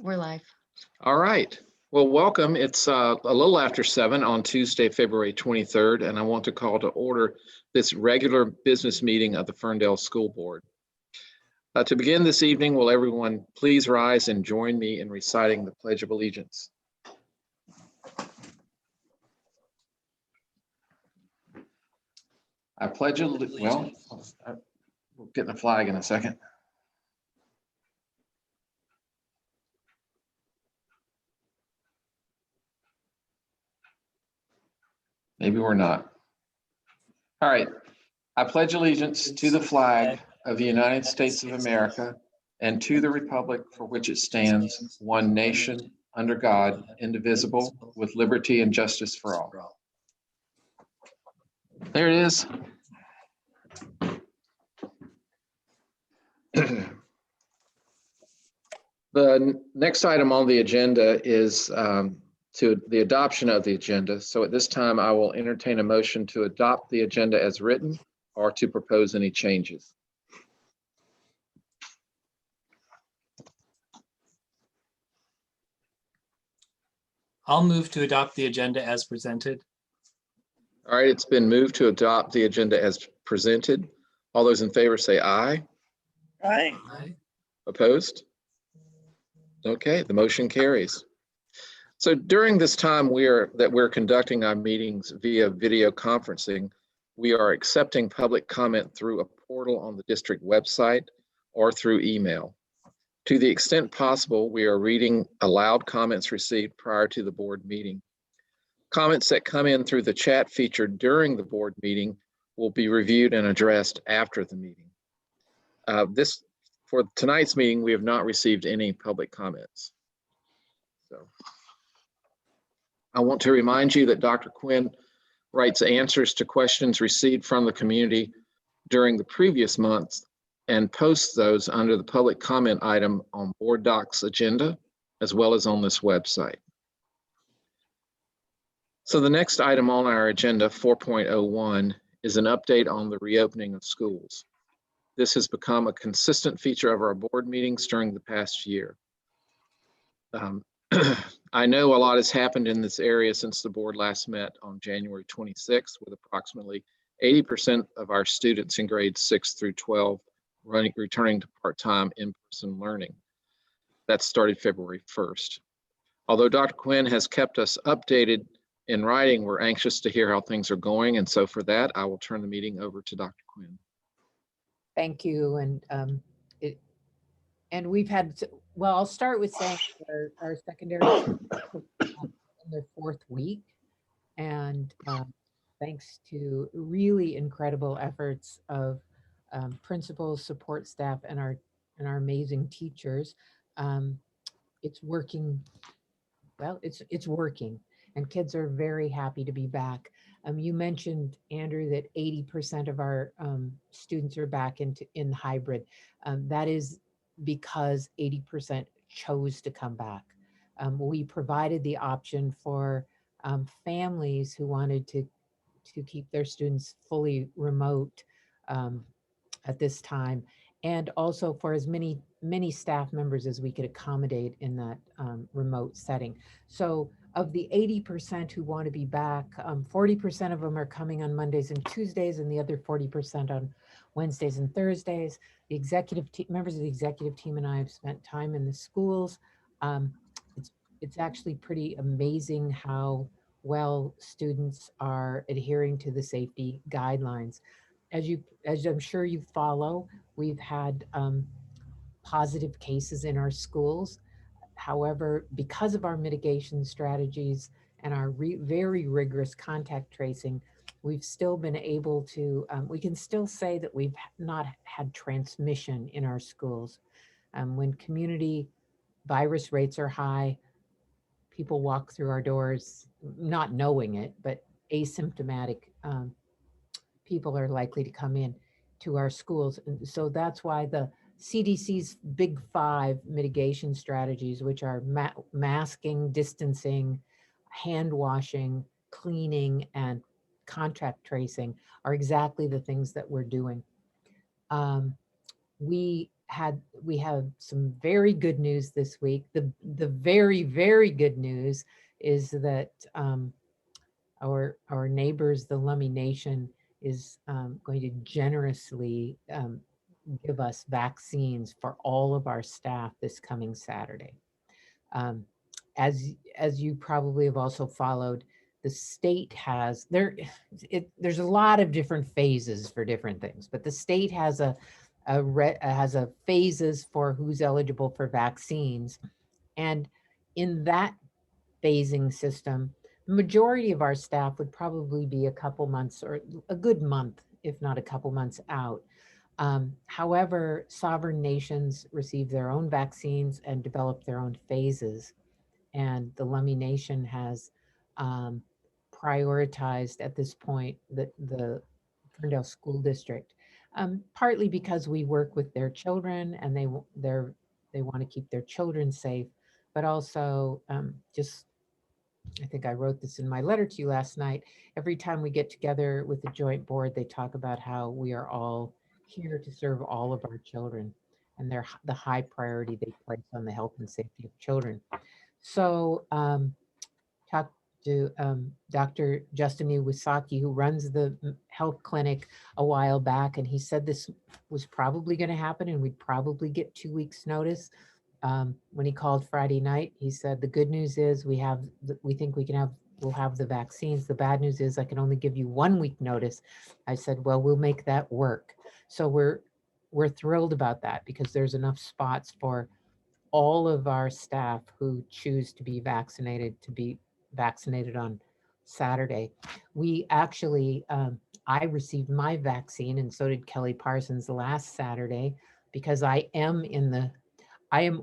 We're live. All right. Well, welcome. It's a little after 7 on Tuesday, February 23rd, and I want to call to order this regular business meeting of the Ferndale School Board. To begin this evening, will everyone please rise and join me in reciting the Pledge of Allegiance? I pledge allegiance. Well, we'll get the flag in a second. Maybe we're not. All right. I pledge allegiance to the flag of the United States of America and to the republic for which it stands, one nation, under God, indivisible, with liberty and justice for all. There it is. The next item on the agenda is to the adoption of the agenda. So at this time, I will entertain a motion to adopt the agenda as written or to propose any changes. I'll move to adopt the agenda as presented. All right, it's been moved to adopt the agenda as presented. All those in favor say aye. Aye. Aye. Opposed? Okay, the motion carries. So during this time we're conducting our meetings via video conferencing, we are accepting public comment through a portal on the district website or through email. To the extent possible, we are reading aloud comments received prior to the board meeting. Comments that come in through the chat feature during the board meeting will be reviewed and addressed after the meeting. For tonight's meeting, we have not received any public comments. So I want to remind you that Dr. Quinn writes answers to questions received from the community during the previous month and posts those under the public comment item on Board Docs agenda, as well as on this website. So the next item on our agenda, 4.01, is an update on the reopening of schools. This has become a consistent feature of our board meetings during the past year. I know a lot has happened in this area since the board last met on January 26th, with approximately 80% of our students in grades 6 through 12 returning to part-time in-person learning. That started February 1st. Although Dr. Quinn has kept us updated in writing, we're anxious to hear how things are going. And so for that, I will turn the meeting over to Dr. Quinn. Thank you. And we've had, well, I'll start with saying our secondary in their 4th week. And thanks to really incredible efforts of principals, support staff, and our amazing teachers, it's working. Well, it's working, and kids are very happy to be back. You mentioned, Andrew, that 80% of our students are back in hybrid. That is because 80% chose to come back. We provided the option for families who wanted to keep their students fully remote at this time, and also for as many staff members as we could accommodate in that remote setting. So of the 80% who want to be back, 40% of them are coming on Mondays and Tuesdays, and the other 40% on Wednesdays and Thursdays. The executive members of the executive team and I have spent time in the schools. It's actually pretty amazing how well students are adhering to the safety guidelines. As I'm sure you follow, we've had positive cases in our schools. However, because of our mitigation strategies and our very rigorous contact tracing, we've still been able to, we can still say that we've not had transmission in our schools. When community virus rates are high, people walk through our doors, not knowing it, but asymptomatic people are likely to come in to our schools. And so that's why the CDC's Big 5 mitigation strategies, which are masking, distancing, hand washing, cleaning, and contact tracing, are exactly the things that we're doing. We we have some very good news this week. The very, very good news is that our neighbors, the Lummi Nation, is going to generously give us vaccines for all of our staff this coming Saturday. Um, as you probably have also followed, the state has there's a lot of different phases for different things, but the state has a phases for who's eligible for vaccines, and in that phasing system, the majority of our staff would probably be a couple months or a good month, if not a couple months out. However, sovereign nations receive their own vaccines and develop their own phases. And the Lummi Nation has prioritized at this point the Ferndale School District, partly because we work with their children and they want to keep their children safe, but also just, I think I wrote this in my letter to you last night. Every time we get together with the joint board, they talk about how we are all here to serve all of our children and the high priority they place on the health and safety of children. So talked to Dr. Justin Iwasaki, who runs the health clinic, a while back, and he said this was probably going to happen and we'd probably get 2 weeks notice. When he called Friday night, he said, the good news is we think we'll have the vaccines. The bad news is I can only give you 1 week notice. I said, well, we'll make that work. So we're thrilled about that because there's enough spots for all of our staff who choose to be vaccinated on Saturday. We actually, I received my vaccine and so did Kelly Parsons last Saturday because I am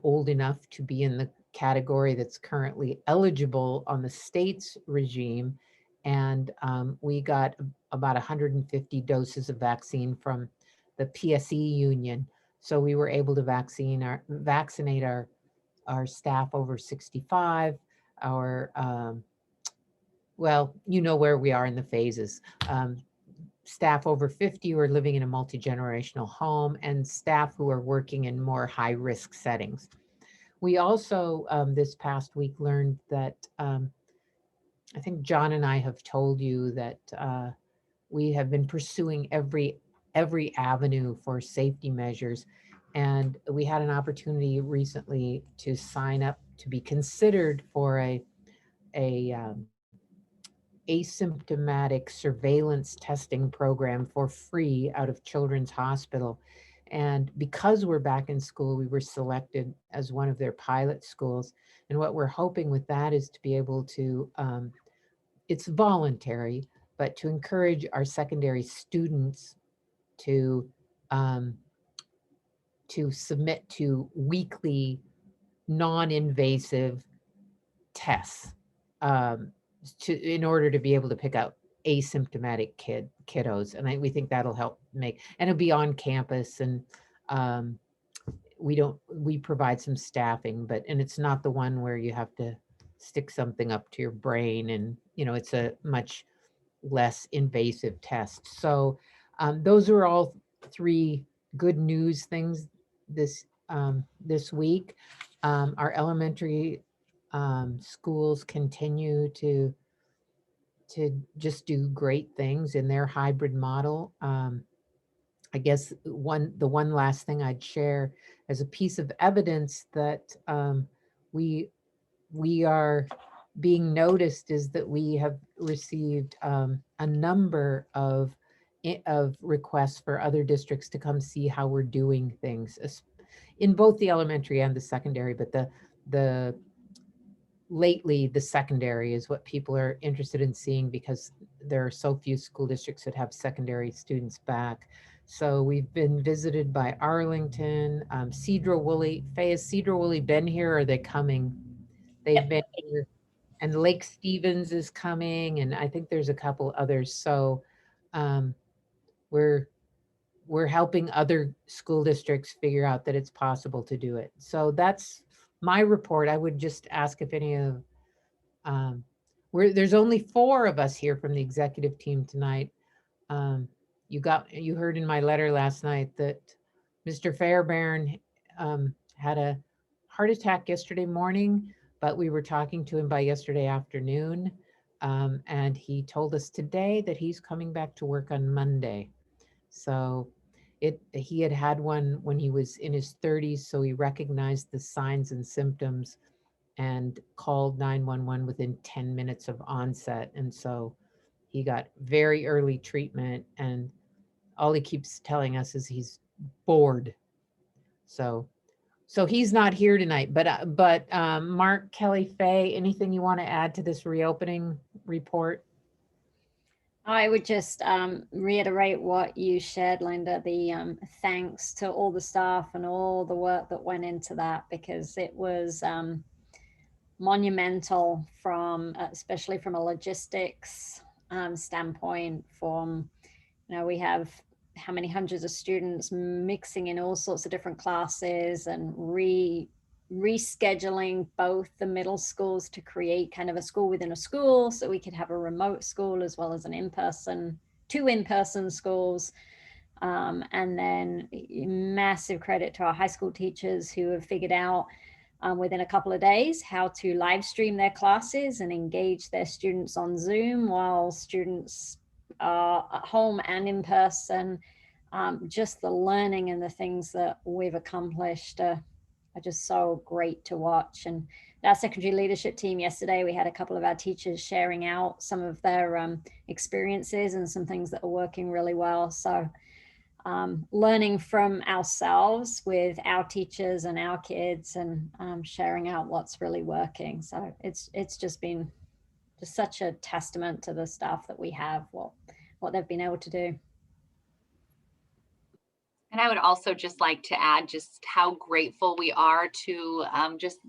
old enough to be in the category that's currently eligible on the state's regime. And we got about 150 doses of vaccine from the PSE union. So we were able to vaccinate our staff over 65, well, you know where we are in the phases. Staff over 50 who are living in a multi-generational home, and staff who are working in more high-risk settings. We also, this past week, learned that, I think John and I have told you that we have been pursuing every avenue for safety measures. And we had an opportunity recently to sign up to be considered for a asymptomatic surveillance testing program for free out of Children's Hospital. And because we're back in school, we were selected as one of their pilot schools. And what we're hoping with that is to be able to, it's voluntary, but to encourage our secondary students to submit to weekly non-invasive tests in order to be able to pick out asymptomatic kiddos. And we think that'll help and it'll be on campus, and we provide some staffing, and it's not the one where you have to stick something up to your brain, and it's a much less invasive test. So those are all 3 good news things this week. Our elementary schools continue to just do great things in their hybrid model. I guess the one last thing I'd share as a piece of evidence that we are being noticed is that we have received a number of requests for other districts to come see how we're doing things in both the elementary and the secondary, but lately the secondary is what people are interested in seeing because there are so few school districts that have secondary students back. So we've been visited by Arlington, Cedro Woolley. Faye, has Cedro Woolley been here or are they coming? They've been here, and Lake Stevens is coming, and I think there's a couple others. So we're helping other school districts figure out that it's possible to do it. So that's my report. I would just ask if any of, there's only 4 of us here from the executive team tonight. You heard in my letter last night that Mr. Fairbairn had a heart attack yesterday morning, but we were talking to him by yesterday afternoon. And he told us today that he's coming back to work on Monday. So he had one when he was in his 30s, so he recognized the signs and symptoms and called 911 within 10 minutes of onset. And so he got very early treatment, and all he keeps telling us is he's bored. So he's not here tonight, but Mark, Kelly, Faye, anything you want to add to this reopening report? I would just reiterate what you shared, Linda, the thanks to all the staff and all the work that went into that, because it was monumental especially from a logistics standpoint. We have how many hundreds of students mixing in all sorts of different classes and rescheduling both the middle schools to create kind of a school within a school, so we could have a remote school as well as two in-person schools. And then massive credit to our high school teachers who have figured out within a couple of days how to live stream their classes and engage their students on Zoom while students are at home and in person. Just the learning and the things that we've accomplished are just so great to watch. And our secondary leadership team yesterday, we had a couple of our teachers sharing out some of their experiences and some things that are working really well. So learning from ourselves with our teachers and our kids, and sharing out what's really working. So it's just been just such a testament to the staff that we have, what they've been able to do. And I would also just like to add just how grateful we are to just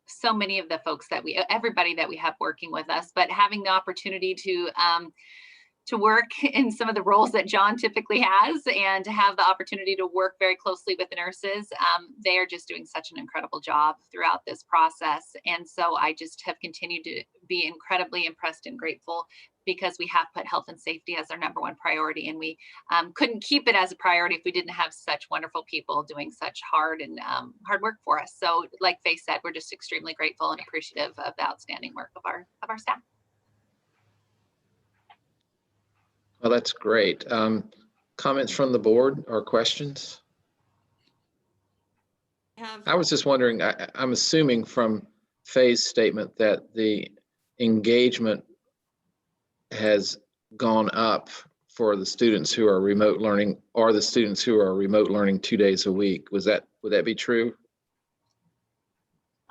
so many of the folks everybody that we have working with us, but having the opportunity to work in some of the roles that John typically has, and to have the opportunity to work very closely with the nurses. They are just doing such an incredible job throughout this process. And so I just have continued to be incredibly impressed and grateful, because we have put health and safety as our number one priority. And we couldn't keep it as a priority if we didn't have such wonderful people doing such hard work for us. So like Faye said, we're just extremely grateful and appreciative of the outstanding work of our staff. Well, that's great. Comments from the board or questions? I was just wondering, I'm assuming from Faye's statement that the engagement has gone up for the students who are remote learning, or the students who are remote learning 2 days a week. Would that be true?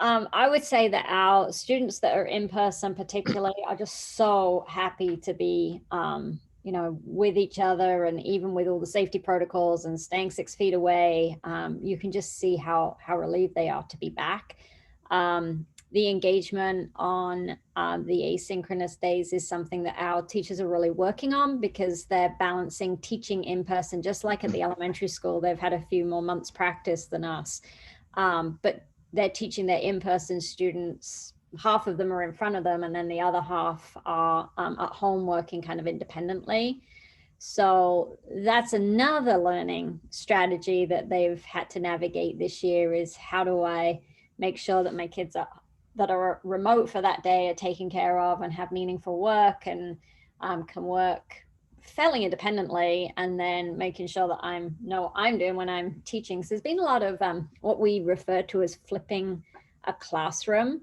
I would say that our students that are in person particularly are just so happy to be with each other, and even with all the safety protocols and staying 6 feet away, you can just see how relieved they are to be back. The engagement on the asynchronous days is something that our teachers are really working on, because they're balancing teaching in person, just like at the elementary school. They've had a few more months practice than us, but they're teaching their in-person students. Half of them are in front of them, and then the other half are at home working kind of independently. So that's another learning strategy that they've had to navigate this year, is how do I make sure that my kids that are remote for that day are taken care of and have meaningful work, and can work fairly independently, and then making sure that I know what I'm doing when I'm teaching. So there's been a lot of what we refer to as flipping a classroom,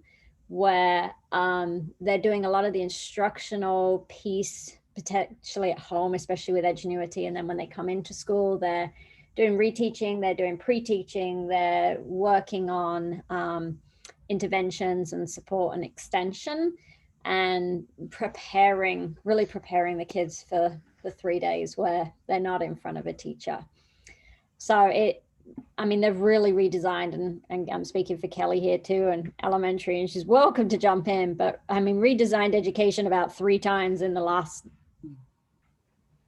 where they're doing a lot of the instructional piece potentially at home, especially with Edgenuity, and then when they come into school, they're doing reteaching, they're doing pre-teaching, they're working on interventions and support and extension, and really preparing the kids for the 3 days where they're not in front of a teacher. So they've really redesigned, and I'm speaking for Kelly here too, and elementary, and she's welcome to jump in, but redesigned education about 3 times in the last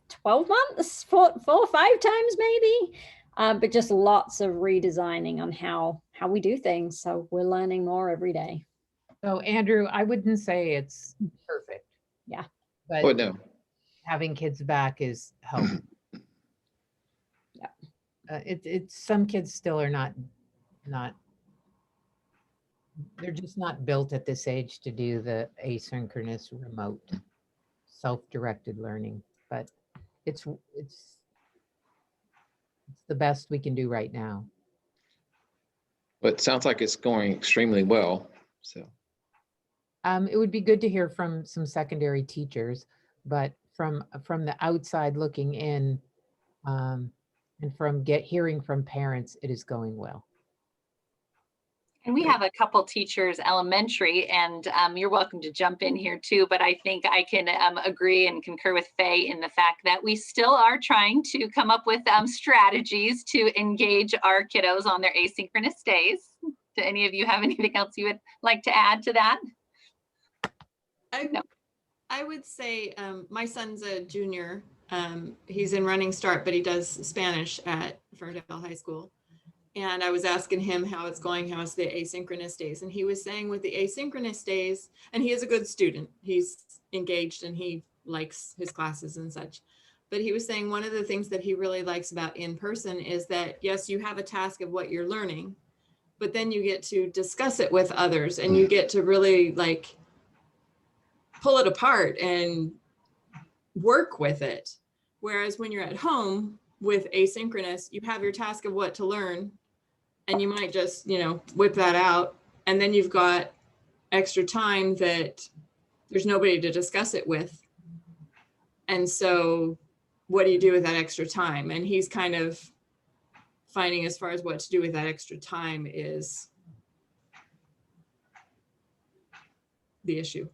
12 months, 4 or 5 times maybe, but just lots of redesigning on how we do things. So we're learning more every day. So Andrew, I wouldn't say it's perfect. Yeah. But Oh, no. having kids back is helpful. Yeah. it's some kids still are not, they're just not built at this age to do the asynchronous remote self-directed learning, but it's the best we can do right now. But it sounds like it's going extremely well. So It would be good to hear from some secondary teachers, but from the outside looking in, and from hearing from parents, it is going well. And we have a couple teachers elementary, and you're welcome to jump in here too, but I think I can agree and concur with Faye in the fact that we still are trying to come up with strategies to engage our kiddos on their asynchronous days. Do any of you have anything else you would like to add to that? I would say my son's a junior. He's in Running Start, but he does Spanish at Ferndale High School. And I was asking him how it's going, how's the asynchronous days. And he was saying with the asynchronous days, and he is a good student, he's engaged and he likes his classes and such. But he was saying one of the things that he really likes about in person is that, yes, you have a task of what you're learning, but then you get to discuss it with others and you get to really like pull it apart and work with it. Whereas when you're at home with asynchronous, you have your task of what to learn and you might just, whip that out. And then you've got extra time that there's nobody to discuss it with. And so what do you do with that extra time? And he's kind of finding as far as what to do with that extra time is the issue.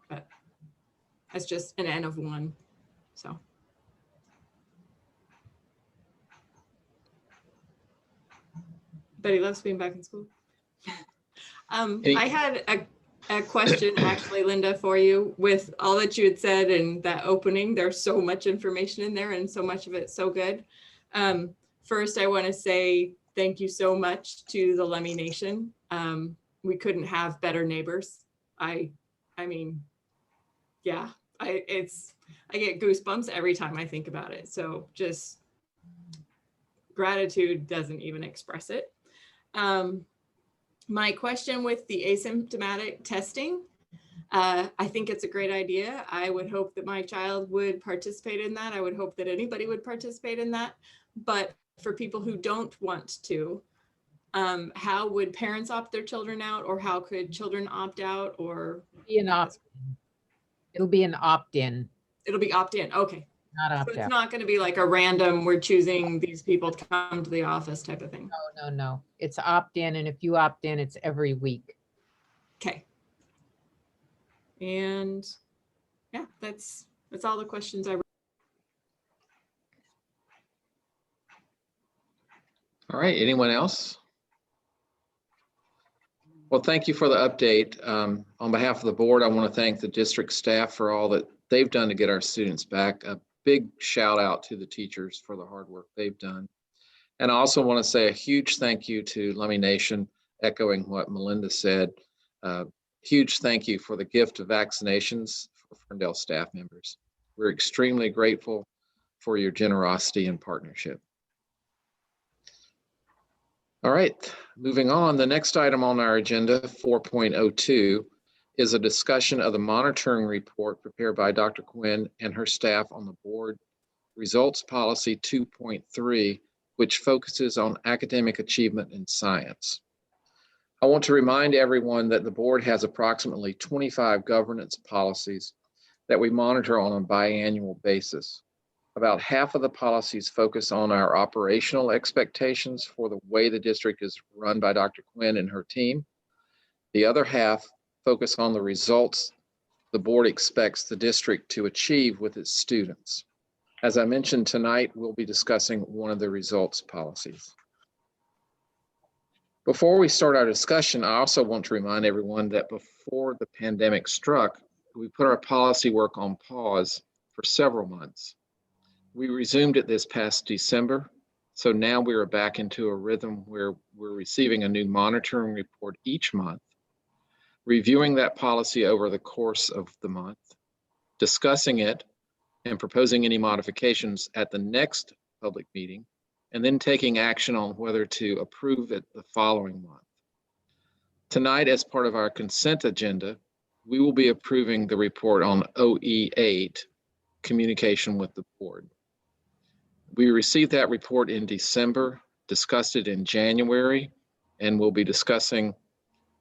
But that's just an N of one. So. But he loves being back in school. I had a question actually, Linda, for you with all that you had said and that opening. There's so much information in there and so much of it so good. First, I want to say thank you so much to the Lemmy Nation. We couldn't have better neighbors. I mean, yeah, I get goosebumps every time I think about it. So just gratitude doesn't even express it. My question with the asymptomatic testing, I think it's a great idea. I would hope that my child would participate in that. I would hope that anybody would participate in that. But for people who don't want to, how would parents opt their children out, or how could children opt out? Or it'll be an opt-in. It'll be opt-in. Okay. Not opt-out. So it's not going to be like a random, we're choosing these people to come to the office type of thing. No. It's opt-in, and if you opt in, it's every week. Okay. And yeah, that's all the questions I. all right, anyone else? Well, thank you for the update. On behalf of the board, I want to thank the district staff for all that they've done to get our students back. A big shout out to the teachers for the hard work they've done. And I also want to say a huge thank you to Lemmy Nation, echoing what Melinda said. Huge thank you for the gift of vaccinations for Ferndale staff members. We're extremely grateful for your generosity and partnership. All right, moving on. The next item on our agenda, 4.02, is a discussion of the monitoring report prepared by Dr. Quinn and her staff on the board results policy 2.3, which focuses on academic achievement in science. I want to remind everyone that the board has approximately 25 governance policies that we monitor on a biannual basis. About half of the policies focus on our operational expectations for the way the district is run by Dr. Quinn and her team. The other half focus on the results the board expects the district to achieve with its students. As I mentioned tonight, we'll be discussing one of the results policies. Before we start our discussion, I also want to remind everyone that before the pandemic struck, we put our policy work on pause for several months. We resumed it this past December, so now we are back into a rhythm where we're receiving a new monitoring report each month, reviewing that policy over the course of the month, discussing it, and proposing any modifications at the next public meeting, and then taking action on whether to approve it the following month. Tonight, as part of our consent agenda, we will be approving the report on OE8, communication with the board. We received that report in December, discussed it in January, and we'll be discussing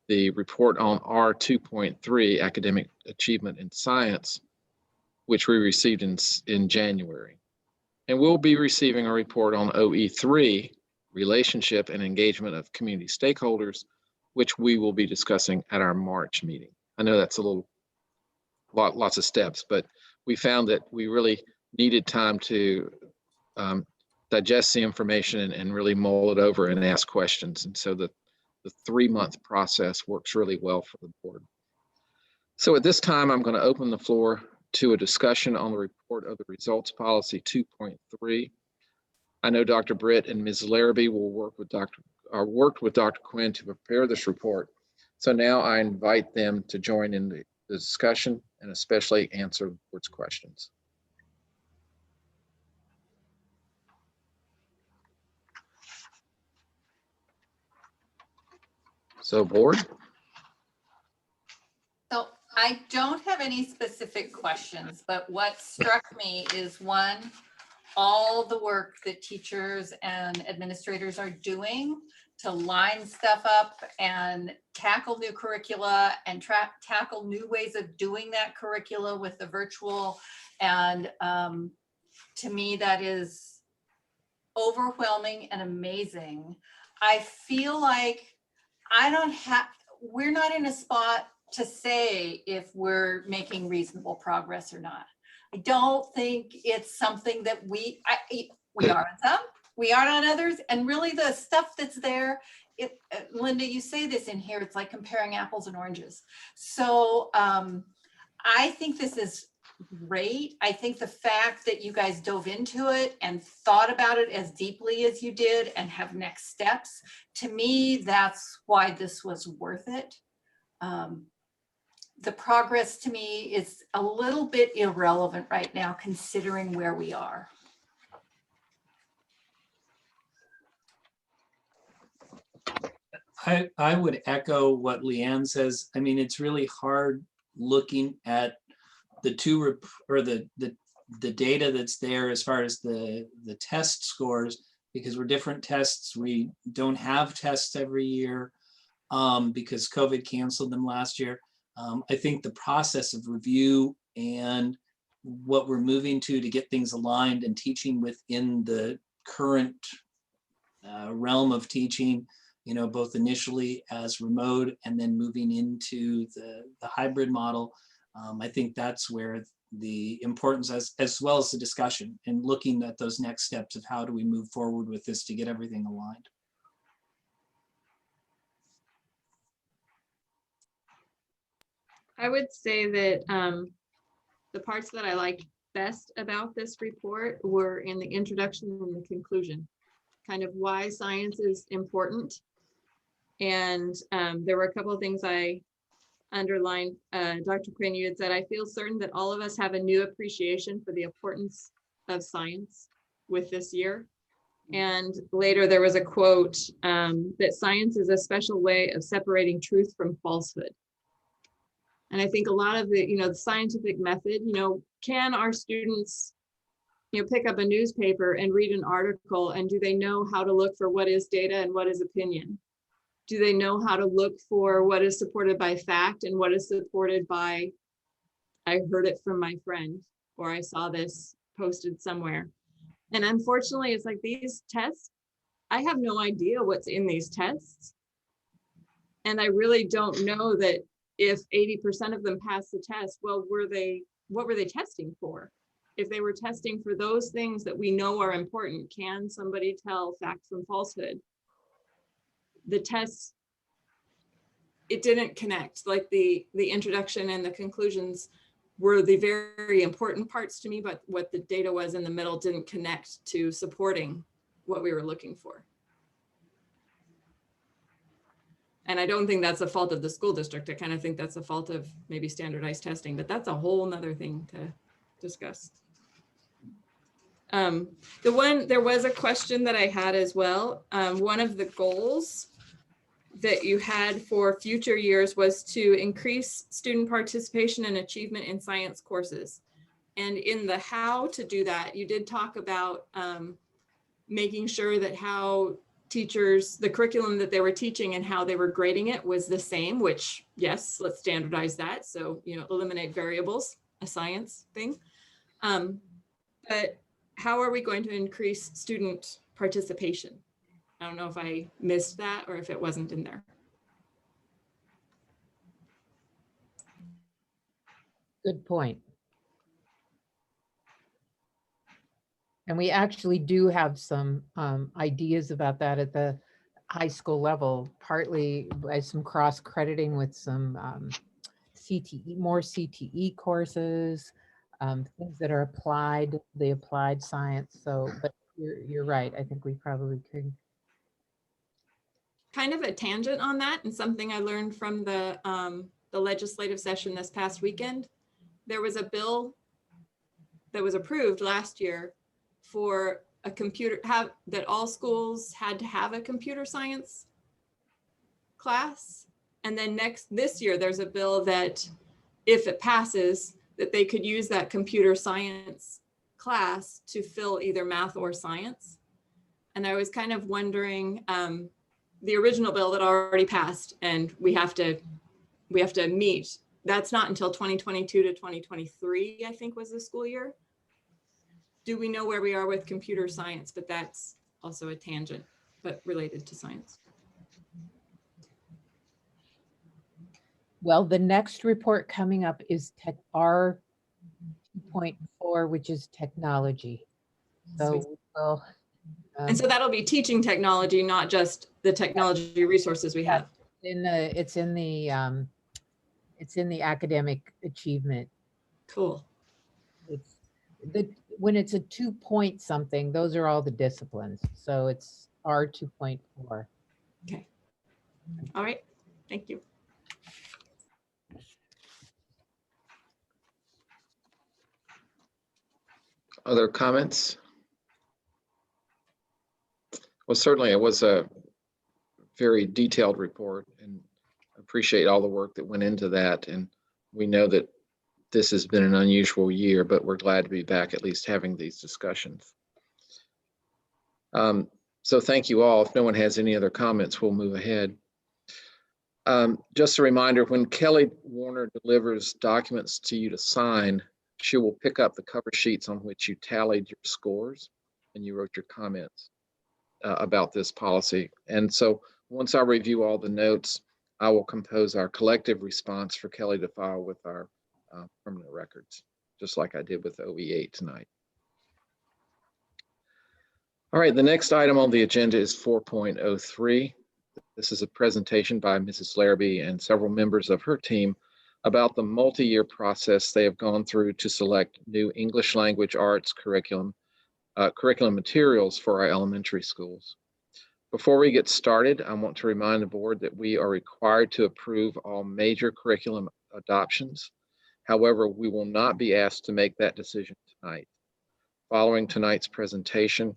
the report on R2.3, academic achievement in science, which we received in January. And we'll be receiving a report on OE3, relationship and engagement of community stakeholders, which we will be discussing at our March meeting. I know that's lots of steps, but we found that we really needed time to digest the information and really mull it over and ask questions. And so the 3-month process works really well for the board. So at this time, I'm going to open the floor to a discussion on the report of the results policy 2.3. I know Dr. Britt and Ms. Larrabee will worked with Dr. Quinn to prepare this report. So now I invite them to join in the discussion and especially answer the board's questions. So board. So I don't have any specific questions, but what struck me is one, all the work that teachers and administrators are doing to line stuff up and tackle new curricula and tackle new ways of doing that curricula with the virtual. And to me, that is overwhelming and amazing. I feel like we're not in a spot to say if we're making reasonable progress or not. I don't think it's something that we are on some, we are on others, and really the stuff that's there, Linda, you say this in here, it's like comparing apples and oranges. So I think this is great. I think the fact that you guys dove into it and thought about it as deeply as you did and have next steps, to me, that's why this was worth it. The progress to me is a little bit irrelevant right now, considering where we are. I would echo what Leanne says. I mean, it's really hard looking at the the data that's there as far as the test scores, because we're different tests. We don't have tests every year because COVID canceled them last year. I think the process of review and what we're moving to get things aligned and teaching within the current realm of teaching, you know, both initially as remote and then moving into the hybrid model. I think that's where the importance, as well as the discussion and looking at those next steps of how do we move forward with this to get everything aligned. I would say that the parts that I liked best about this report were in the introduction and the conclusion, kind of why science is important. And there were a couple of things I underlined. Dr. Quinn, you had said, I feel certain that all of us have a new appreciation for the importance of science with this year. And later there was a quote that science is a special way of separating truth from falsehood. And I think a lot of the, the scientific method, can our students, pick up a newspaper and read an article, and do they know how to look for what is data and what is opinion? Do they know how to look for what is supported by fact and what is supported by, I heard it from my friend, or I saw this posted somewhere? And unfortunately, it's like these tests, I have no idea what's in these tests. And I really don't know that if 80% of them pass the test, well, what were they testing for? If they were testing for those things that we know are important, can somebody tell fact from falsehood? The tests, it didn't connect. Like the introduction and the conclusions were the very important parts to me, but what the data was in the middle didn't connect to supporting what we were looking for. And I don't think that's a fault of the school district. I kind of think that's a fault of maybe standardized testing, but that's a whole nother thing to discuss. There was a question that I had as well. One of the goals that you had for future years was to increase student participation and achievement in science courses. And in the how to do that, you did talk about making sure that how teachers, the curriculum that they were teaching and how they were grading it was the same, which yes, let's standardize that. So, eliminate variables, a science thing. But how are we going to increase student participation? I don't know if I missed that or if it wasn't in there. Good point. And we actually do have some ideas about that at the high school level, partly by some cross-crediting with some CTE, more CTE courses, things that are applied, the applied science. So, but you're right. I think we probably could. Kind of a tangent on that, and something I learned from the legislative session this past weekend. There was a bill that was approved last year for a that all schools had to have a computer science class. And then this year, there's a bill that if it passes, that they could use that computer science class to fill either math or science. And I was kind of wondering, the original bill that already passed and we have to meet, that's not until 2022 to 2023, I think was the school year. Do we know where we are with computer science? But that's also a tangent, but related to science. Well, the next report coming up is R 2.4, which is technology. So we'll, and so that'll be teaching technology, not just the technology resources we have. It's in the academic achievement. Cool. It's when it's a 2-point something, those are all the disciplines. So it's R 2.4. Okay. All right. Thank you. Other comments? Well, certainly it was a very detailed report and appreciate all the work that went into that. And we know that this has been an unusual year, but we're glad to be back at least having these discussions. So thank you all. If no one has any other comments, we'll move ahead. Just a reminder, when Kelly Warner delivers documents to you to sign, she will pick up the cover sheets on which you tallied your scores and you wrote your comments about this policy. And so once I review all the notes, I will compose our collective response for Kelly to file with our permanent records, just like I did with OE8 tonight. All right, the next item on the agenda is 4.03. This is a presentation by Mrs. Larrabee and several members of her team about the multi-year process they have gone through to select new English language arts curriculum materials for our elementary schools. Before we get started, I want to remind the board that we are required to approve all major curriculum adoptions. However, we will not be asked to make that decision tonight. Following tonight's presentation,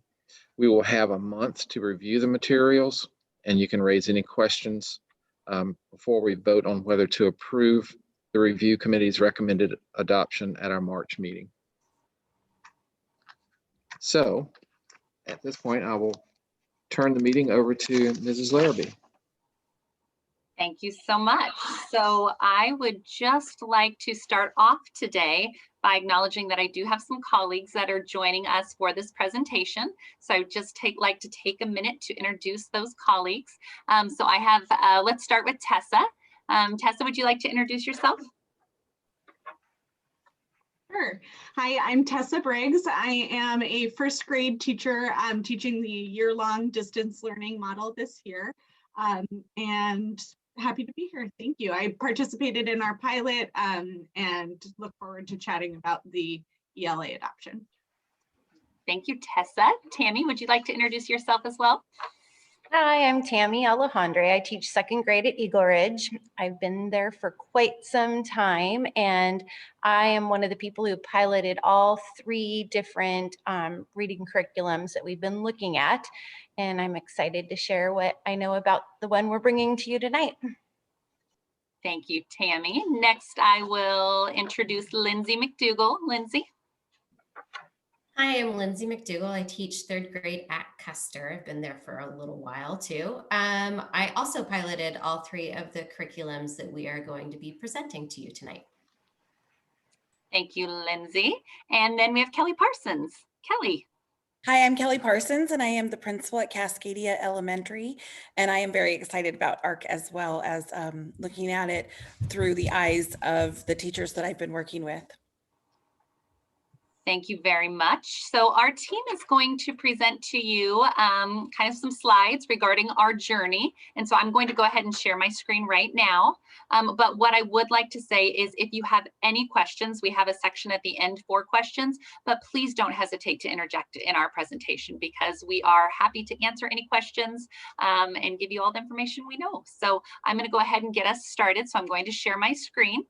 we will have a month to review the materials, and you can raise any questions before we vote on whether to approve the review committee's recommended adoption at our March meeting. So at this point, I will turn the meeting over to Mrs. Larrabee. Thank you so much. So I would just like to start off today by acknowledging that I do have some colleagues that are joining us for this presentation. So I would just like to take a minute to introduce those colleagues. So I have, let's start with Tessa. Tessa, would you like to introduce yourself? Sure. Hi, I'm Tessa Briggs. I am a first grade teacher. I'm teaching the year-long distance learning model this year, and happy to be here. Thank you. I participated in our pilot and look forward to chatting about the ELA adoption. Thank you, Tessa. Tammy, would you like to introduce yourself as well? Hi, I'm Tammy Alejandre. I teach second grade at Eagle Ridge. I've been there for quite some time, and I am one of the people who piloted all 3 different reading curriculums that we've been looking at. And I'm excited to share what I know about the one we're bringing to you tonight. Thank you, Tammy. Next, I will introduce Lindsay McDougall. Lindsay. Hi, I'm Lindsay McDougall. I teach 3rd grade at Custer. I've been there for a little while too. I also piloted all 3 of the curriculums that we are going to be presenting to you tonight. Thank you, Lindsay. And then we have Kelly Parsons. Kelly. Hi, I'm Kelly Parsons, and I am the principal at Cascadia Elementary, and I am very excited about ARC as well as looking at it through the eyes of the teachers that I've been working with. Thank you very much. So our team is going to present to you kind of some slides regarding our journey. And so I'm going to go ahead and share my screen right now. But what I would like to say is if you have any questions, we have a section at the end for questions, but please don't hesitate to interject in our presentation because we are happy to answer any questions and give you all the information we know. So I'm going to go ahead and get us started. So I'm going to share my screen.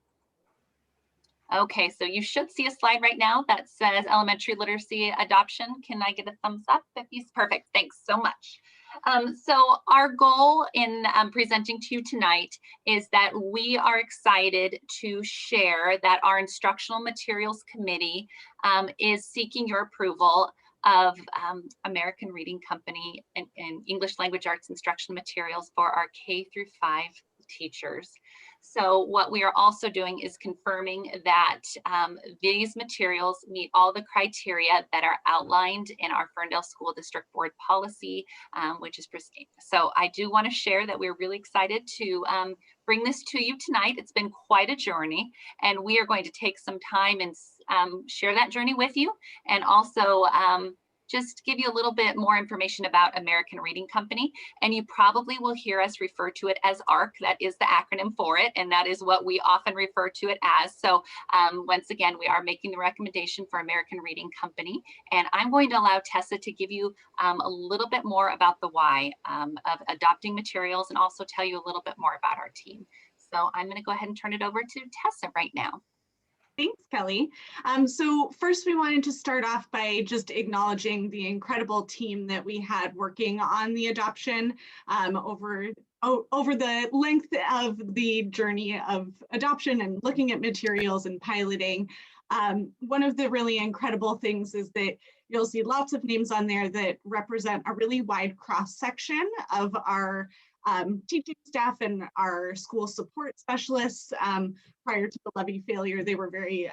Okay, so you should see a slide right now that says elementary literacy adoption. Can I get a thumbs up if you, perfect, thanks so much. So our goal in presenting to you tonight is that we are excited to share that our instructional materials committee is seeking your approval of American Reading Company and English Language Arts instructional materials for our K through 5 teachers. So what we are also doing is confirming that these materials meet all the criteria that are outlined in our Ferndale School District Board policy, which is pristine. So I do want to share that we're really excited to bring this to you tonight. It's been quite a journey, and we are going to take some time and share that journey with you, and also just give you a little bit more information about American Reading Company. And you probably will hear us refer to it as ARC. That is the acronym for it. And that is what we often refer to it as. So once again, we are making the recommendation for American Reading Company. And I'm going to allow Tessa to give you a little bit more about the why of adopting materials and also tell you a little bit more about our team. So I'm going to go ahead and turn it over to Tessa right now. Thanks, Kelly. So first we wanted to start off by just acknowledging the incredible team that we had working on the adoption over the length of the journey of adoption and looking at materials and piloting. One of the really incredible things is that you'll see lots of names on there that represent a really wide cross-section of our teaching staff and our school support specialists. Prior to the levy failure, they were very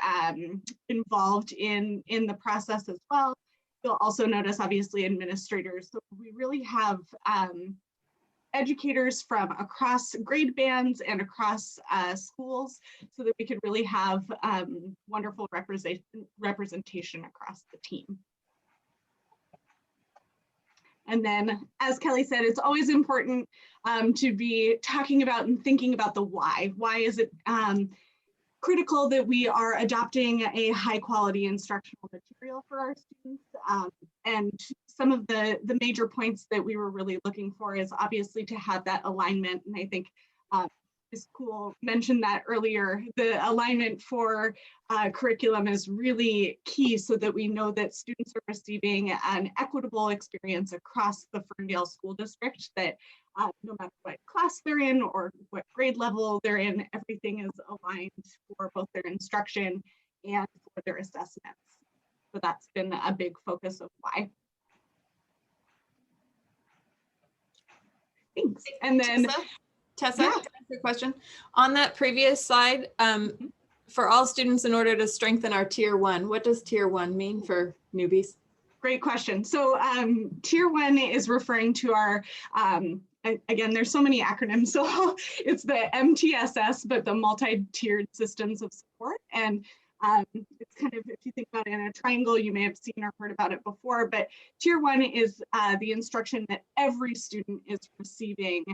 involved in the process as well. You'll also notice, obviously, administrators. So we really have educators from across grade bands and across schools so that we could really have wonderful representation across the team. And then, as Kelly said, it's always important to be talking about and thinking about the why. Why is it critical that we are adopting a high quality instructional material for our students? And some of the major points that we were really looking for is obviously to have that alignment. And I think Ms. Poole mentioned that earlier. The alignment for curriculum is really key so that we know that students are receiving an equitable experience across the Ferndale School District, that no matter what class they're in or what grade level they're in, everything is aligned for both their instruction and for their assessments. So that's been a big focus of why. Thanks. And then Tessa, can I ask you a question? On that previous slide, for all students, in order to strengthen our tier 1, what does tier 1 mean for newbies? Great question. So tier 1 is referring to our, again, there's so many acronyms. So it's the MTSS, but the multi-tiered systems of support. And it's kind of, if you think about it in a triangle, you may have seen or heard about it before, but tier 1 is the instruction that every student is receiving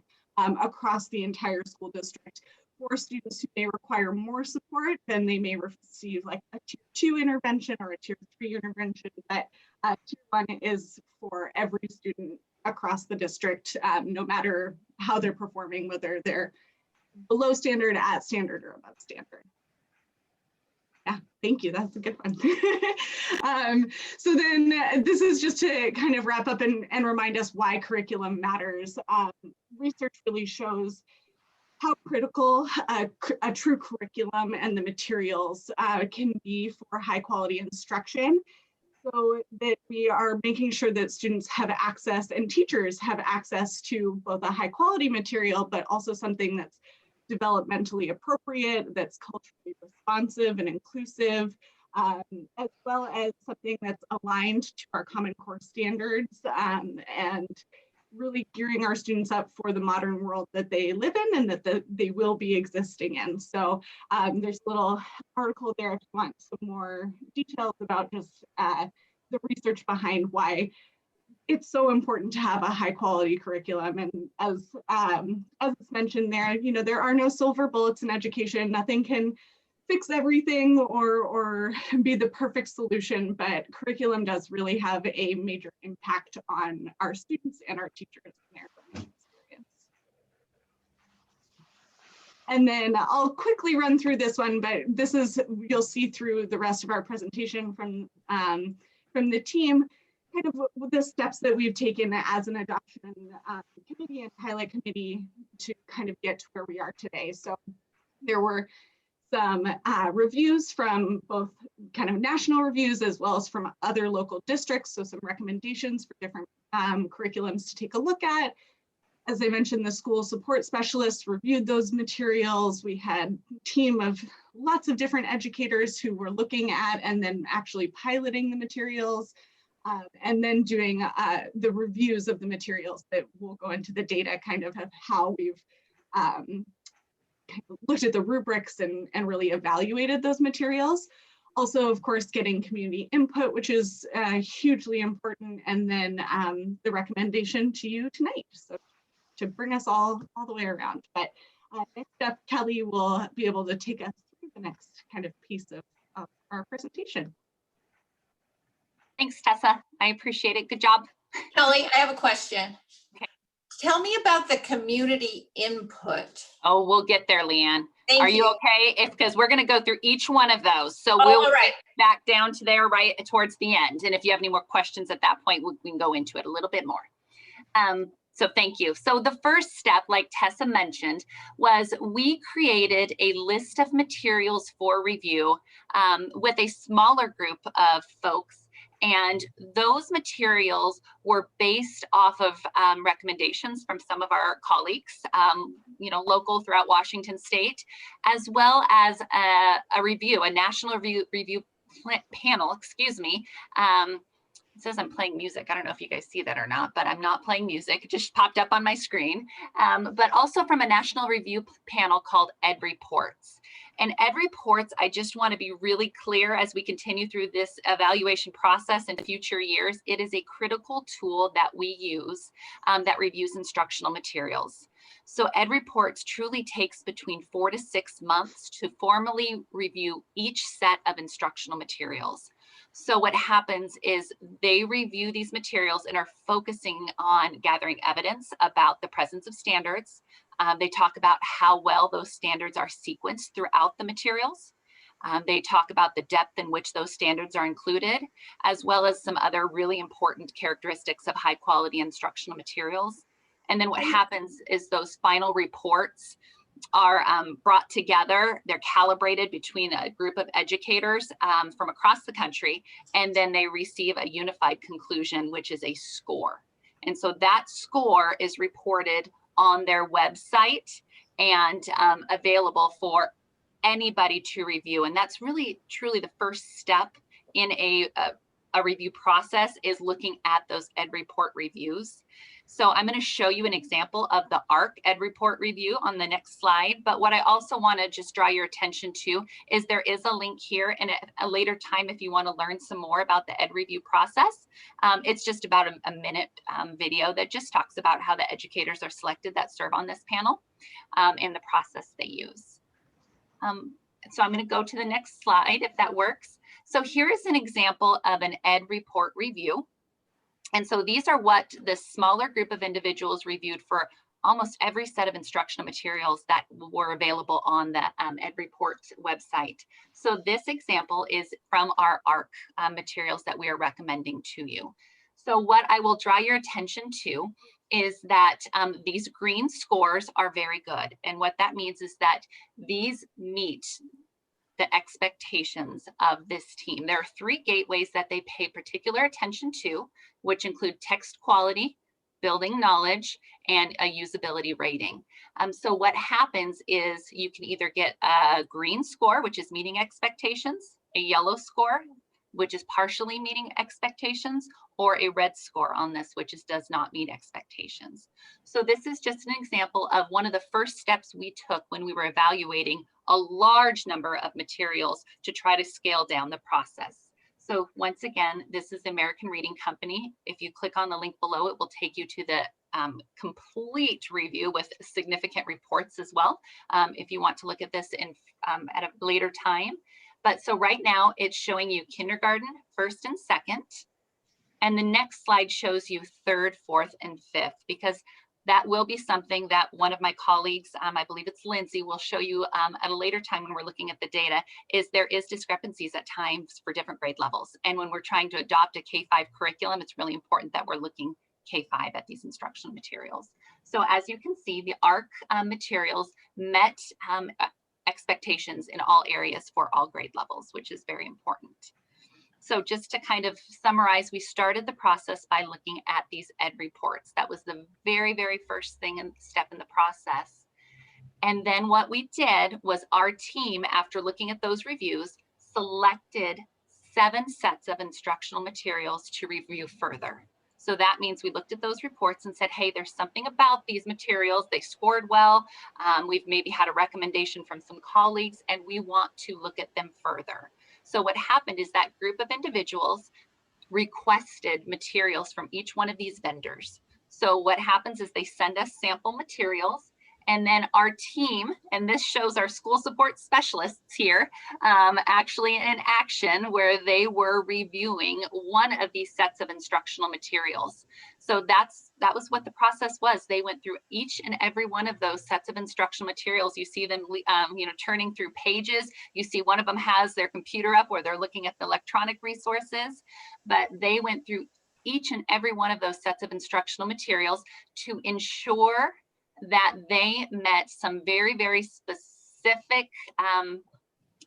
across the entire school district. For students who may require more support, then they may receive like a tier 2 intervention or a tier 3 intervention, but tier 1 is for every student across the district, no matter how they're performing, whether they're below standard, at standard, or above standard. Yeah, thank you. That's a good one. So then this is just to kind of wrap up and remind us why curriculum matters. Research really shows how critical a true curriculum and the materials can be for high quality instruction, so that we are making sure that students have access and teachers have access to both a high quality material, but also something that's developmentally appropriate, that's culturally responsive and inclusive, as well as something that's aligned to our Common Core standards, and really gearing our students up for the modern world that they live in and that they will be existing in. So there's a little article there if you want some more details about just the research behind why it's so important to have a high quality curriculum. And as it's mentioned there, you know, there are no silver bullets in education. Nothing can fix everything or be the perfect solution, but curriculum does really have a major impact on our students and our teachers and their learning experience. And then I'll quickly run through this one, but this is, you'll see through the rest of our presentation from the team, kind of the steps that we've taken as an adoption committee and pilot committee to kind of get to where we are today. So there were some reviews from both kind of national reviews as well as from other local districts. So some recommendations for different curriculums to take a look at. As I mentioned, the school support specialists reviewed those materials. We had a team of lots of different educators who were looking at and then actually piloting the materials, and then doing the reviews of the materials that will go into the data kind of how we've kind of looked at the rubrics and really evaluated those materials. Also, of course, getting community input, which is hugely important, and then the recommendation to you tonight. So to bring us all the way around. But next up, Kelly will be able to take us through the next kind of piece of our presentation. Thanks, Tessa. I appreciate it. Good job. Kelly, I have a question. Okay. Tell me about the community input. Oh, we'll get there, Leanne. Thank Are you okay? Because we're going to go through each one of those. So we'll all right. get back down to there right towards the end. And if you have any more questions at that point, we can go into it a little bit more. So thank you. So the first step, like Tessa mentioned, was we created a list of materials for review with a smaller group of folks. And those materials were based off of recommendations from some of our colleagues, you know, local throughout Washington state, as well as a review, a national review panel, excuse me. It says I'm playing music. I don't know if you guys see that or not, but I'm not playing music. It just popped up on my screen. But also from a national review panel called Ed Reports. And Ed Reports, I just want to be really clear as we continue through this evaluation process in future years, it is a critical tool that we use that reviews instructional materials. So Ed Reports truly takes between 4 to 6 months to formally review each set of instructional materials. So what happens is they review these materials and are focusing on gathering evidence about the presence of standards. They talk about how well those standards are sequenced throughout the materials. They talk about the depth in which those standards are included, as well as some other really important characteristics of high quality instructional materials. And then what happens is those final reports are brought together. They're calibrated between a group of educators from across the country, and then they receive a unified conclusion, which is a score. And so that score is reported on their website and available for anybody to review. And that's really, truly the first step in a a review process is looking at those ed report reviews. So I'm going to show you an example of the ARC ed report review on the next slide. But what I also want to just draw your attention to is there is a link here, and at a later time, if you want to learn some more about the ed review process, it's just about a minute video that just talks about how the educators are selected that serve on this panel and the process they use. So I'm going to go to the next slide if that works. So here is an example of an ed report review. And so these are what this smaller group of individuals reviewed for almost every set of instructional materials that were available on the ed report website. So this example is from our ARC materials that we are recommending to you. So what I will draw your attention to is that these green scores are very good. And what that means is that these meet the expectations of this team. There are 3 gateways that they pay particular attention to, which include text quality, building knowledge, and a usability rating. So what happens is you can either get a green score, which is meeting expectations, a yellow score, which is partially meeting expectations, or a red score on this, which does not meet expectations. So this is just an example of one of the first steps we took when we were evaluating a large number of materials to try to scale down the process. So once again, this is the American Reading Company. If you click on the link below, it will take you to the complete review with significant reports as well, if you want to look at this in at a later time. But so right now it's showing you kindergarten, 1st and 2nd. And the next slide shows you 3rd, 4th, and 5th, because that will be something that one of my colleagues, I believe it's Lindsay, will show you at a later time when we're looking at the data, is there is discrepancies at times for different grade levels. And when we're trying to adopt a K-5 curriculum, it's really important that we're looking K-5 at these instructional materials. So as you can see, the ARC materials met expectations in all areas for all grade levels, which is very important. So just to kind of summarize, we started the process by looking at these ed reports. That was the very, very first thing and step in the process. And then what we did was our team, after looking at those reviews, selected 7 sets of instructional materials to review further. So that means we looked at those reports and said, hey, there's something about these materials. They scored well. We've maybe had a recommendation from some colleagues, and we want to look at them further. So what happened is that group of individuals requested materials from each one of these vendors. So what happens is they send us sample materials, and then our team, and this shows our school support specialists here, actually in action, where they were reviewing one of these sets of instructional materials. So that was what the process was. They went through each and every one of those sets of instructional materials. You see them, turning through pages. You see one of them has their computer up where they're looking at the electronic resources, but they went through each and every one of those sets of instructional materials to ensure that they met some very, very specific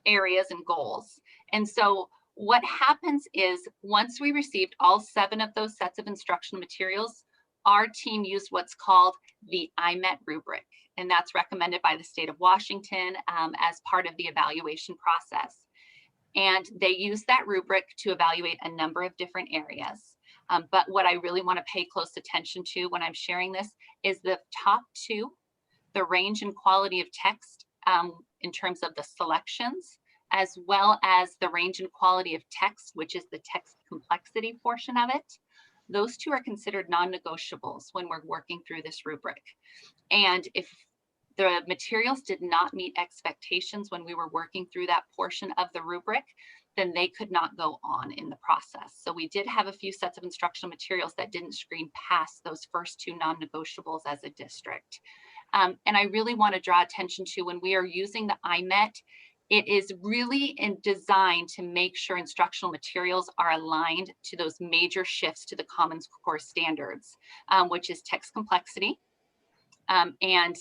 areas and goals. And so what happens is once we received all 7 of those sets of instructional materials, our team used what's called the IMET rubric. And that's recommended by the state of Washington as part of the evaluation process. And they use that rubric to evaluate a number of different areas. But what I really want to pay close attention to when I'm sharing this is the top 2, the range and quality of text in terms of the selections, as well as the range and quality of text, which is the text complexity portion of it. Those 2 are considered non-negotiables when we're working through this rubric. And if the materials did not meet expectations when we were working through that portion of the rubric, then they could not go on in the process. So we did have a few sets of instructional materials that didn't screen past those first 2 non-negotiables as a district. And I really want to draw attention to when we are using the IMET, it is really designed to make sure instructional materials are aligned to those major shifts to the Common Core standards, which is text complexity. And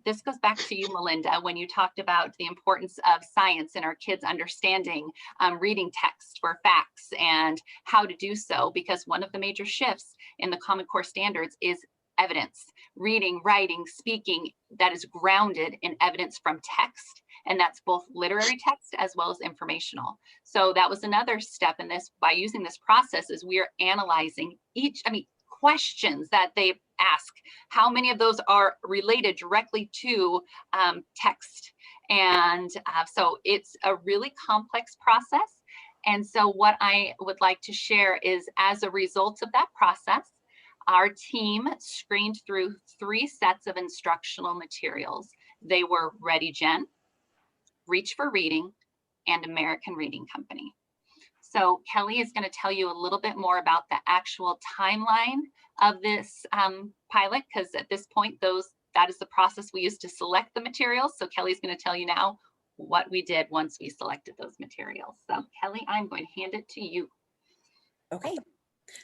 this goes back to you, Melinda, when you talked about the importance of science and our kids understanding reading text for facts and how to do so, because one of the major shifts in the Common Core standards is evidence, reading, writing, speaking that is grounded in evidence from text And that's both literary text as well as informational. So that was another step in this. By using this process, is we are analyzing questions that they ask. How many of those are related directly to text? And so it's a really complex process. And so what I would like to share is, as a result of that process, our team screened through 3 sets of instructional materials. They were Ready Gen, Reach for Reading, and American Reading Company. So Kelly is going to tell you a little bit more about the actual timeline of this pilot, because at this point, that is the process we used to select the materials. So Kelly's going to tell you now what we did once we selected those materials. So Kelly, I'm going to hand it to you. Okay.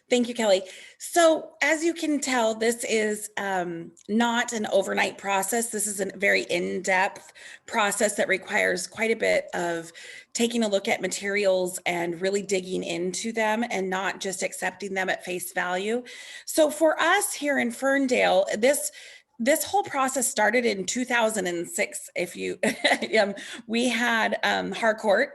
Thank you, Kelly. So as you can tell, this is not an overnight process. This is a very in-depth process that requires quite a bit of taking a look at materials and really digging into them and not just accepting them at face value. So for us here in Ferndale, this whole process started in 2006. We had Harcourt,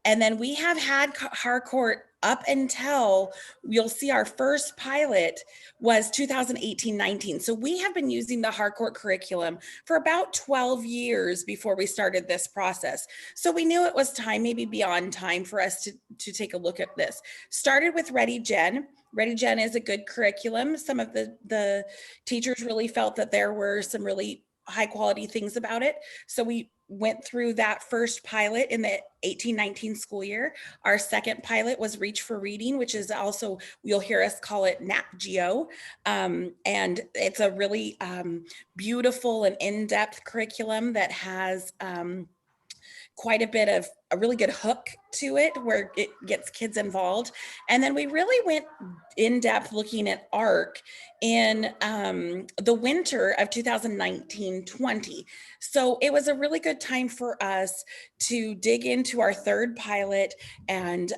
and then we have had Harcourt up until you'll see our first pilot was 2018-19. So we have been using the Harcourt curriculum for about 12 years before we started this process. So we knew it was time, maybe beyond time, for us to take a look at this. Started with Ready Gen. Ready Gen is a good curriculum. Some of the teachers really felt that there were some really high quality things about it. So we went through that first pilot in the 18-19 school year. Our second pilot was Reach for Reading, which is also, you'll hear us call it Nat Geo. And it's a really beautiful and in-depth curriculum that has quite a bit of a really good hook to it where it gets kids involved. And then we really went in depth looking at ARC in the winter of 2019-20. So it was a really good time for us to dig into our third pilot and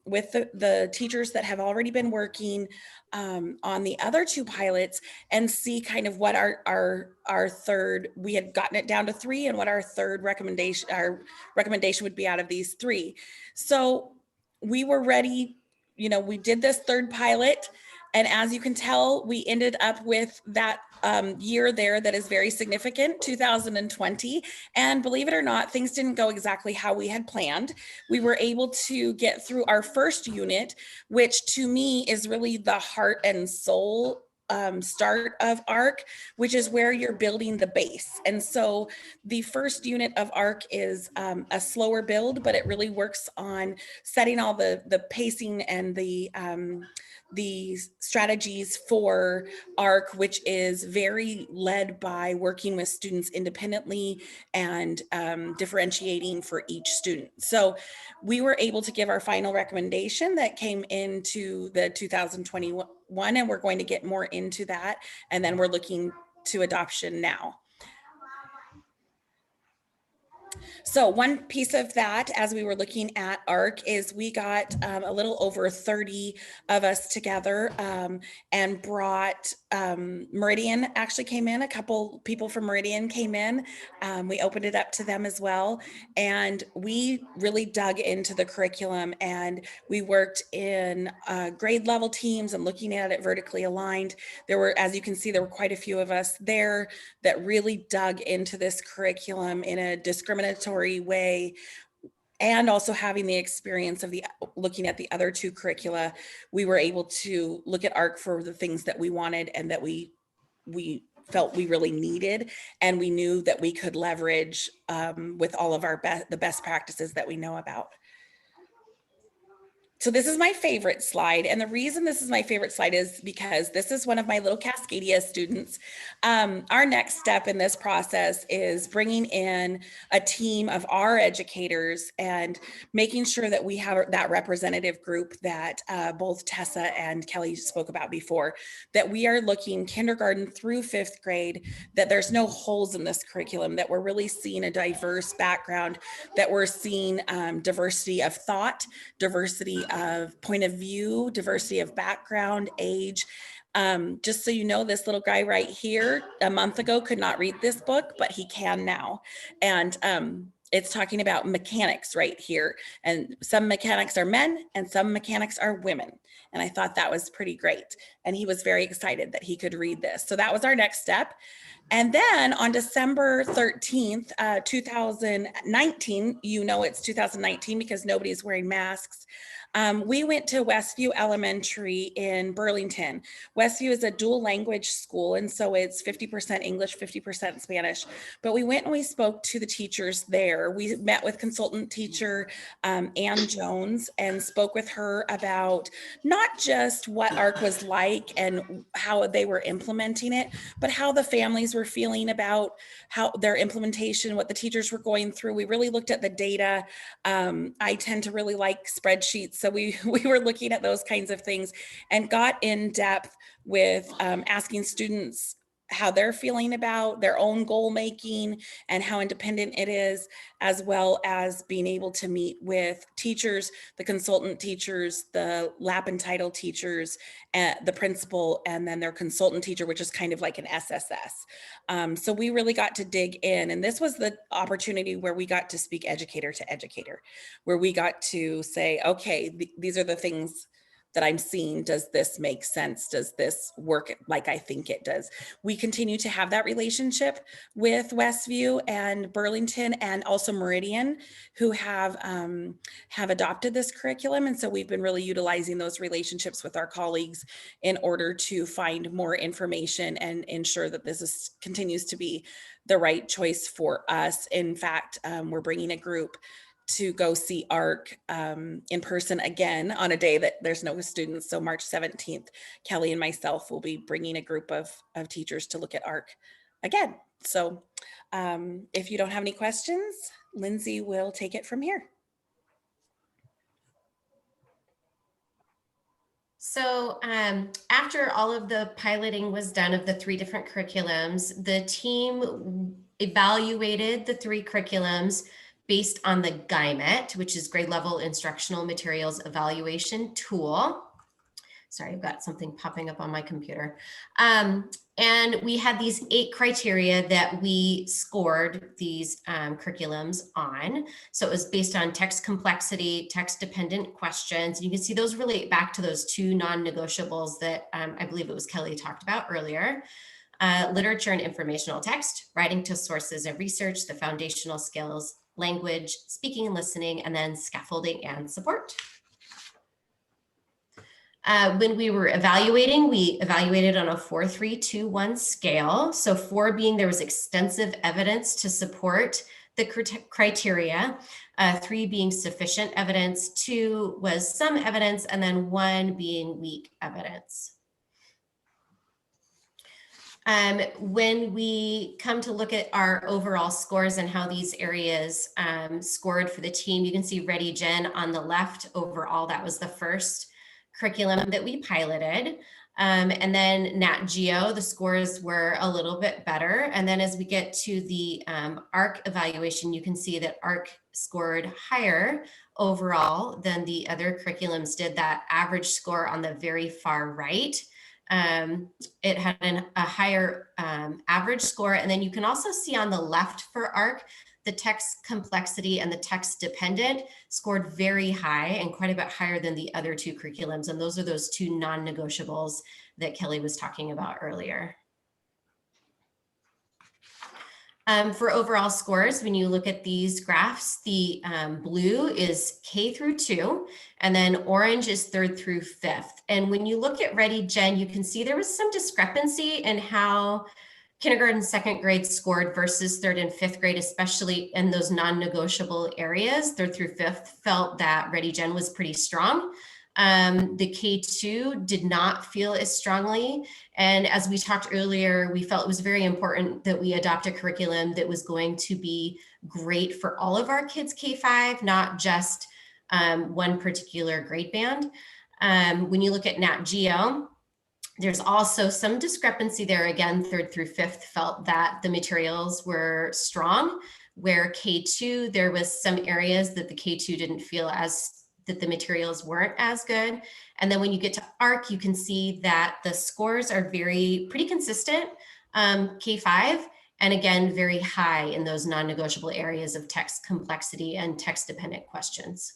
with the teachers that have already been working on the other 2 pilots and see kind of what our third, we had gotten it down to 3, and what our third recommendation would be out of these 3. So we were ready, we did this third pilot, and as you can tell, we ended up with that year there that is very significant, 2020. And believe it or not, things didn't go exactly how we had planned. We were able to get through our first unit, which to me is really the heart and soul start of ARC, which is where you're building the base. And so the first unit of ARC is a slower build, but it really works on setting all the pacing and the strategies for ARC, which is very led by working with students independently and differentiating for each student. So we were able to give our final recommendation that came into the 2021, and we're going to get more into that. And then we're looking to adoption now. So one piece of that, as we were looking at ARC, is we got a little over 30 of us together and brought Meridian actually came in. A couple people from Meridian came in. We opened it up to them as well. And we really dug into the curriculum, and we worked in grade level teams and looking at it vertically aligned. There were, as you can see, there were quite a few of us there that really dug into this curriculum in a discriminatory way, and also having the experience of looking at the other 2 curricula. We were able to look at ARC for the things that we wanted and that we felt we really needed, and we knew that we could leverage with all of the best practices that we know about. So this is my favorite slide. And the reason this is my favorite slide is because this is one of my little Cascadia students. Our next step in this process is bringing in a team of our educators and making sure that we have that representative group that both Tessa and Kelly spoke about before, that we are looking kindergarten through 5th grade, that there's no holes in this curriculum, that we're really seeing a diverse background, that we're seeing diversity of thought, diversity of point of view, diversity of background, age. Just so you know, this little guy right here a month ago could not read this book, but he can now. And it's talking about mechanics right here. And some mechanics are men and some mechanics are women. And I thought that was pretty great. And he was very excited that he could read this. So that was our next step. And then on December 13th, 2019, you know it's 2019 because nobody's wearing masks. We went to Westview Elementary in Burlington. Westview is a dual language school, and so it's 50% English, 50% Spanish. But we went and we spoke to the teachers there. We met with consultant teacher Ann Jones and spoke with her about not just what ARC was like and how they were implementing it, but how the families were feeling about how their implementation, what the teachers were going through. We really looked at the data. I tend to really like spreadsheets. So we were looking at those kinds of things and got in depth with asking students how they're feeling about their own goal making and how independent it is, as well as being able to meet with teachers, the consultant teachers, the LAP Untitled teachers, the principal, and then their consultant teacher, which is kind of like an SSS. So we really got to dig in, and this was the opportunity where we got to speak educator to educator, where we got to say, okay, these are the things that I'm seeing. Does this make sense? Does this work like I think it does? We continue to have that relationship with Westview and Burlington and also Meridian, who have adopted this curriculum. And so we've been really utilizing those relationships with our colleagues in order to find more information and ensure that this continues to be the right choice for us. In fact, we're bringing a group to go see ARC in person again on a day that there's no students. So March 17th, Kelly and myself will be bringing a group of teachers to look at ARC again. So if you don't have any questions, Lindsay will take it from here. So after all of the piloting was done of the 3 different curriculums, the team evaluated the 3 curriculums based on the GIMET, which is grade level instructional materials evaluation tool. Sorry, I've got something popping up on my computer. And we had these 8 criteria that we scored these curriculums on. So it was based on text complexity, text dependent questions. And you can see those relate back to those 2 non-negotiables that I believe it was Kelly talked about earlier. Literature and informational text, writing to sources of research, the foundational skills, language, speaking and listening, and then scaffolding and support. When we were evaluating, we evaluated on a 4-3-2-1 scale. So 4 being there was extensive evidence to support the criteria, 3 being sufficient evidence, 2 was some evidence, and then 1 being weak evidence. When we come to look at our overall scores and how these areas scored for the team, you can see Ready Gen on the left. Overall, that was the first curriculum that we piloted. And then Nat Geo, the scores were a little bit better. And then as we get to the ARC evaluation, you can see that ARC scored higher overall than the other curriculums did. That average score on the very far right, it had a higher average score. And then you can also see on the left for ARC, the text complexity and the text dependent scored very high and quite a bit higher than the other 2 curriculums. And those are those 2 non-negotiables that Kelly was talking about earlier. For overall scores, when you look at these graphs, the blue is K through 2, and then orange is 3rd through 5th. And when you look at Ready Gen, you can see there was some discrepancy in how kindergarten, 2nd grade scored versus 3rd and 5th grade, especially in those non-negotiable areas. 3rd through 5th felt that Ready Gen was pretty strong. The K2 did not feel as strongly. And as we talked earlier, we felt it was very important that we adopt a curriculum that was going to be great for all of our kids K5, not just one particular grade band. When you look at Nat Geo, there's also some discrepancy there. Again, 3rd through 5th felt that the materials were strong, where K2, there was some areas that the K2 didn't feel that the materials weren't as good. And then when you get to ARC, you can see that the scores are pretty consistent, K5, And again, very high in those non-negotiable areas of text complexity and text dependent questions.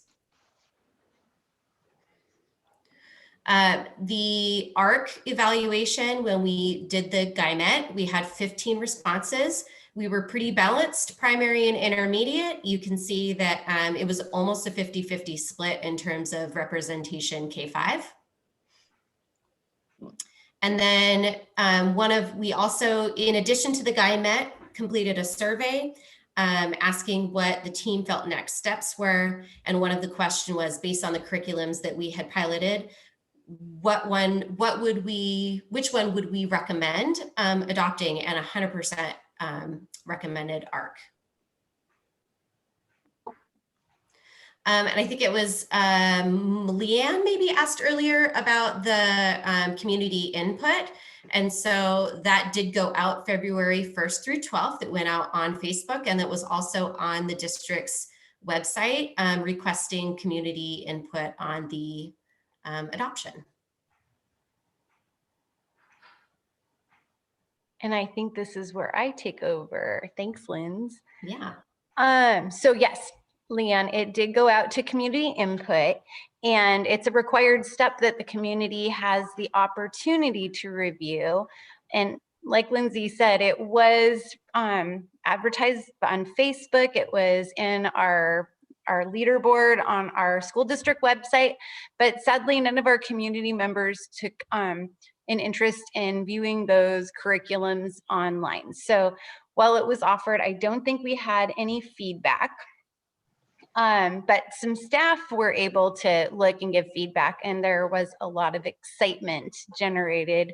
The ARC evaluation, when we did the GuyMet, we had 15 responses. We were pretty balanced, primary and intermediate. You can see that it was almost a 50-50 split in terms of representation K-5. And then we also, in addition to the GuyMet, completed a survey asking what the team felt next steps were. And one of the questions was, based on the curriculums that we had piloted, which one would we recommend adopting? And 100% recommended ARC. And I think it was Leanne maybe asked earlier about the community input. And so that did go out February 1st through 12th. It went out on Facebook, and it was also on the district's website requesting community input on the adoption. And I think this is where I take over. Thanks, Linz. Yeah. So yes, Leanne, it did go out to community input, and it's a required step that the community has the opportunity to review. And like Lindsay said, it was advertised on Facebook. It was in our leaderboard on our school district website, but sadly, none of our community members took an interest in viewing those curriculums online. So while it was offered, I don't think we had any feedback. But some staff were able to look and give feedback, and there was a lot of excitement generated.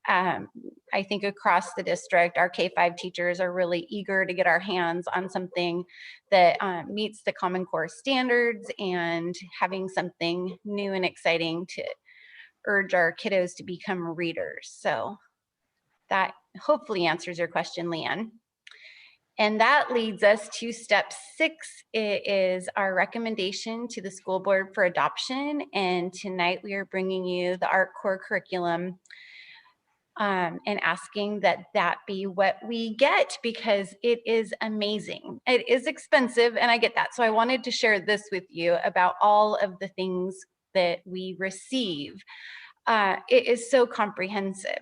I think across the district, our K-5 teachers are really eager to get our hands on something that meets the Common Core standards and having something new and exciting to urge our kiddos to become readers. So that hopefully answers your question, Leanne. And that leads us to step 6. It is our recommendation to the school board for adoption. And tonight we are bringing you the ARC core curriculum and asking that that be what we get, because it is amazing. It is expensive, and I get that. So I wanted to share this with you about all of the things that we receive. It is so comprehensive.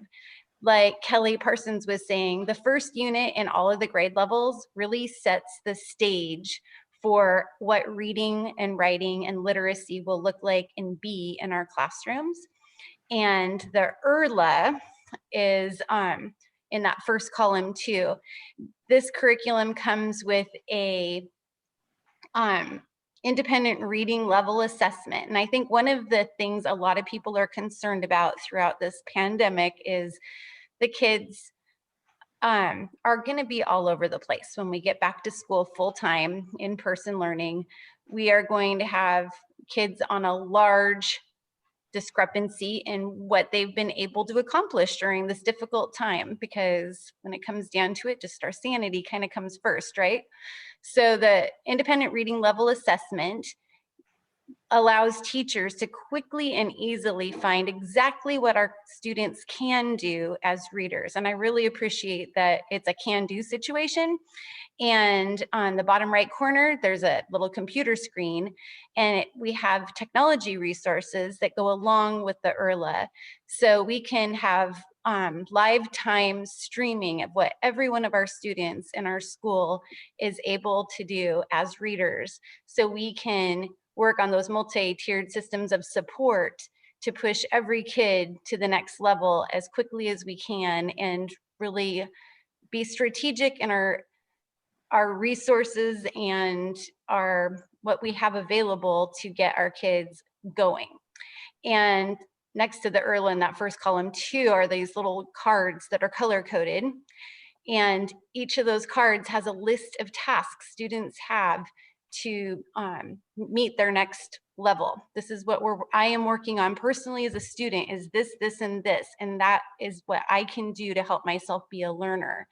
Like Kelly Parsons was saying, the first unit in all of the grade levels really sets the stage for what reading and writing and literacy will look like and be in our classrooms. And the ERLA is in that first column too. This curriculum comes with a independent reading level assessment. And I think one of the things a lot of people are concerned about throughout this pandemic is the kids are going to be all over the place when we get back to school full-time in-person learning. We are going to have kids on a large discrepancy in what they've been able to accomplish during this difficult time, because when it comes down to it, just our sanity kind of comes first, right? So the independent reading level assessment allows teachers to quickly and easily find exactly what our students can do as readers. And I really appreciate that it's a can-do situation. And on the bottom right corner, there's a little computer screen, and we have technology resources that go along with the ERLA. So we can have live time streaming of what every one of our students in our school is able to do as readers. So we can work on those multi-tiered systems of support to push every kid to the next level as quickly as we can, and really be strategic in our resources and what we have available to get our kids going. And next to the ERLA in that first column too are these little cards that are color coded. And each of those cards has a list of tasks students have to meet their next level. This is what I am working on personally as a student, is this, this, and this. And that is what I can do to help myself be a learner.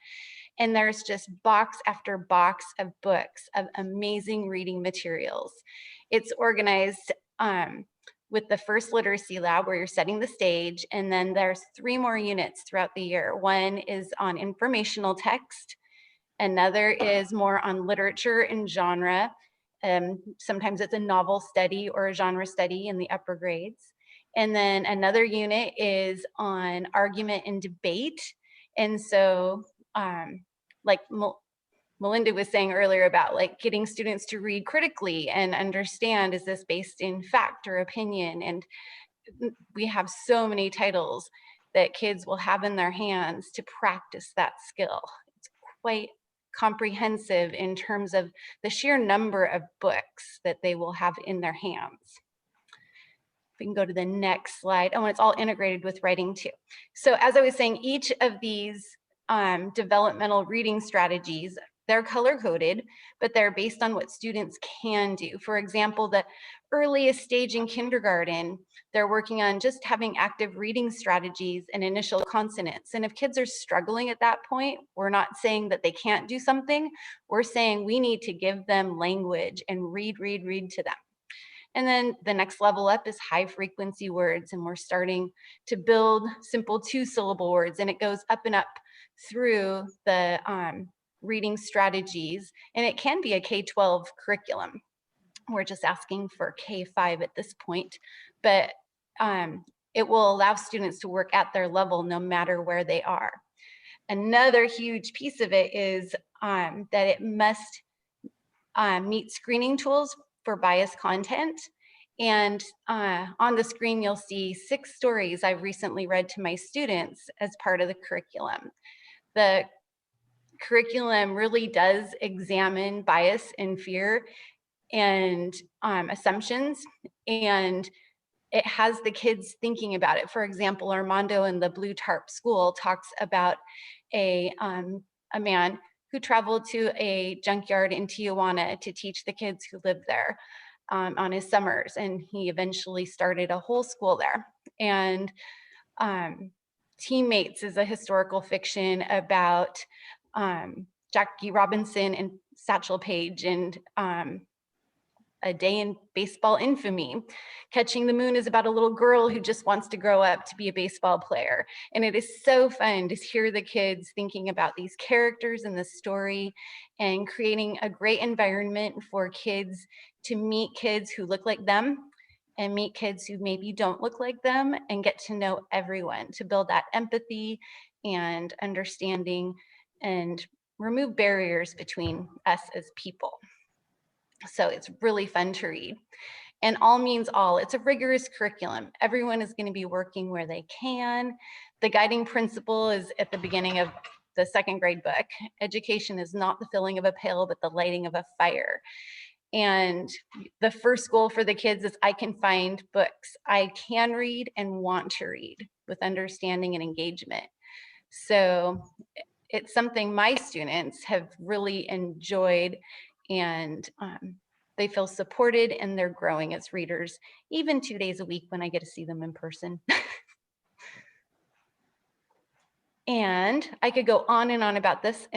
And there's just box after box of books of amazing reading materials. It's organized with the first literacy lab where you're setting the stage. And then there's 3 more units throughout the year. One is on informational text. Another is more on literature and genre. Sometimes it's a novel study or a genre study in the upper grades. And then another unit is on argument and debate. And so like Melinda was saying earlier about like getting students to read critically and understand, is this based in fact or opinion? And we have so many titles that kids will have in their hands to practice that skill. It's quite comprehensive in terms of the sheer number of books that they will have in their hands. We can go to the next slide. Oh, and it's all integrated with writing too. So as I was saying, each of these developmental reading strategies, they're color coded, but they're based on what students can do. For example, the earliest stage in kindergarten, they're working on just having active reading strategies and initial consonants. And if kids are struggling at that point, we're not saying that they can't do something. We're saying we need to give them language and read to them. And then the next level up is high frequency words. And we're starting to build simple 2-syllable words. And it goes up and up through the reading strategies. And it can be a K-12 curriculum. We're just asking for K-5 at this point, but it will allow students to work at their level no matter where they are. Another huge piece of it is that it must meet screening tools for biased content. And on the screen, you'll see 6 stories I've recently read to my students as part of the curriculum. The curriculum really does examine bias and fear and assumptions, and it has the kids thinking about it. For example, Armando in the Blue Tarp School talks about a man who traveled to a junkyard in Tijuana to teach the kids who lived there on his summers, and he eventually started a whole school there. And Teammates is a historical fiction about Jackie Robinson and Satchel Paige and A Day in Baseball Infamy. Catching the Moon is about a little girl who just wants to grow up to be a baseball player. And it is so fun to hear the kids thinking about these characters in the story and creating a great environment for kids to meet kids who look like them and meet kids who maybe don't look like them and get to know everyone, to build that empathy and understanding and remove barriers between us as people. So it's really fun to read. And all means all. It's a rigorous curriculum. Everyone is going to be working where they can. The guiding principle is at the beginning of the 2nd grade book. Education is not the filling of a pail, but the lighting of a fire. And the first goal for the kids is I can find books I can read and want to read with understanding and engagement. So it's something my students have really enjoyed, and they feel supported and they're growing as readers, even 2 days a week when I get to see them in person. And I could go on and on about this,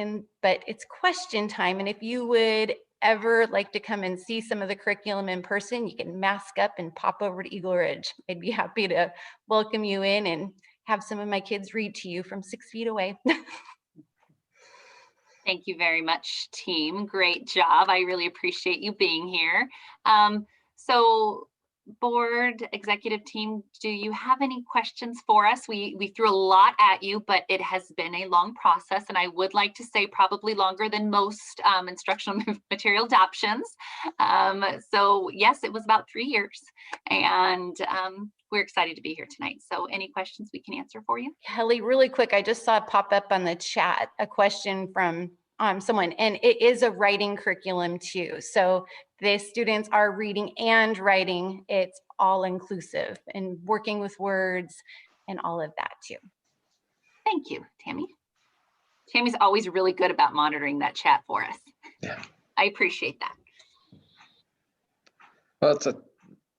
but it's question time. And if you would ever like to come and see some of the curriculum in person, you can mask up and pop over to Eagle Ridge. I'd be happy to welcome you in and have some of my kids read to you from 6 feet away. Thank you very much, team. Great job. I really appreciate you being here. So board executive team, do you have any questions for us? We threw a lot at you, but it has been a long process, and I would like to say probably longer than most instructional material adoptions. So yes, it was about 3 years, and we're excited to be here tonight. So any questions we can answer for you? Kelly, really quick, I just saw it pop up on the chat, a question from someone, and it is a writing curriculum too. So the students are reading and writing. It's all inclusive and working with words and all of that too. Thank you, Tammy. Tammy's always really good about monitoring that chat for us. Yeah. I appreciate that. Well, it's an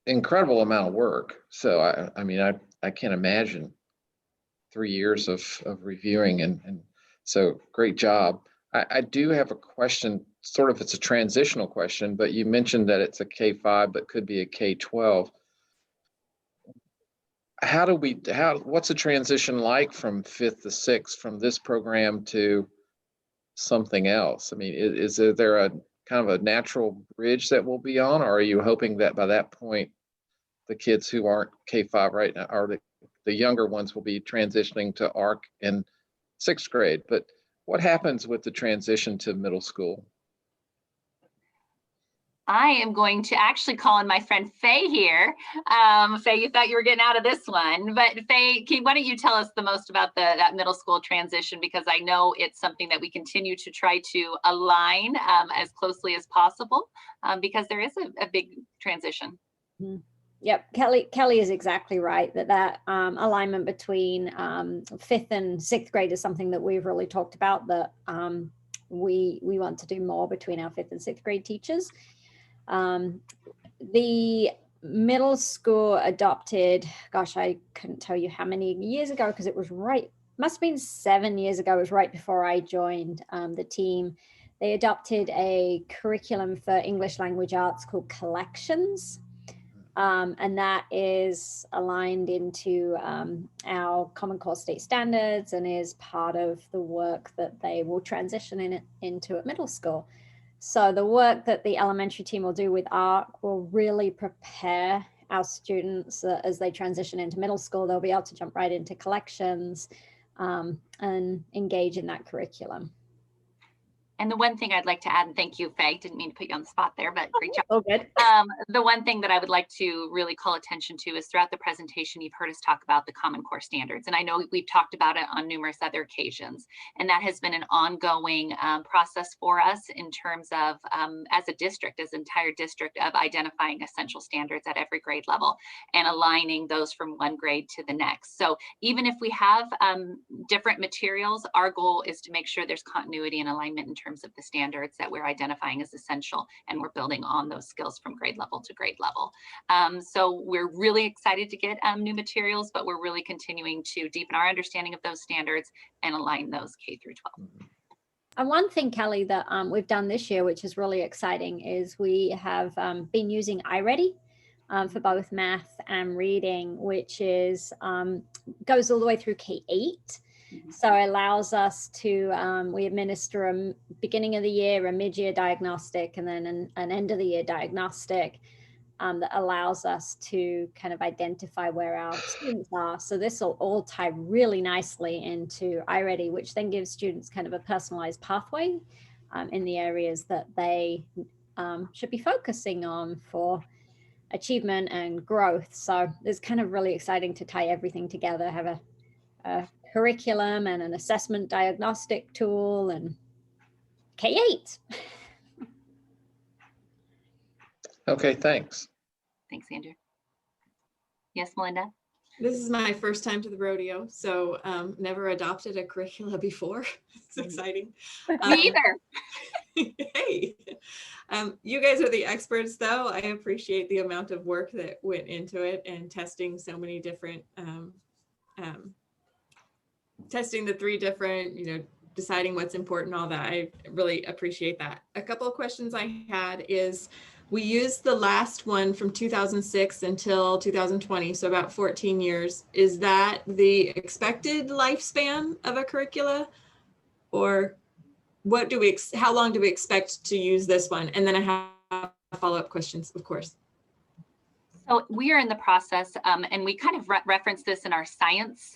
incredible amount of work. So I mean, I can't imagine 3 years of reviewing, and so great job. I do have a question, sort of, it's a transitional question, but you mentioned that it's a K-5, but could be a K-12. What's the transition like from 5th to 6th from this program to something else? I mean, is there a kind of a natural bridge that we'll be on, or are you hoping that by that point, the kids who aren't K-5 right now, or the younger ones will be transitioning to ARC in 6th grade? But what happens with the transition to middle school? I am going to actually call on my friend Faye here. Faye, you thought you were getting out of this one, but Faye, why don't you tell us the most about that middle school transition, because I know it's something that we continue to try to align as closely as possible, because there is a big transition. Mm-hmm. Yep, Kelly is exactly right that alignment between 5th and 6th grade is something that we've really talked about, that we want to do more between our 5th and 6th grade teachers. The middle school adopted, gosh, I couldn't tell you how many years ago, because it was must have been 7 years ago. It was right before I joined the team. They adopted a curriculum for English language arts called Collections. And that is aligned into our Common Core state standards and is part of the work that they will transition into at middle school. So the work that the elementary team will do with ARC will really prepare our students as they transition into middle school. They'll be able to jump right into Collections and engage in that curriculum. And the one thing I'd like to add, and thank you, Faye, didn't mean to put you on the spot there, but great job. Oh, good. The one thing that I would like to really call attention to is throughout the presentation, you've heard us talk about the Common Core standards. And I know we've talked about it on numerous other occasions. And that has been an ongoing process for us in terms of, as a district, as an entire district, of identifying essential standards at every grade level and aligning those from one grade to the next. So even if we have different materials, our goal is to make sure there's continuity and alignment in terms of the standards that we're identifying as essential, and we're building on those skills from grade level to grade level. So we're really excited to get new materials, but we're really continuing to deepen our understanding of those standards and align those K through 12. And one thing, Kelly, that we've done this year, which is really exciting, is we have been using iReady for both math and reading, which is goes all the way through K8. So it allows us to, we administer a beginning of the year, a mid-year diagnostic, and then an end of the year diagnostic that allows us to kind of identify where our students are. So this will all tie really nicely into iReady, which then gives students kind of a personalized pathway in the areas that they should be focusing on for achievement and growth. So it's kind of really exciting to tie everything together, have a curriculum and an assessment diagnostic tool and K8. Okay, thanks. Thanks, Andrew. Yes, Melinda? This is my first time to the rodeo, so never adopted a curricula before. It's exciting. Me either. Hey, you guys are the experts, though. I appreciate the amount of work that went into it and testing so many different, testing the 3 different, deciding what's important, all that. I really appreciate that. A couple of questions I had is, we used the last one from 2006 until 2020, so about 14 years. Is that the expected lifespan of a curricula? Or what do we, how long do we expect to use this one? And then I have follow-up questions, of course. So we are in the process, and we kind of referenced this in our science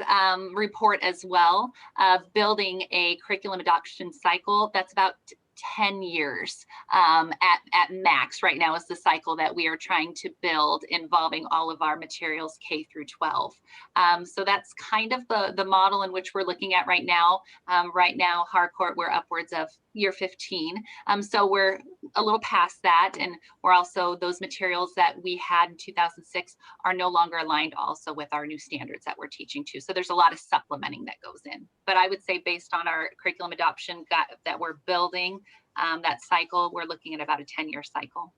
report as well, of building a curriculum adoption cycle that's about 10 years at max right now is the cycle that we are trying to build, involving all of our materials K through 12. So that's kind of the model in which we're looking at right now. Right now, Harcourt, we're upwards of year 15. So we're a little past that. And we're also, those materials that we had in 2006 are no longer aligned also with our new standards that we're teaching to. So there's a lot of supplementing that goes in. But I would say based on our curriculum adoption that we're building, that cycle, we're looking at about a 10-year cycle.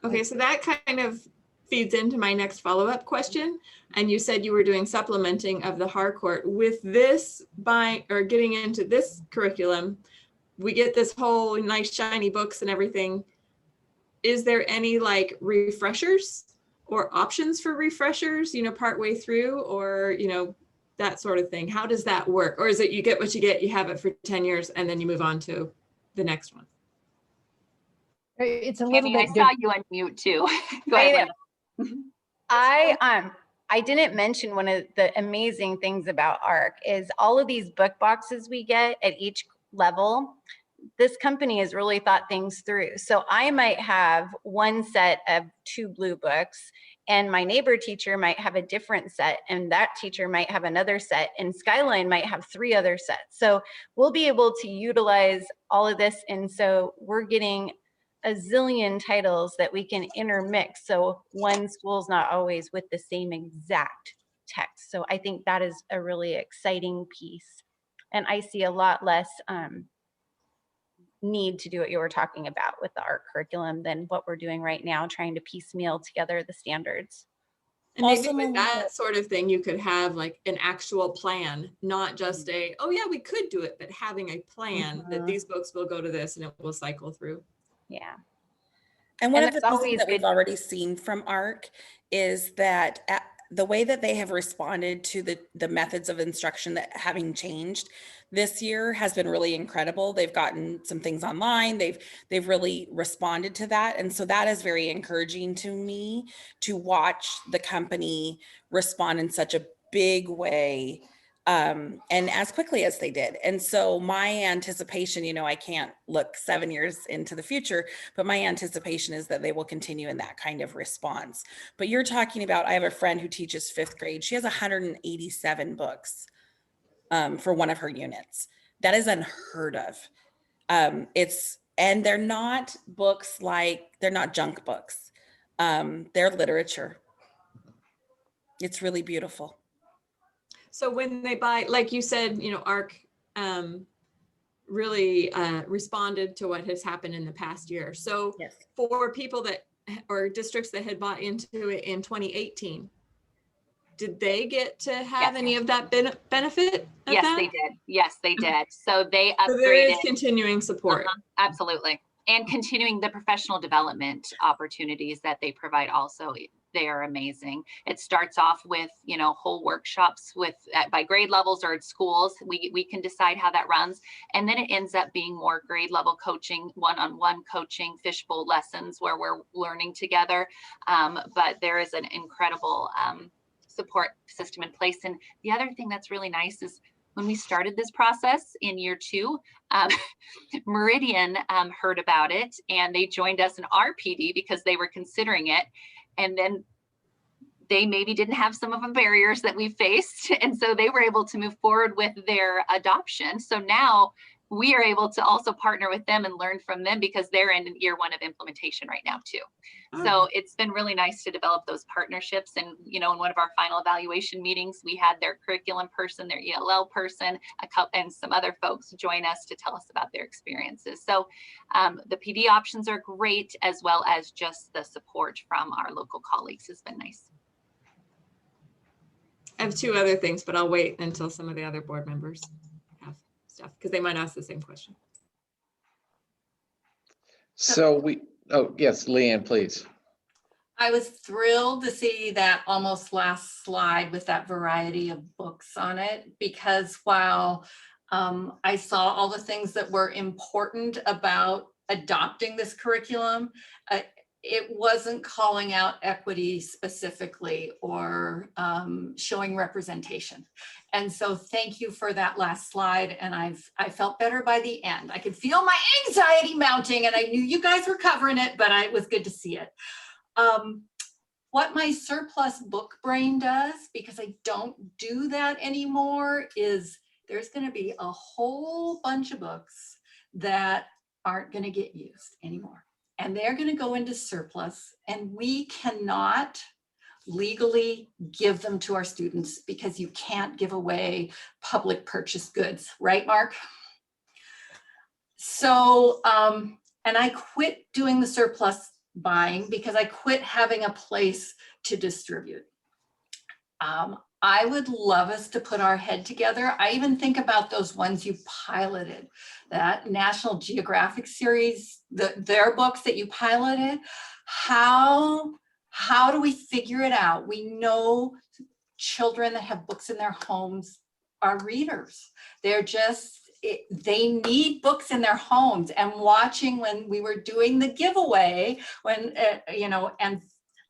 Okay, so that kind of feeds into my next follow-up question. And you said you were doing supplementing of the Harcourt. With this getting into this curriculum, we get this whole nice shiny books and everything. Is there any like refreshers or options for refreshers, partway through, or, that sort of thing? How does that work? Or is it you get what you get, you have it for 10 years, and then you move on to the next one? It's a little Tammy, I bit saw different. you unmute too. Go ahead, Linda. I didn't mention one of the amazing things about ARC is all of these book boxes we get at each level. This company has really thought things through. So I might have one set of 2 blue books, and my neighbor teacher might have a different set, and that teacher might have another set, and Skyline might have 3 other sets. So we'll be able to utilize all of this. And so we're getting a zillion titles that we can intermix. So one school's not always with the same exact text. So I think that is a really exciting piece. And I see a lot less need to do what you were talking about with the ARC curriculum than what we're doing right now, trying to piecemeal together the standards. And maybe Also, with that sort of thing, you could have like an actual plan, not just a, oh yeah, we could do it, but having a plan that these books will go to this and it will cycle through. Yeah. And one And of the that's things always that we've good. already seen from ARC is that the way that they have responded to the methods of instruction that having changed this year has been really incredible. They've gotten some things online. They've really responded to that. And so that is very encouraging to me to watch the company respond in such a big way and as quickly as they did. And so my anticipation, you know, I can't look 7 years into the future, but my anticipation is that they will continue in that kind of response. But you're talking about, I have a friend who teaches 5th grade. She has 187 books for one of her units. That is unheard of. And they're not books like, they're not junk books. They're literature. It's really beautiful. So when they buy, like you said, you know, ARC really responded to what has happened in the past year. So Yes. for people that, or districts that had bought into it in 2018, did they get to have any of that benefit? Yes, they did. Yes, they did. So they upgraded. So there is continuing support. Absolutely. And continuing the professional development opportunities that they provide also. They are amazing. It starts off with, you know, whole workshops with by grade levels or at schools. We can decide how that runs. And then it ends up being more grade level coaching, one-on-one coaching, fishbowl lessons where we're learning together. But there is an incredible support system in place. And the other thing that's really nice is when we started this process in year 2, Meridian heard about it and they joined us in our PD because they were considering it. And then they maybe didn't have some of the barriers that we faced. And so they were able to move forward with their adoption. So now we are able to also partner with them and learn from them because they're in year 1 of implementation right now too. So it's been really nice to develop those partnerships. And, you know, in one of our final evaluation meetings, we had their curriculum person, their ELL person, and some other folks join us to tell us about their experiences. So the PD options are great, as well as just the support from our local colleagues has been nice. I have 2 other things, but I'll wait until some of the other board members have stuff because they might ask the same question. So oh, yes, Leanne, please. I was thrilled to see that almost last slide with that variety of books on it, because while I saw all the things that were important about adopting this curriculum, it wasn't calling out equity specifically or showing representation. And so thank you for that last slide. And I felt better by the end. I could feel my anxiety mounting and I knew you guys were covering it, but it was good to see it. What my surplus book brain does, because I don't do that anymore, is there's going to be a whole bunch of books that aren't going to get used anymore. And they're going to go into surplus, and we cannot legally give them to our students because you can't give away public purchase goods, right, Mark? So, and I quit doing the surplus buying because I quit having a place to distribute. I would love us to put our head together. I even think about those ones you piloted, that National Geographic series, their books that you piloted. How do we figure it out? We know children that have books in their homes are readers. They're just, they need books in their homes. And watching when we were doing the giveaway, when, you know, and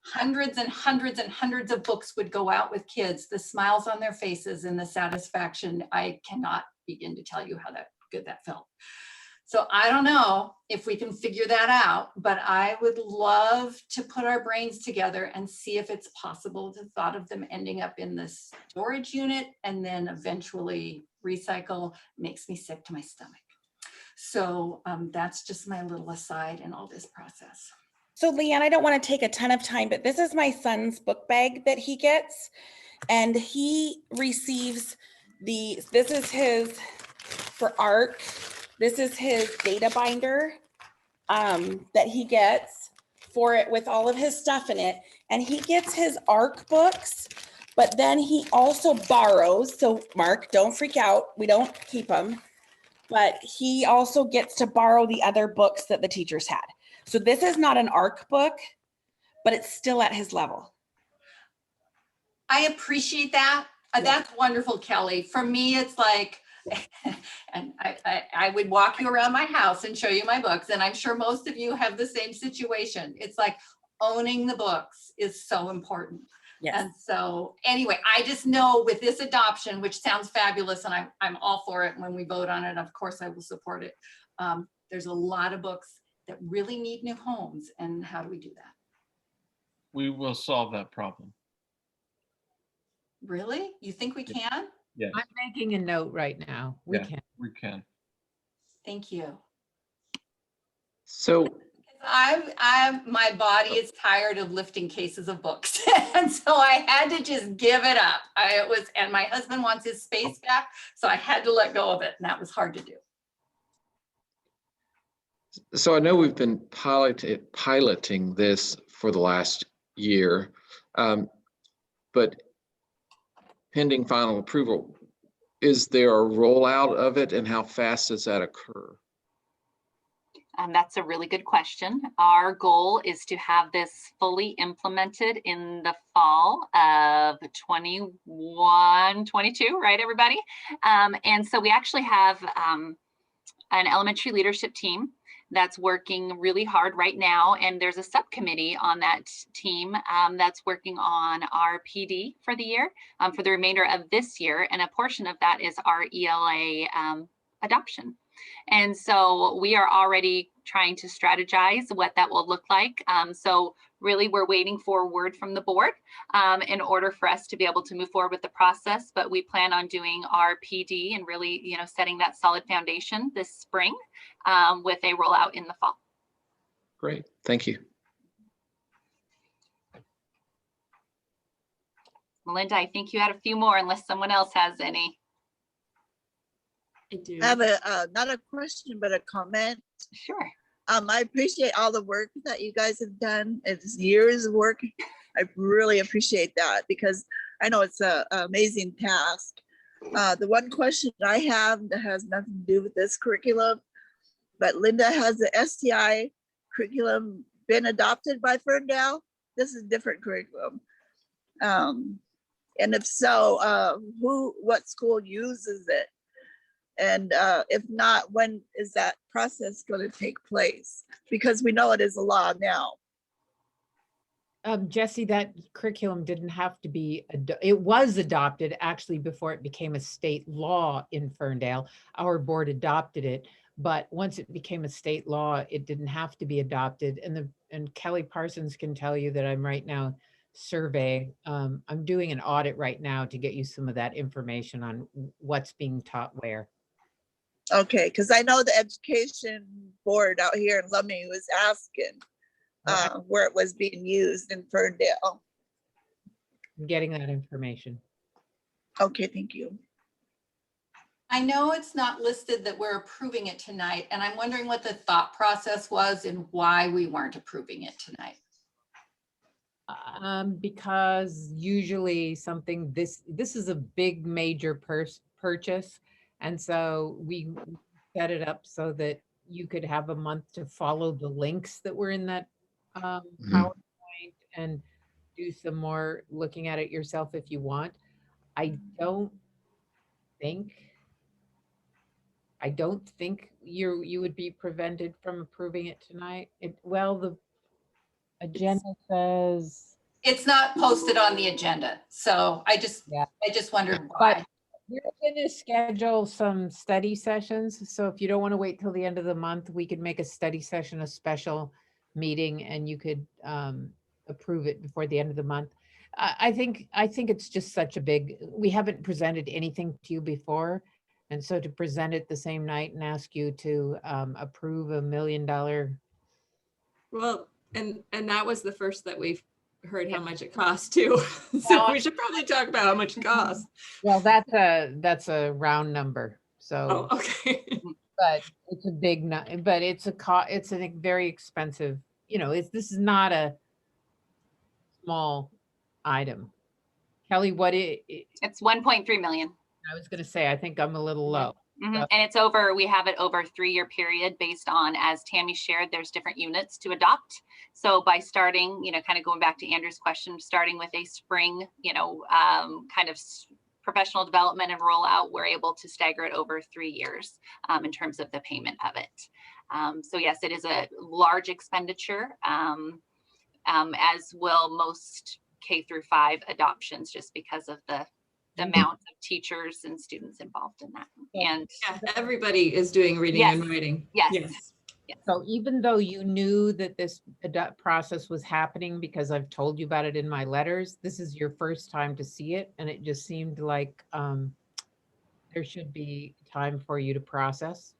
hundreds and hundreds and hundreds of books would go out with kids, the smiles on their faces and the satisfaction, I cannot begin to tell you how good that felt. So I don't know if we can figure that out, but I would love to put our brains together and see if it's possible. The thought of them ending up in this storage unit and then eventually recycle makes me sick to my stomach. So that's just my little aside in all this process. So Leanne, I don't want to take a ton of time, but this is my son's book bag that he gets, and he receives this is his for ARC. This is his data binder that he gets for it with all of his stuff in it. And he gets his ARC books, but then he also borrows. So Mark, don't freak out. We don't keep them, but he also gets to borrow the other books that the teachers had. So this is not an ARC book, but it's still at his level. I appreciate that. That's wonderful, Kelly. For me, it's like, and I would walk you around my house and show you my books. And I'm sure most of you have the same situation. It's like owning the books is so important. Yes. And so anyway, I just know with this adoption, which sounds fabulous, and I'm all for it. And when we vote on it, of course, I will support it. There's a lot of books that really need new homes. And how do we do that? We will solve that problem. Really? You think we can? Yes. I'm making a note right now. We can. We can. Thank you. So my body is tired of lifting cases of books. And so I had to just give it up. And my husband wants his space back. So I had to let go of it. And that was hard to do. So I know we've been piloting this for the last year, but pending final approval, is there a rollout of it, and how fast does that occur? That's a really good question. Our goal is to have this fully implemented in the fall of 21, 22, right, everybody? And so we actually have an elementary leadership team that's working really hard right now. And there's a subcommittee on that team that's working on our PD for the year, for the remainder of this year. And a portion of that is our ELA adoption. And so we are already trying to strategize what that will look like. So really we're waiting for word from the board in order for us to be able to move forward with the process. But we plan on doing our PD and really, you know, setting that solid foundation this spring with a rollout in the fall. Great, thank you. Melinda, I think you had a few more unless someone else has any. I do. I have not a question, but a comment. Sure. I appreciate all the work that you guys have done. It's years of work. I really appreciate that because I know it's an amazing task. The one question I have that has nothing to do with this curriculum, but Linda, has the STI curriculum been adopted by Ferndale? This is a different curriculum. And if so, what school uses it? And if not, when is that process going to take place? Because we know it is a law now. Jesse, that curriculum didn't have to be, it was adopted actually before it became a state law in Ferndale. Our board adopted it, but once it became a state law, it didn't have to be adopted. And Kelly Parsons can tell you that I'm right now surveying. I'm doing an audit right now to get you some of that information on what's being taught where. Okay, because I know the education board out here in Lummi was asking where it was being used in Ferndale. I'm getting that information. Okay, thank you. I know it's not listed that we're approving it tonight, and I'm wondering what the thought process was and why we weren't approving it tonight. Because usually something, this is a big major purchase. And so we set it up so that you could have a month to follow the links that were in that PowerPoint. And do some more looking at it yourself if you want. I don't think, I don't think you would be prevented from approving it tonight. Well, the agenda says, It's not posted on the agenda, so I just wondered but why. we're gonna schedule some study sessions. So if you don't want to wait till the end of the month, we could make a study session, a special meeting, and you could approve it before the end of the month. I think it's just such a big, we haven't presented anything to you before. And so to present it the same night and ask you to approve $1 million. Well, and that was the first that we've heard how much it costs too. So we should probably talk about how much it costs. Well, that's a round number. So, Oh, okay. but it's a big, but it's a very expensive, this is not a small item. Kelly, It's 1.3 million. I was going to say, I think I'm a little low. And it's over, we have it over a 3-year period based on, as Tammy shared, there's different units to adopt. So by starting, kind of going back to Andrew's question, starting with a spring, kind of professional development and rollout, we're able to stagger it over 3 years in terms of the payment of it. So yes, it is a large expenditure, as will most K through 5 adoptions, just because of the amount of teachers and students involved in that. And yeah, everybody is doing reading and writing. Yes. So even though you knew that this process was happening, because I've told you about it in my letters, this is your first time to see it. And it just seemed like there should be time for you to process.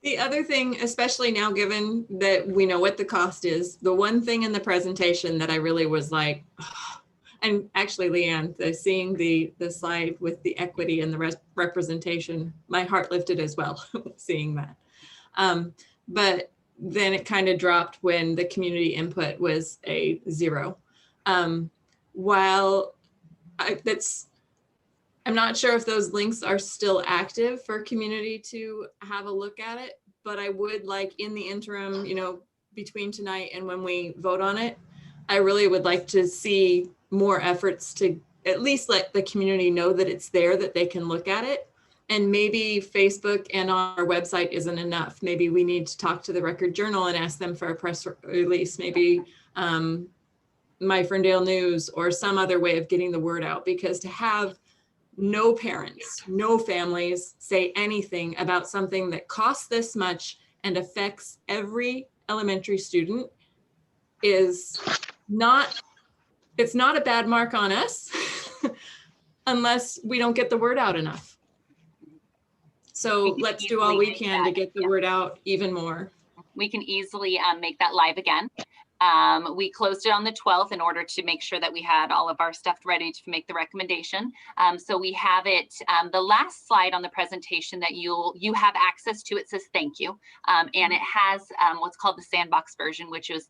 The other thing, especially now, given that we know what the cost is, the one thing in the presentation that I really was like, oh, and actually, Leanne, seeing the slide with the equity and the representation, my heart lifted as well, seeing that. But then it kind of dropped when the community input was a 0. While I'm not sure if those links are still active for community to have a look at it, but I would like in the interim, between tonight and when we vote on it, I really would like to see more efforts to at least let the community know that it's there, that they can look at it. And maybe Facebook and our website isn't enough. Maybe we need to talk to the Record Journal and ask them for a press release, maybe My Ferndale News, or some other way of getting the word out, because to have no parents, no families say anything about something that costs this much and affects every elementary student is not, it's not a bad mark on us unless we don't get the word out enough. So let's do all we can to get the word out even more. We can easily make that live again. We closed it on the 12th in order to make sure that we had all of our stuff ready to make the recommendation. So we have it, the last slide on the presentation that you have access to, it says thank you. And it has what's called the sandbox version, which is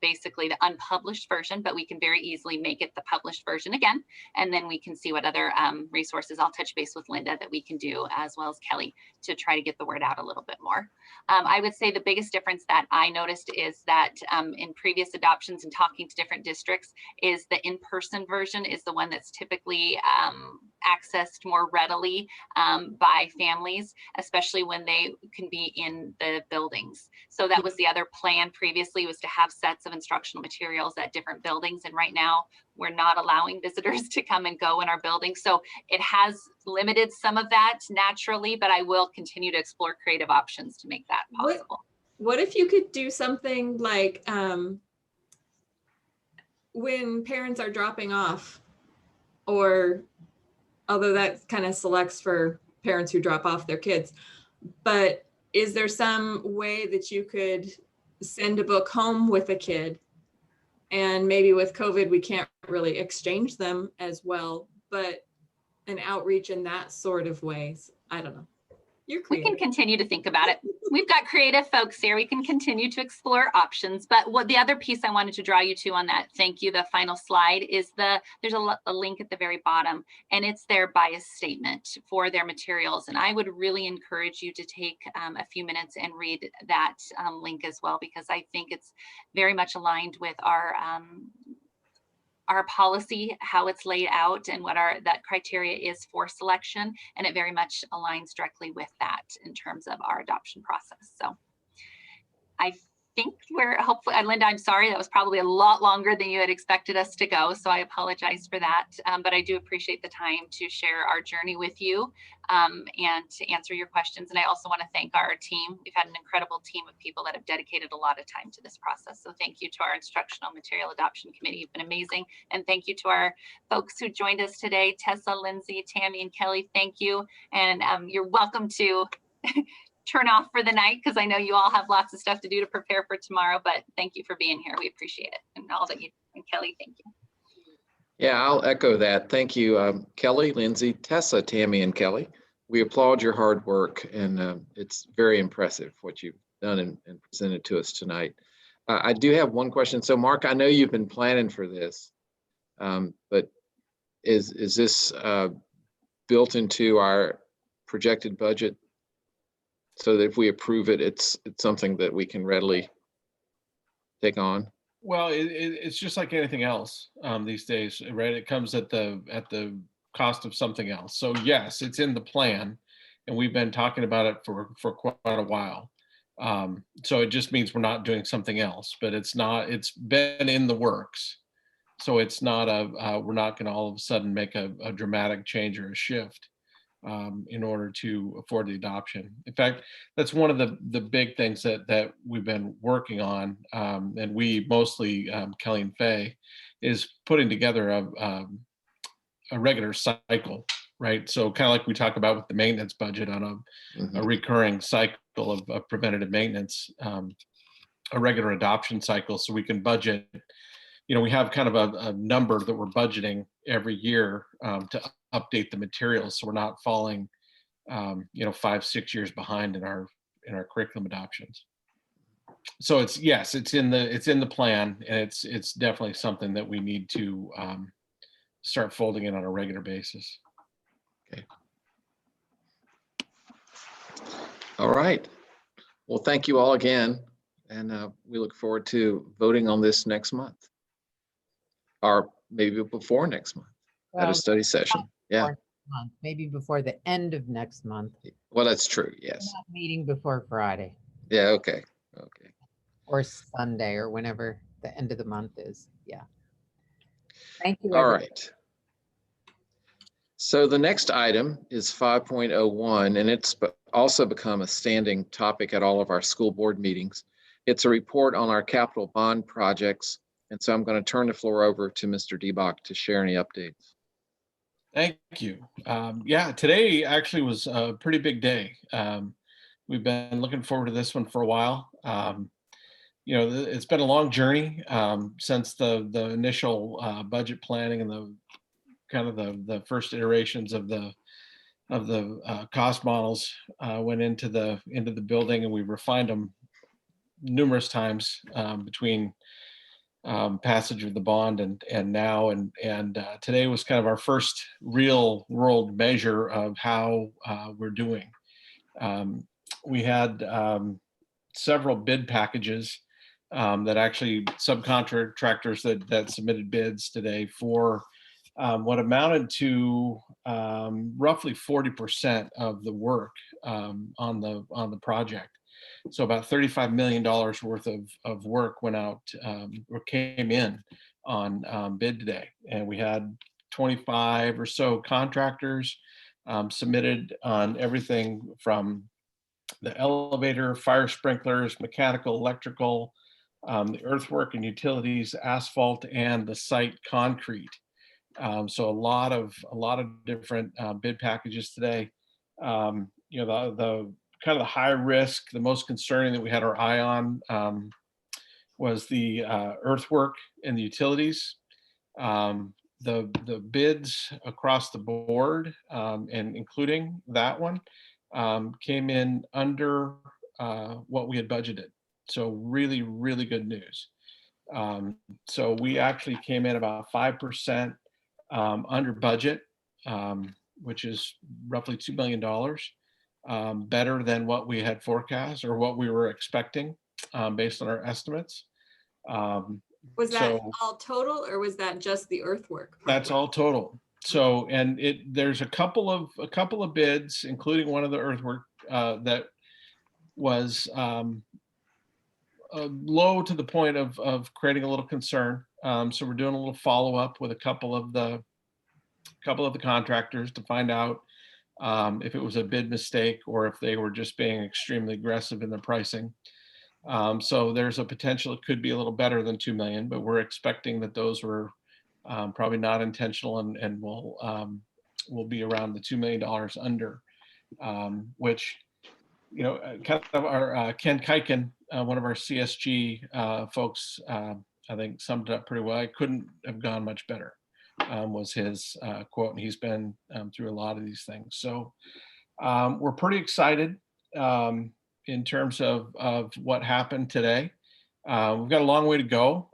basically the unpublished version, but we can very easily make it the published version again. And then we can see what other resources, I'll touch base with Linda, that we can do, as well as Kelly, to try to get the word out a little bit more. I would say the biggest difference that I noticed is that in previous adoptions and talking to different districts is the in-person version is the one that's typically accessed more readily by families, especially when they can be in the buildings. So that was the other plan previously, was to have sets of instructional materials at different buildings. And right now we're not allowing visitors to come and go in our building. So it has limited some of that naturally, but I will continue to explore creative options to make that possible. What if you could do something like when parents are dropping off, or although that kind of selects for parents who drop off their kids, but is there some way that you could send a book home with a kid? And maybe with COVID, we can't really exchange them as well, but an outreach in that sort of ways. I don't know. You're creative. We can continue to think about it. We've got creative folks here. We can continue to explore options. But what the other piece I wanted to draw you to on that, thank you, the final slide, is there's a link at the very bottom, and it's their bias statement for their materials. And I would really encourage you to take a few minutes and read that link as well, because I think it's very much aligned with our our policy, how it's laid out, and what that criteria is for selection, and it very much aligns directly with that in terms of our adoption process. So I think we're hopefully, Linda, I'm sorry, that was probably a lot longer than you had expected us to go, so I apologize for that. But I do appreciate the time to share our journey with you and to answer your questions. And I also want to thank our team. We've had an incredible team of people that have dedicated a lot of time to this process. So thank you to our Instructional Material Adoption Committee. You've been amazing. And thank you to our folks who joined us today, Tessa, Lindsay, Tammy, and Kelly. Thank you. And you're welcome to turn off for the night, because I know you all have lots of stuff to do to prepare for tomorrow, but thank you for being here. We appreciate it. And all that you, and Kelly, thank you. Yeah, I'll echo that. Thank you, Kelly, Lindsay, Tessa, Tammy, and Kelly. We applaud your hard work, and it's very impressive what you've done and presented to us tonight. I do have one question. So Mark, I know you've been planning for this, but is this built into our projected budget, so that if we approve it, it's something that we can readily take on? Well, it's just like anything else these days, right? It comes at the cost of something else. So yes, it's in the plan, and we've been talking about it for quite a while. So it just means we're not doing something else, but it's been in the works. So it's not we're not going to all of a sudden make a dramatic change or a shift in order to afford the adoption. In fact, that's one of the big things that we've been working on, and we mostly, Kelly and Faye, is putting together a regular cycle, right? So kind of like we talk about with the maintenance budget on a recurring cycle of preventative maintenance, a regular adoption cycle, so we can budget. You know, we have kind of a number that we're budgeting every year to update the materials, so we're not falling, 5-6 years behind in our curriculum adoptions. So it's in the plan, and it's definitely something that we need to start folding in on a regular basis. Okay. All right. Well, thank you all again, and we look forward to voting on this next month, or maybe before next month at a study session. Yeah. Maybe before the end of next month. Well, that's true. Yes. Not meeting before Friday. Yeah. Okay. Okay. Or Sunday, or whenever the end of the month is. Yeah. Thank you. All right. So the next item is 5.01, and it's also become a standing topic at all of our school board meetings. It's a report on our capital bond projects. And so I'm going to turn the floor over to Mr. Debach to share any updates. Thank you. Yeah, today actually was a pretty big day. We've been looking forward to this one for a while. It's been a long journey since the initial budget planning and the first iterations of the cost models went into the building, and we refined them numerous times between passage of the bond and now, and today was kind of our first real world measure of how we're doing. We had several bid packages that actually subcontractors that submitted bids today for what amounted to roughly 40% of the work on the project. So about $35 million worth of work went out or came in on bid today. And we had 25 or so contractors submitted on everything from the elevator, fire sprinklers, mechanical, electrical, the earthwork and utilities, asphalt, and the site concrete. So a lot of different bid packages today. The kind of the high risk, the most concerning that we had our eye on was the earthwork and the utilities. The bids across the board, and including that one, came in under what we had budgeted. So really, really good news. So we actually came in about 5% under budget, which is roughly $2 million, better than what we had forecast or what we were expecting based on our estimates. Was that So all total or was that just the earthwork? that's all total. So, and there's a couple of bids, including one of the earthwork that was low to the point of creating a little concern. So we're doing a little follow up with a couple of the contractors to find out if it was a bid mistake or if they were just being extremely aggressive in their pricing. So there's a potential it could be a little better than 2 million, but we're expecting that those were probably not intentional and will be around the $2 million under, which, you know, kind of our Ken Kiken, one of our CSG folks, I think summed it up pretty well. I couldn't have gone much better, was his quote. And he's been through a lot of these things. So we're pretty excited in terms of what happened today. We've got a long way to go.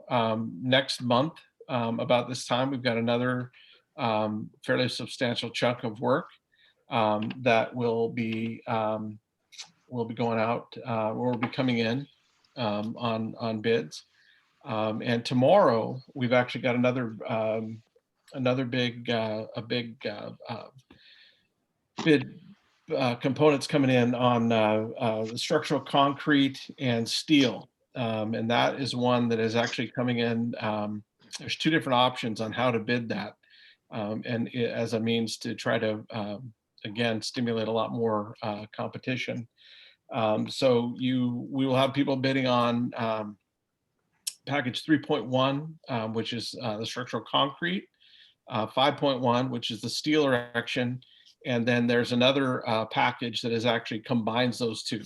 Next month, about this time, we've got another fairly substantial chunk of work that will be going out, or will be coming in on bids. And tomorrow we've actually got another big bid components coming in on the structural concrete and steel. And that is one that is actually coming in. There's two different options on how to bid that. And as a means to try to, again, stimulate a lot more competition. So we will have people bidding on package 3.1, which is the structural concrete, 5.1, which is the steel erection, and then there's another package that is actually combines those two.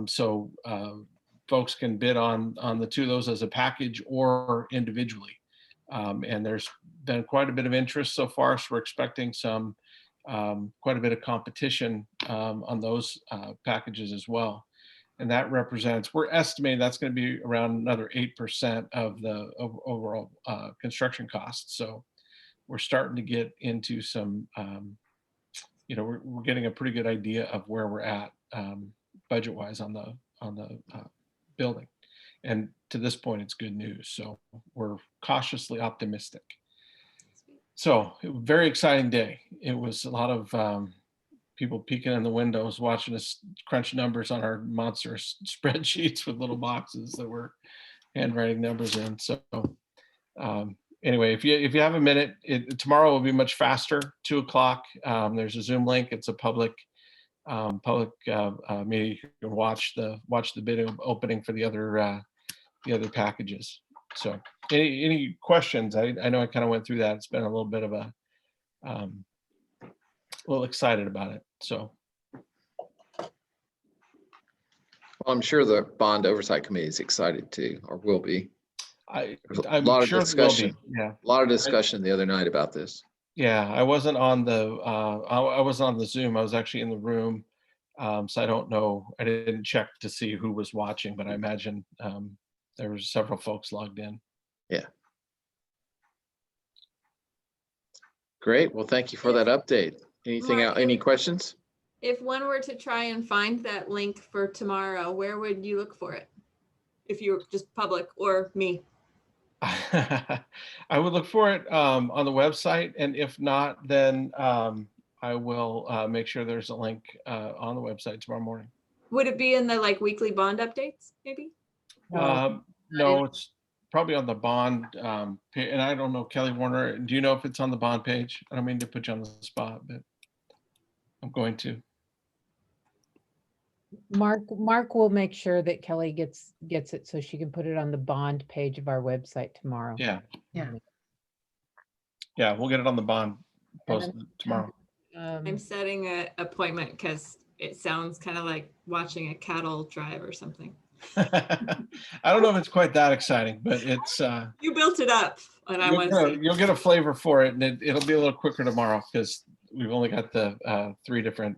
So folks can bid on the two of those as a package or individually. And there's been quite a bit of interest so far, so we're expecting some quite a bit of competition on those packages as well. And that represents, we're estimating that's going to be around another 8% of the overall construction costs. So we're starting to get into some, you know, we're getting a pretty good idea of where we're at budget-wise on the building. And to this point, it's good news. So we're cautiously optimistic. So very exciting day. It was a lot of people peeking in the windows, watching us crunch numbers on our monstrous spreadsheets with little boxes that were handwriting numbers in. So anyway, if you have a minute, tomorrow will be much faster. 2 o'clock. There's a Zoom link. It's a public meeting. You can watch the bid opening for the other packages. So any questions? I know I kind of went through that. It's been a little bit of a little excited about it. So well, I'm sure the Bond Oversight Committee is excited too, or will be. I'm a lot sure of discussion. Yeah, a lot of discussion the other night about this. Yeah, I wasn't on the I wasn't on the Zoom. I was actually in the room, so I don't know. I didn't check to see who was watching, but I imagine there were several folks logged in. Yeah. Great. Well, thank you for that update. Anything else? Any questions? If one were to try and find that link for tomorrow, where would you look for it? If you were just public or me? I would look for it on the website, and if not, then I will make sure there's a link on the website tomorrow morning. Would it be in the weekly bond updates, maybe? No, it's probably on the bond page, and I don't know, Kelly Warner, do you know if it's on the bond page? I don't mean to put you on the spot, but I'm going to. Mark will make sure that Kelly gets it so she can put it on the bond page of our website tomorrow. Yeah, Yeah. We'll get it on the bond post tomorrow. I'm setting an appointment because it sounds kind of like watching a cattle drive or something. I don't know if it's quite that exciting, but it's you built it up, and I want to see. You'll get a flavor for it, and it'll be a little quicker tomorrow because we've only got the 3 different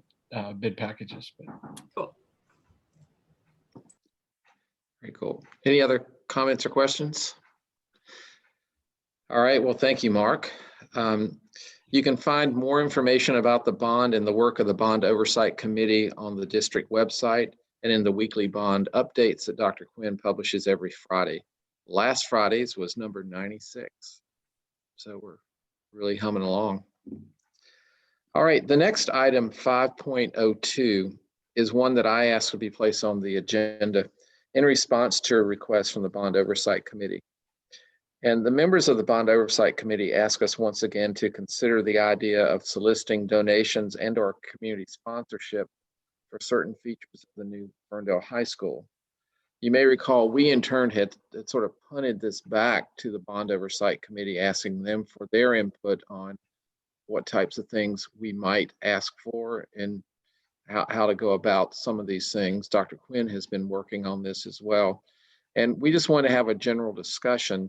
bid packages. But. Cool. Very cool. Any other comments or questions? All right. Well, thank you, Mark. You can find more information about the bond and the work of the Bond Oversight Committee on the district website and in the weekly bond updates that Dr. Quinn publishes every Friday. last Friday's was number 96. So we're really humming along. All right, the next item, 5.02, is one that I asked to be placed on the agenda in response to a request from the Bond Oversight Committee. And the members of the Bond Oversight Committee ask us once again to consider the idea of soliciting donations and/or community sponsorship for certain features of the new Ferndale High School. You may recall we in turn had sort of punted this back to the Bond Oversight Committee, asking them for their input on what types of things we might ask for and how to go about some of these things. Dr. Quinn has been working on this as well. And we just want to have a general discussion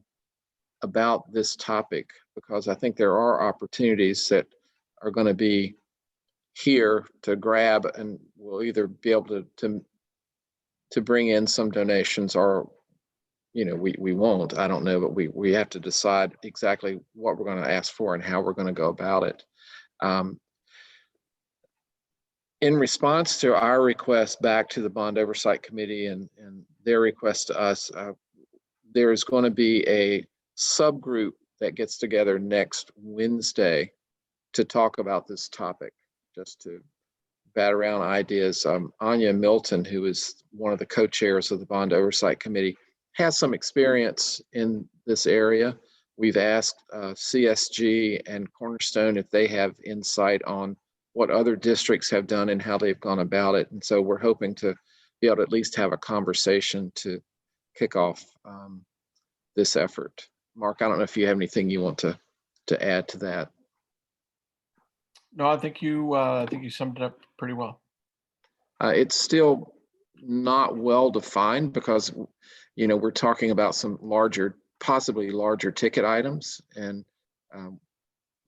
about this topic, because I think there are opportunities that are going to be here to grab, and we'll either be able to bring in some donations, or we won't. I don't know, but we have to decide exactly what we're going to ask for and how we're going to go about it. In response to our request back to the Bond Oversight Committee and their request to us, there is going to be a subgroup that gets together next Wednesday to talk about this topic, just to bat around ideas. Anya Milton, who is one of the co-chairs of the Bond Oversight Committee, has some experience in this area. We've asked CSG and Cornerstone if they have insight on what other districts have done and how they've gone about it. And so we're hoping to be able to at least have a conversation to kick off this effort. Mark, I don't know if you have anything you want to add to that. No, I think you summed it up pretty well. It's still not well defined because, we're talking about some possibly larger ticket items. And,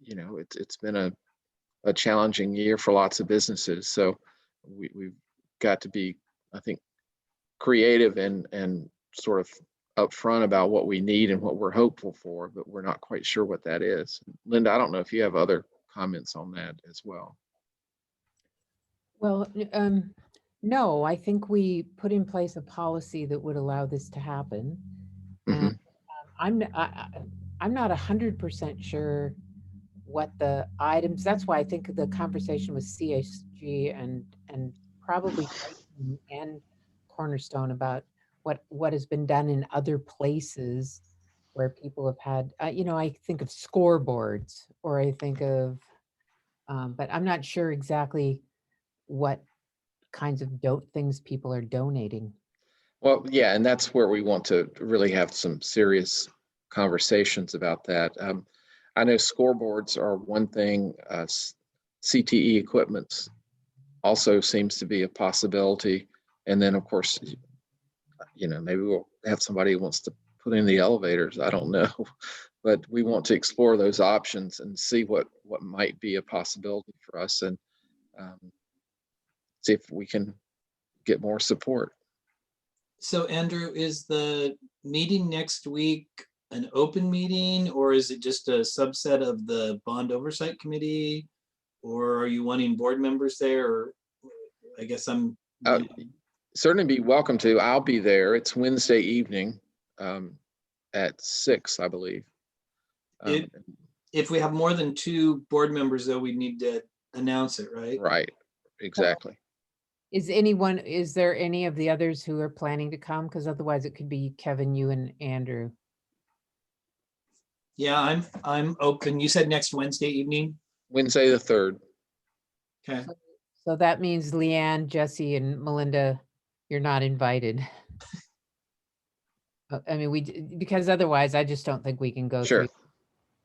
it's been a challenging year for lots of businesses. So we've got to be, I think, creative and sort of upfront about what we need and what we're hopeful for, but we're not quite sure what that is. Linda, I don't know if you have other comments on that as well. Well, no, I think we put in place a policy that would allow this to happen. Mm-hmm. And I'm not 100% sure what the items. That's why I think the conversation with CSG and probably and Cornerstone about what has been done in other places where people have had, I think of scoreboards, or I think of, but I'm not sure exactly what kinds of things people are donating. Well, yeah, and that's where we want to really have some serious conversations about that. I know scoreboards are one thing. CTE equipment also seems to be a possibility. And then, of course, maybe we'll have somebody who wants to put in the elevators. I don't know. But we want to explore those options and see what might be a possibility for us, and see if we can get more support. So Andrew, is the meeting next week an open meeting, or is it just a subset of the Bond Oversight Committee, or are you wanting board members there? Or I guess I'm certainly be welcome to. I'll be there. It's Wednesday evening at 6, I believe. If we have more than 2 board members, though, we need to announce it, right? Right, exactly. Is there any of the others who are planning to come? Because otherwise it could be Kevin, you and Andrew. Yeah, I'm open. You said next Wednesday evening? Wednesday the 3rd. Okay. So that means Leanne, Jesse, and Melinda, you're not invited. I mean, because otherwise I just don't think we can go Sure. through.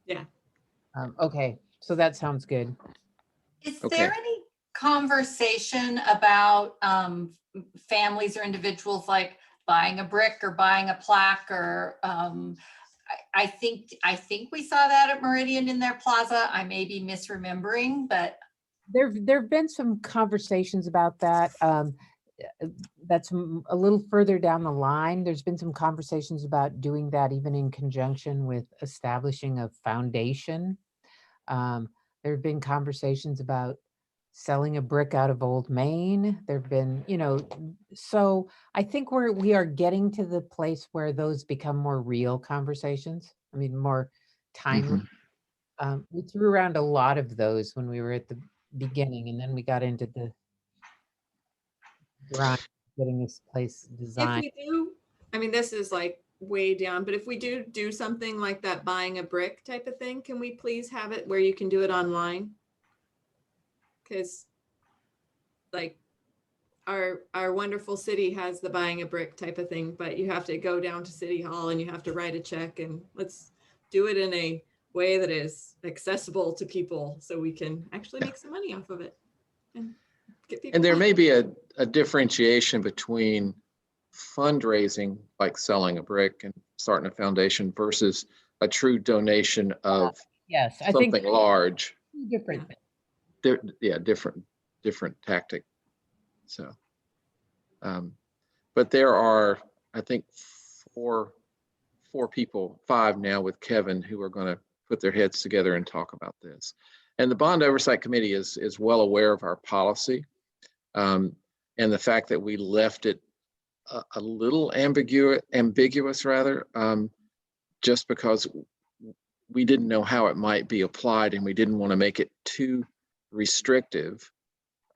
Yeah. Okay, so that sounds good. Is Okay. there any conversation about families or individuals like buying a brick or buying a plaque, or I think we saw that at Meridian in their plaza. I may be misremembering, but There've been some conversations about that. That's a little further down the line. There's been some conversations about doing that even in conjunction with establishing a foundation. There have been conversations about selling a brick out of Old Maine. There've been, so I think we are getting to the place where those become more real conversations. I mean, more timely. We threw around a lot of those when we were at the beginning, and then we got into the grind, getting this place If designed. we do, I mean, this is like way down, but if we do something like that buying a brick type of thing, can we please have it where you can do it online? Because like our wonderful city has the buying a brick type of thing, but you have to go down to City Hall and you have to write a check, and let's do it in a way that is accessible to people so we can actually make some money off of it. And get people And there may buying. be a differentiation between fundraising, like selling a brick and starting a foundation, versus a true donation of Yes, I think something large. different. Yeah, different tactic. So, but there are, I think, four people, five now with Kevin, who are going to put their heads together and talk about this. And the Bond Oversight Committee is well aware of our policy, and the fact that we left it a little ambiguous rather, just because we didn't know how it might be applied, and we didn't want to make it too restrictive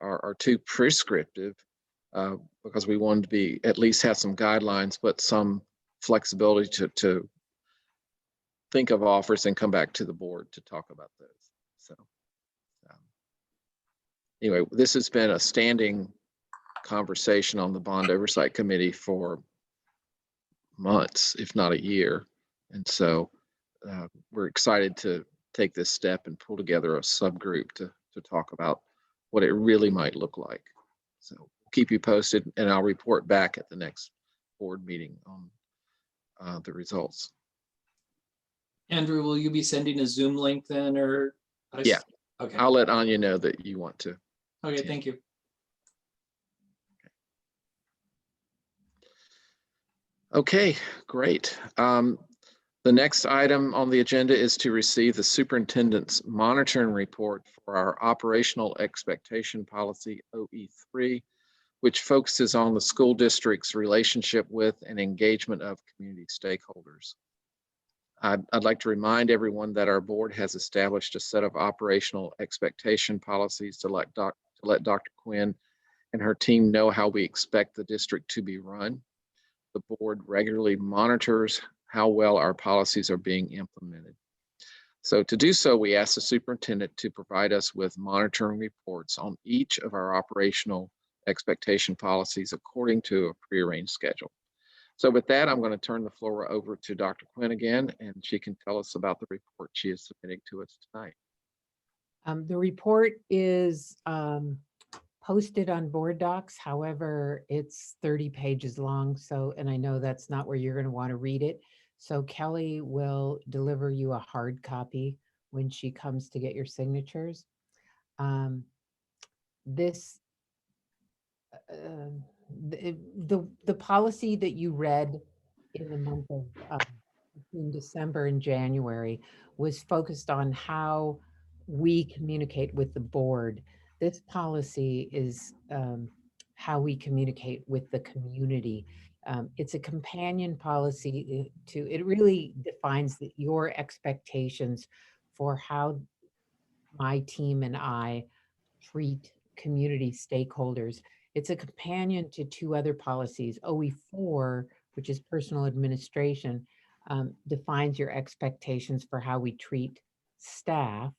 or too prescriptive, because we wanted to be at least have some guidelines, but some flexibility to think of offers and come back to the board to talk about those. So anyway, this has been a standing conversation on the Bond Oversight Committee for months, if not a year. And so we're excited to take this step and pull together a subgroup to talk about what it really might look like. So we'll keep you posted, and I'll report back at the next board meeting on the results. Andrew, will you be sending a Zoom link then, or? Yeah, okay. I'll let Anya know that you want to. Okay, thank you. Okay, great. The next item on the agenda is to receive the superintendent's monitoring report for our operational expectation policy OE3, which focuses on the school district's relationship with and engagement of community stakeholders. I'd like to remind everyone that our board has established a set of operational expectation policies to let Dr. Quinn and her team know how we expect the district to be run. The board regularly monitors how well our policies are being implemented. So to do so, we ask the superintendent to provide us with monitoring reports on each of our operational expectation policies according to a prearranged schedule. So with that, I'm going to turn the floor over to Dr. Quinn again, and she can tell us about the report she is submitting to us tonight. The report is posted on board docs. However, it's 30 pages long. So, and I know that's not where you're going to want to read it. So Kelly will deliver you a hard copy when she comes to get your signatures. The policy that you read in the month of between December and January was focused on how we communicate with the board. This policy is how we communicate with the community. It's a companion policy it really defines your expectations for how my team and I treat community stakeholders. It's a companion to two other policies. OE4, which is personal administration, defines your expectations for how we treat staff.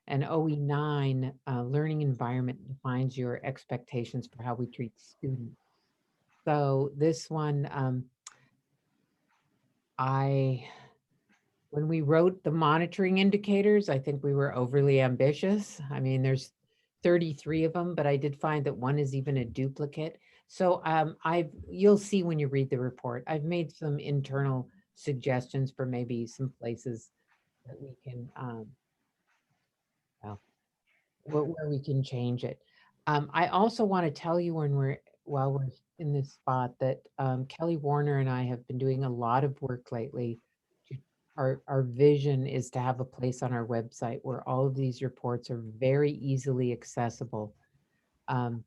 And OE9, learning environment, defines your expectations for how we treat students. So this one, when we wrote the monitoring indicators, I think we were overly ambitious. I mean, there's 33 of them, but I did find that one is even a duplicate. So you'll see when you read the report, I've made some internal suggestions for maybe some places that we can, where we can change it. I also want to tell you while we're in this spot that Kelly Warner and I have been doing a lot of work lately. Our vision is to have a place on our website where all of these reports are very easily accessible Um,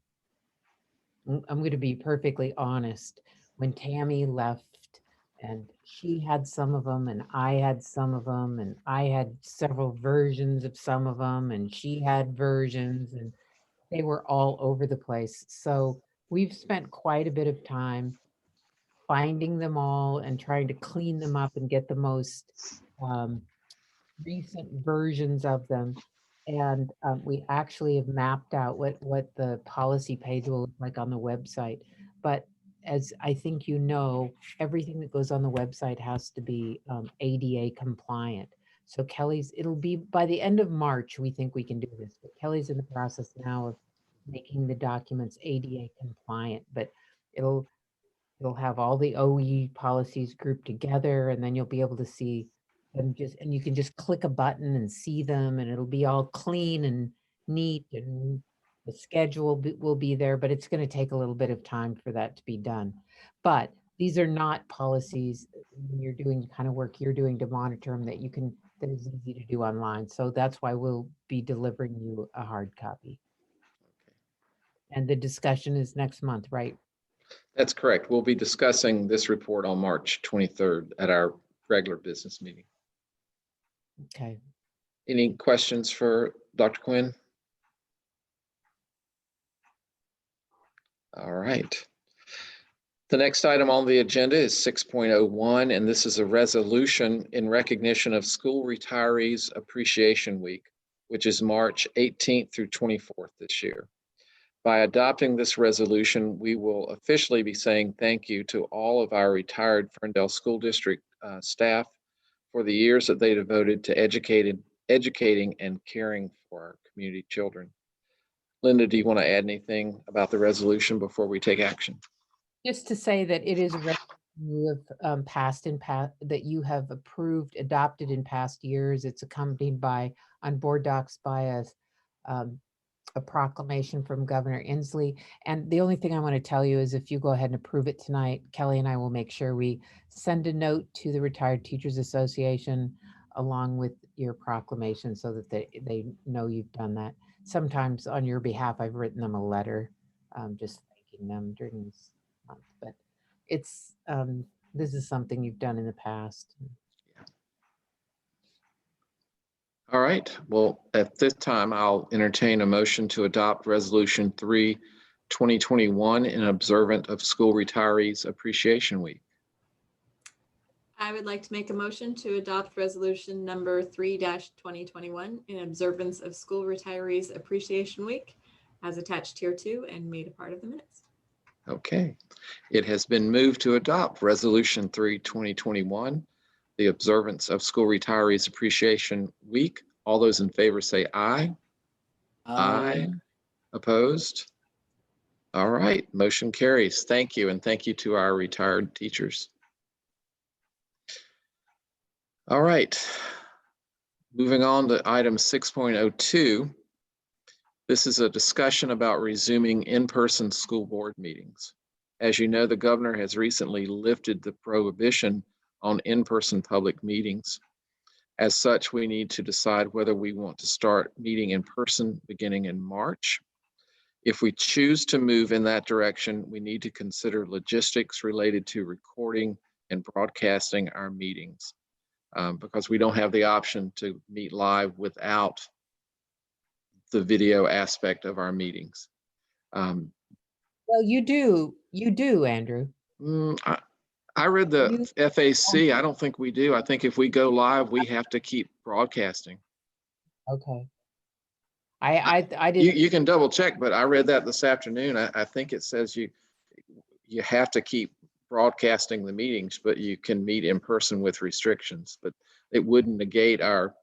I'm going to be perfectly honest. When Tammy left, and she had some of them, and I had some of them, and I had several versions of some of them, and she had versions, and they were all over the place. So we've spent quite a bit of time finding them all and trying to clean them up and get the most recent versions of them. And we actually have mapped out what the policy page will look like on the website. But as I think you know, everything that goes on the website has to be ADA compliant. So it'll be by the end of March, we think we can do this. But Kelly's in the process now of making the documents ADA compliant, but it'll have all the OE policies grouped together, and then you'll be able to see them and you can just click a button and see them, and it'll be all clean and neat, and the schedule will be there, but it's going to take a little bit of time for that to be done. But these are not policies when you're doing the kind of work you're doing to monitor them that is easy to do online. So that's why we'll be delivering you a hard copy. And the discussion is next month, right? That's correct. We'll be discussing this report on March 23rd at our regular business meeting. Okay. Any questions for Dr. Quinn? All right. The next item on the agenda is 6.01, and this is a resolution in recognition of School Retirees Appreciation Week, which is March 18th through 24th this year. By adopting this resolution, we will officially be saying thank you to all of our retired Ferndale School District staff for the years that they devoted to educating and caring for our community children. Linda, do you want to add anything about the resolution before we take action? Just to say that it is a resolution you have that you have adopted in past years. It's accompanied by, on board docs, by a proclamation from Governor Inslee. And the only thing I want to tell you is if you go ahead and approve it tonight, Kelly and I will make sure we send a note to the Retired Teachers Association along with your proclamation so that they know you've done that. Sometimes on your behalf, I've written them a letter just thanking them during this month, but it's this is something you've done in the past. All right. Well, at this time, I'll entertain a motion to adopt Resolution 3, 2021 in observance of School Retirees Appreciation Week. I would like to make a motion to adopt resolution number 3-2021 in observance of School Retirees Appreciation Week as attached here to and made a part of the minutes. Okay. It has been moved to adopt Resolution 3, 2021, the observance of School Retirees Appreciation Week. All those in favor say aye. Aye. Opposed? All right, motion carries. Thank you, and thank you to our retired teachers. All right, moving on to item 6.02. This is a discussion about resuming in-person school board meetings. As you know, the governor has recently lifted the prohibition on in-person public meetings. As such, we need to decide whether we want to start meeting in person beginning in March. If we choose to move in that direction, we need to consider logistics related to recording and broadcasting our meetings because we don't have the option to meet live without the video aspect of our meetings. Well, you do, Andrew. I read the FAC. I don't think we do. I think if we go live, we have to keep broadcasting. Okay. I didn't. You can double check, but I read that this afternoon. I think it says you have to keep broadcasting the meetings, but you can meet in person with restrictions. But it wouldn't negate our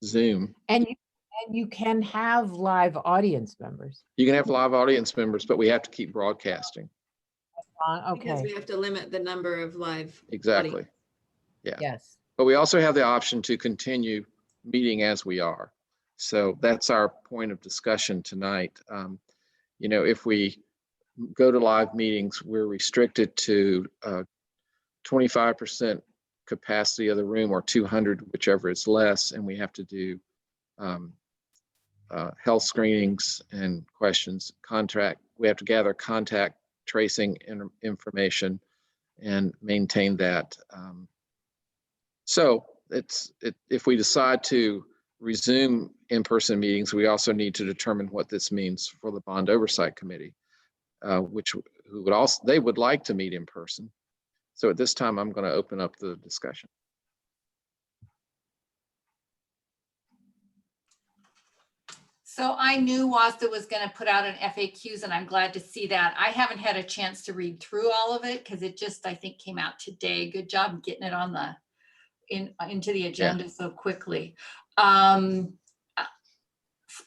Zoom. And you can have live audience members. You can have live audience members, but we have to keep broadcasting. Okay. Because we have to limit the number of live. Exactly. audience. Yeah. Yes. But we also have the option to continue meeting as we are. So that's our point of discussion tonight. You know, if we go to live meetings, we're restricted to 25% capacity of the room or 200, whichever is less, and we have to do health screenings and questions, we have to gather contact tracing information and maintain that. So if we decide to resume in-person meetings, we also need to determine what this means for the Bond Oversight Committee, they would like to meet in person. So at this time, I'm going to open up the discussion. So I knew WASDA was going to put out an FAQs, and I'm glad to see that. I haven't had a chance to read through all of it because it just, I think, came out today. Good job getting it on into the agenda so quickly.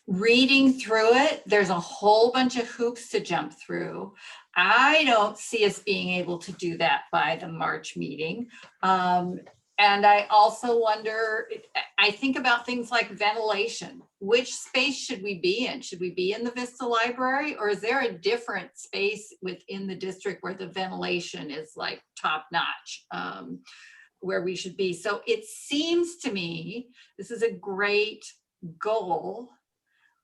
Reading through it, there's a whole bunch of hoops to jump through. I don't see us being able to do that by the March meeting. And I also wonder, I think about things like ventilation. Which space should we be in? Should we be in the Vista Library, or is there a different space within the district where the ventilation is like top notch, where we should be? So it seems to me, this is a great goal,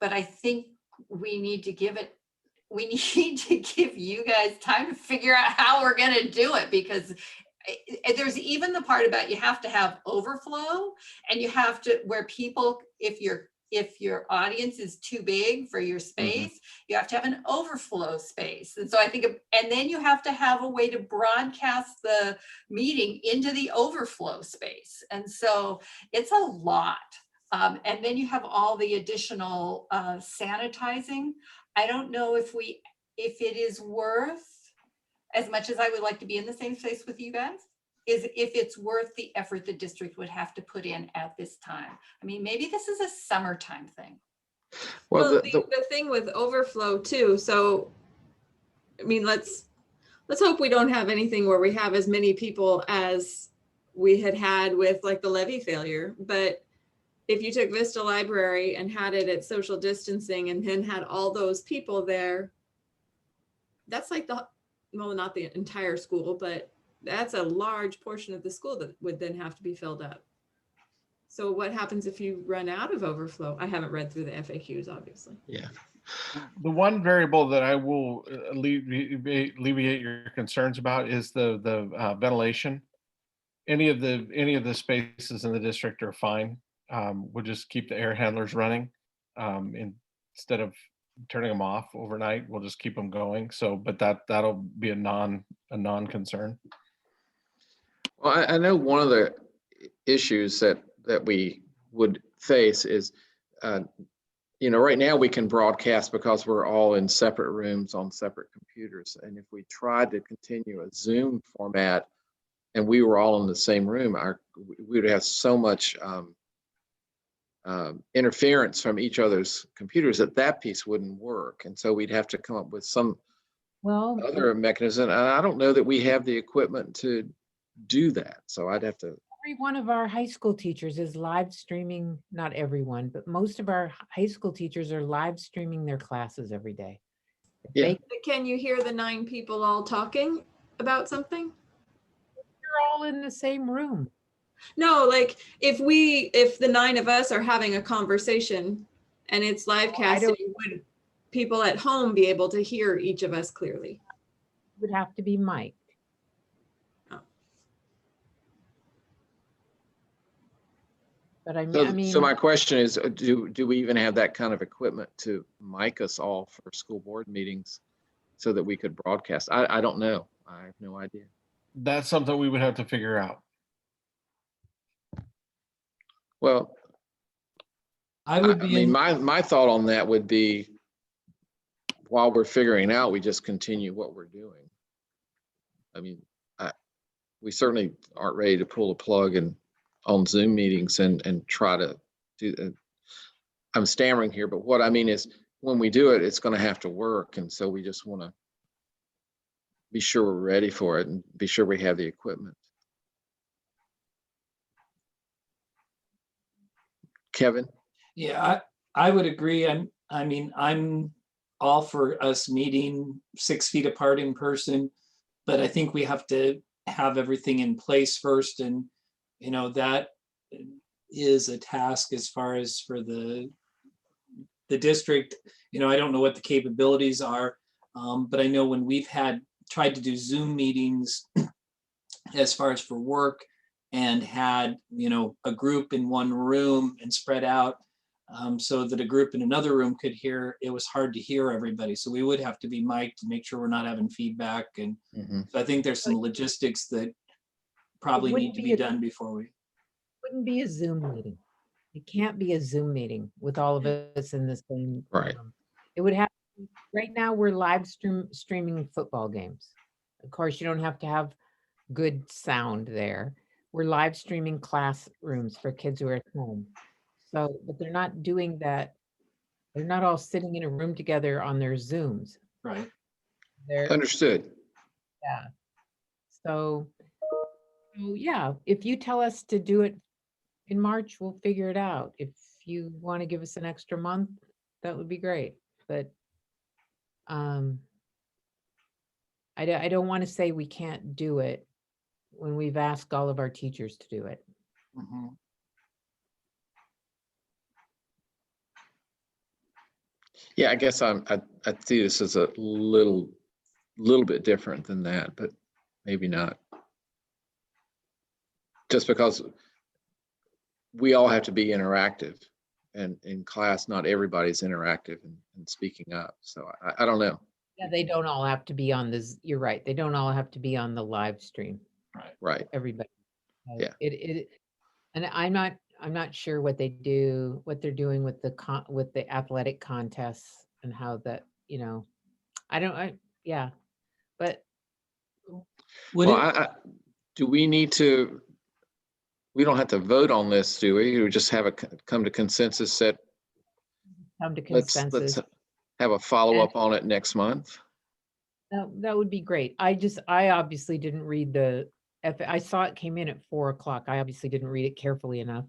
but I think we need to give you guys time to figure out how we're going to do it, because there's even the part about you have to have overflow, and you have to, where people, if your audience is too big for your space, you have to have an overflow space. And so I think, and then you have to have a way to broadcast the meeting into the overflow space. And so it's a lot. And then you have all the additional sanitizing. I don't know if it is worth, as much as I would like to be in the same space with you guys, is if it's worth the effort the district would have to put in at this time. I mean, maybe this is a summertime thing. Well, the thing with overflow too. So, I mean, let's hope we don't have anything where we have as many people as we had with like the levee failure. But if you took Vista Library and had it at social distancing and then had all those people there, that's like well, not the entire school, but that's a large portion of the school that would then have to be filled up. So what happens if you run out of overflow? I haven't read through the FAQs, obviously. Yeah. The one variable that I will alleviate your concerns about is the ventilation. Any of the spaces in the district are fine. We'll just keep the air handlers running instead of turning them off overnight. We'll just keep them going. So, but that'll be a non-concern. Well, I know one of the issues that we would face is, right now we can broadcast because we're all in separate rooms on separate computers. And if we tried to continue a Zoom format and we were all in the same room, we would have so much interference from each other's computers that piece wouldn't work. And so we'd have to come up with some other mechanism. And I don't know that we have the equipment to do that. So I'd have to. Every one of our high school teachers is live streaming, not everyone, but most of our high school teachers are live streaming their classes every day. Yeah. Can you hear the 9 people all talking about something? You're all in the same room. No, like if the 9 of us are having a conversation and it's live casting, would people at home be able to hear each of us clearly? It would have to be mic'd. Oh. But I mean, so my question is, do we even have that kind of equipment to mic us all for school board meetings so that we could broadcast? I don't know. I have no idea. That's something we would have to figure out. Well, my thought on that would be, while we're figuring out, we just continue what we're doing. I mean, we certainly aren't ready to pull a plug on Zoom meetings and try to do. I'm stammering here, but what I mean is, when we do it, it's going to have to work, and so we just want to be sure we're ready for it and be sure we have the equipment. Kevin? Yeah, I would agree. I'm all for us meeting 6 feet apart in person, but I think we have to have everything in place first. And, that is a task as far as for the the district, you know, I don't know what the capabilities are, but I know when we've tried to do Zoom meetings as far as for work and had, you know, a group in one room and spread out so that a group in another room could hear, it was hard to hear everybody. So we would have to be mic'd to make sure we're not having feedback. And so I think there's some logistics that probably need to be done before we. Wouldn't be a Zoom meeting. It can't be a Zoom meeting with all of us in the same Right. room. It would have, right now we're live streaming football games. Of course, you don't have to have good sound there. We're live streaming classrooms for kids who are at home. So, but they're not doing that. They're not all sitting in a room together on their Zooms. Right. They're, Understood. yeah. So yeah, if you tell us to do it in March, we'll figure it out. If you want to give us an extra month, that would be great. But I don't want to say we can't do it when we've asked all of our teachers to do it. Mhm. Yeah, I guess I see this as a little bit different than that, but maybe not. Just because we all have to be interactive, and in class, not everybody's interactive and speaking up. So I don't know. Yeah, they don't all have to be on this. You're right. They don't all have to be on the live stream. Right. Everybody. Yeah. And I'm not sure what they're doing with the athletic contests and how that, you know, yeah, but Do we need to? We don't have to vote on this, do we? We just have a come to consensus that come to consensus. Let's have a follow-up on it next month. That would be great. I obviously didn't read I saw it came in at 4 o'clock. I obviously didn't read it carefully enough.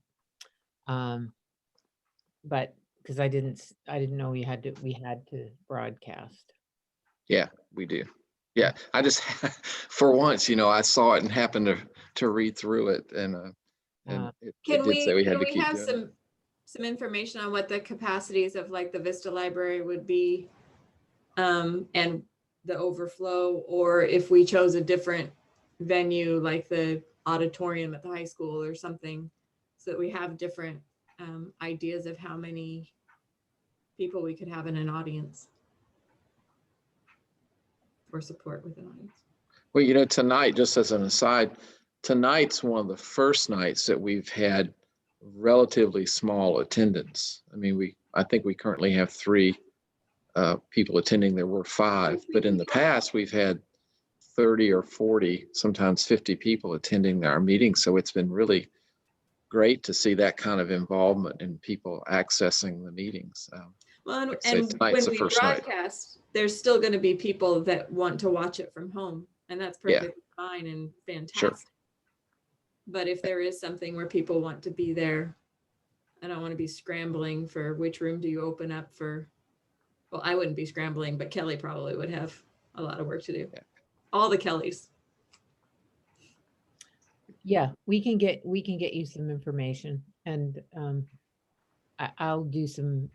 But because I didn't know we had to broadcast. Yeah, we do. Yeah, I just for once, you know, I saw it and happened to read through it, and it did say we had to keep have doing some information on what the capacities of like the Vista Library would be, and the overflow, or if we chose a different venue like the auditorium at the high school or something, so that we have different ideas of how many people we could have in an audience or support with an audience. Well, you know, tonight, just as an aside, tonight's one of the first nights that we've had relatively small attendance. I mean, I think we currently have 3 people attending. There were 5, but in the past we've had 30 or 40, sometimes 50 people attending our meetings. So it's been really great to see that kind of involvement and people accessing the meetings. Well, and when we broadcast, there's still going to be people that want to watch it from home, and that's perfectly fine and fantastic. Sure. But if there is something where people want to be there, I don't want to be scrambling for which room do you open up for. Well, I wouldn't be scrambling, but Kelly probably would have a lot of work to do. Yeah. All the Kellys. Yeah, we can get you some information, and I'll do some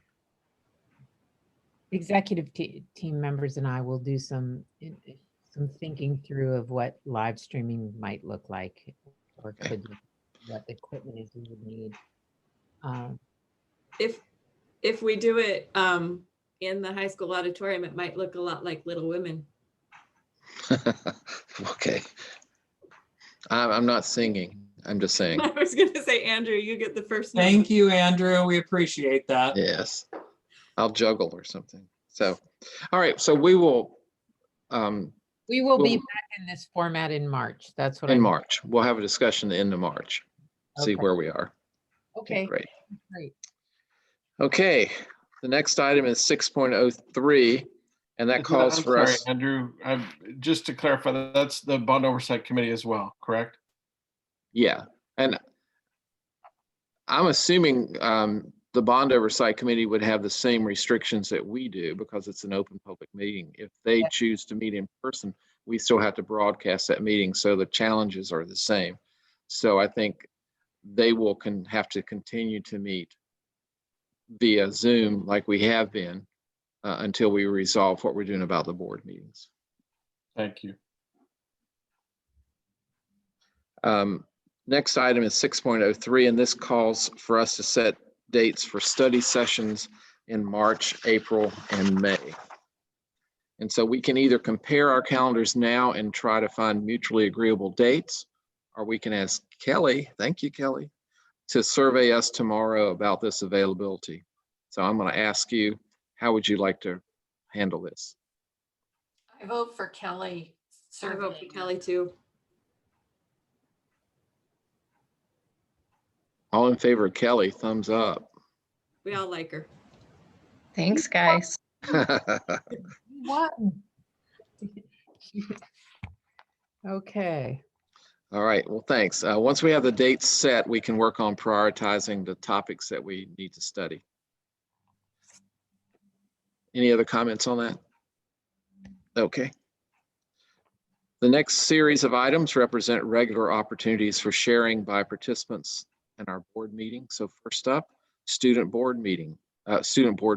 executive team members, and I will do some thinking through of what live streaming might look like, or what equipment is we would need. If we do it in the high school auditorium, it might look a lot like Little Women. Okay. I'm not singing. I'm just saying. I was going to say, Andrew, you get the first name. Thank you, Andrew. We appreciate that. Yes. I'll juggle or something. So, all right. So we will be back in this format in March. That's what in March. We'll have a discussion in the March. See where we are. Okay. Great. Okay. The next item is 6.03. And that calls for us. Andrew, just to clarify, that's the Bond Oversight Committee as well, correct? Yeah. And I'm assuming the Bond Oversight Committee would have the same restrictions that we do because it's an open public meeting. If they choose to meet in person, we still have to broadcast that meeting. So the challenges are the same. So I think they will have to continue to meet via Zoom like we have been until we resolve what we're doing about the board meetings. Thank you. Next item is 6.03, and this calls for us to set dates for study sessions in March, April, and May. And so we can either compare our calendars now and try to find mutually agreeable dates, or we can ask Kelly, thank you, Kelly, to survey us tomorrow about this availability. So I'm going to ask you, how would you like to handle this? I vote for Kelly. I vote for Kelly too. All in favor of Kelly, thumbs up. We all like her. Thanks, guys. What? Okay. All right, well, thanks. Once we have the dates set, we can work on prioritizing the topics that we need to study. Any other comments on that? Okay. The next series of items represent regular opportunities for sharing by participants in our board meeting. So first up, student board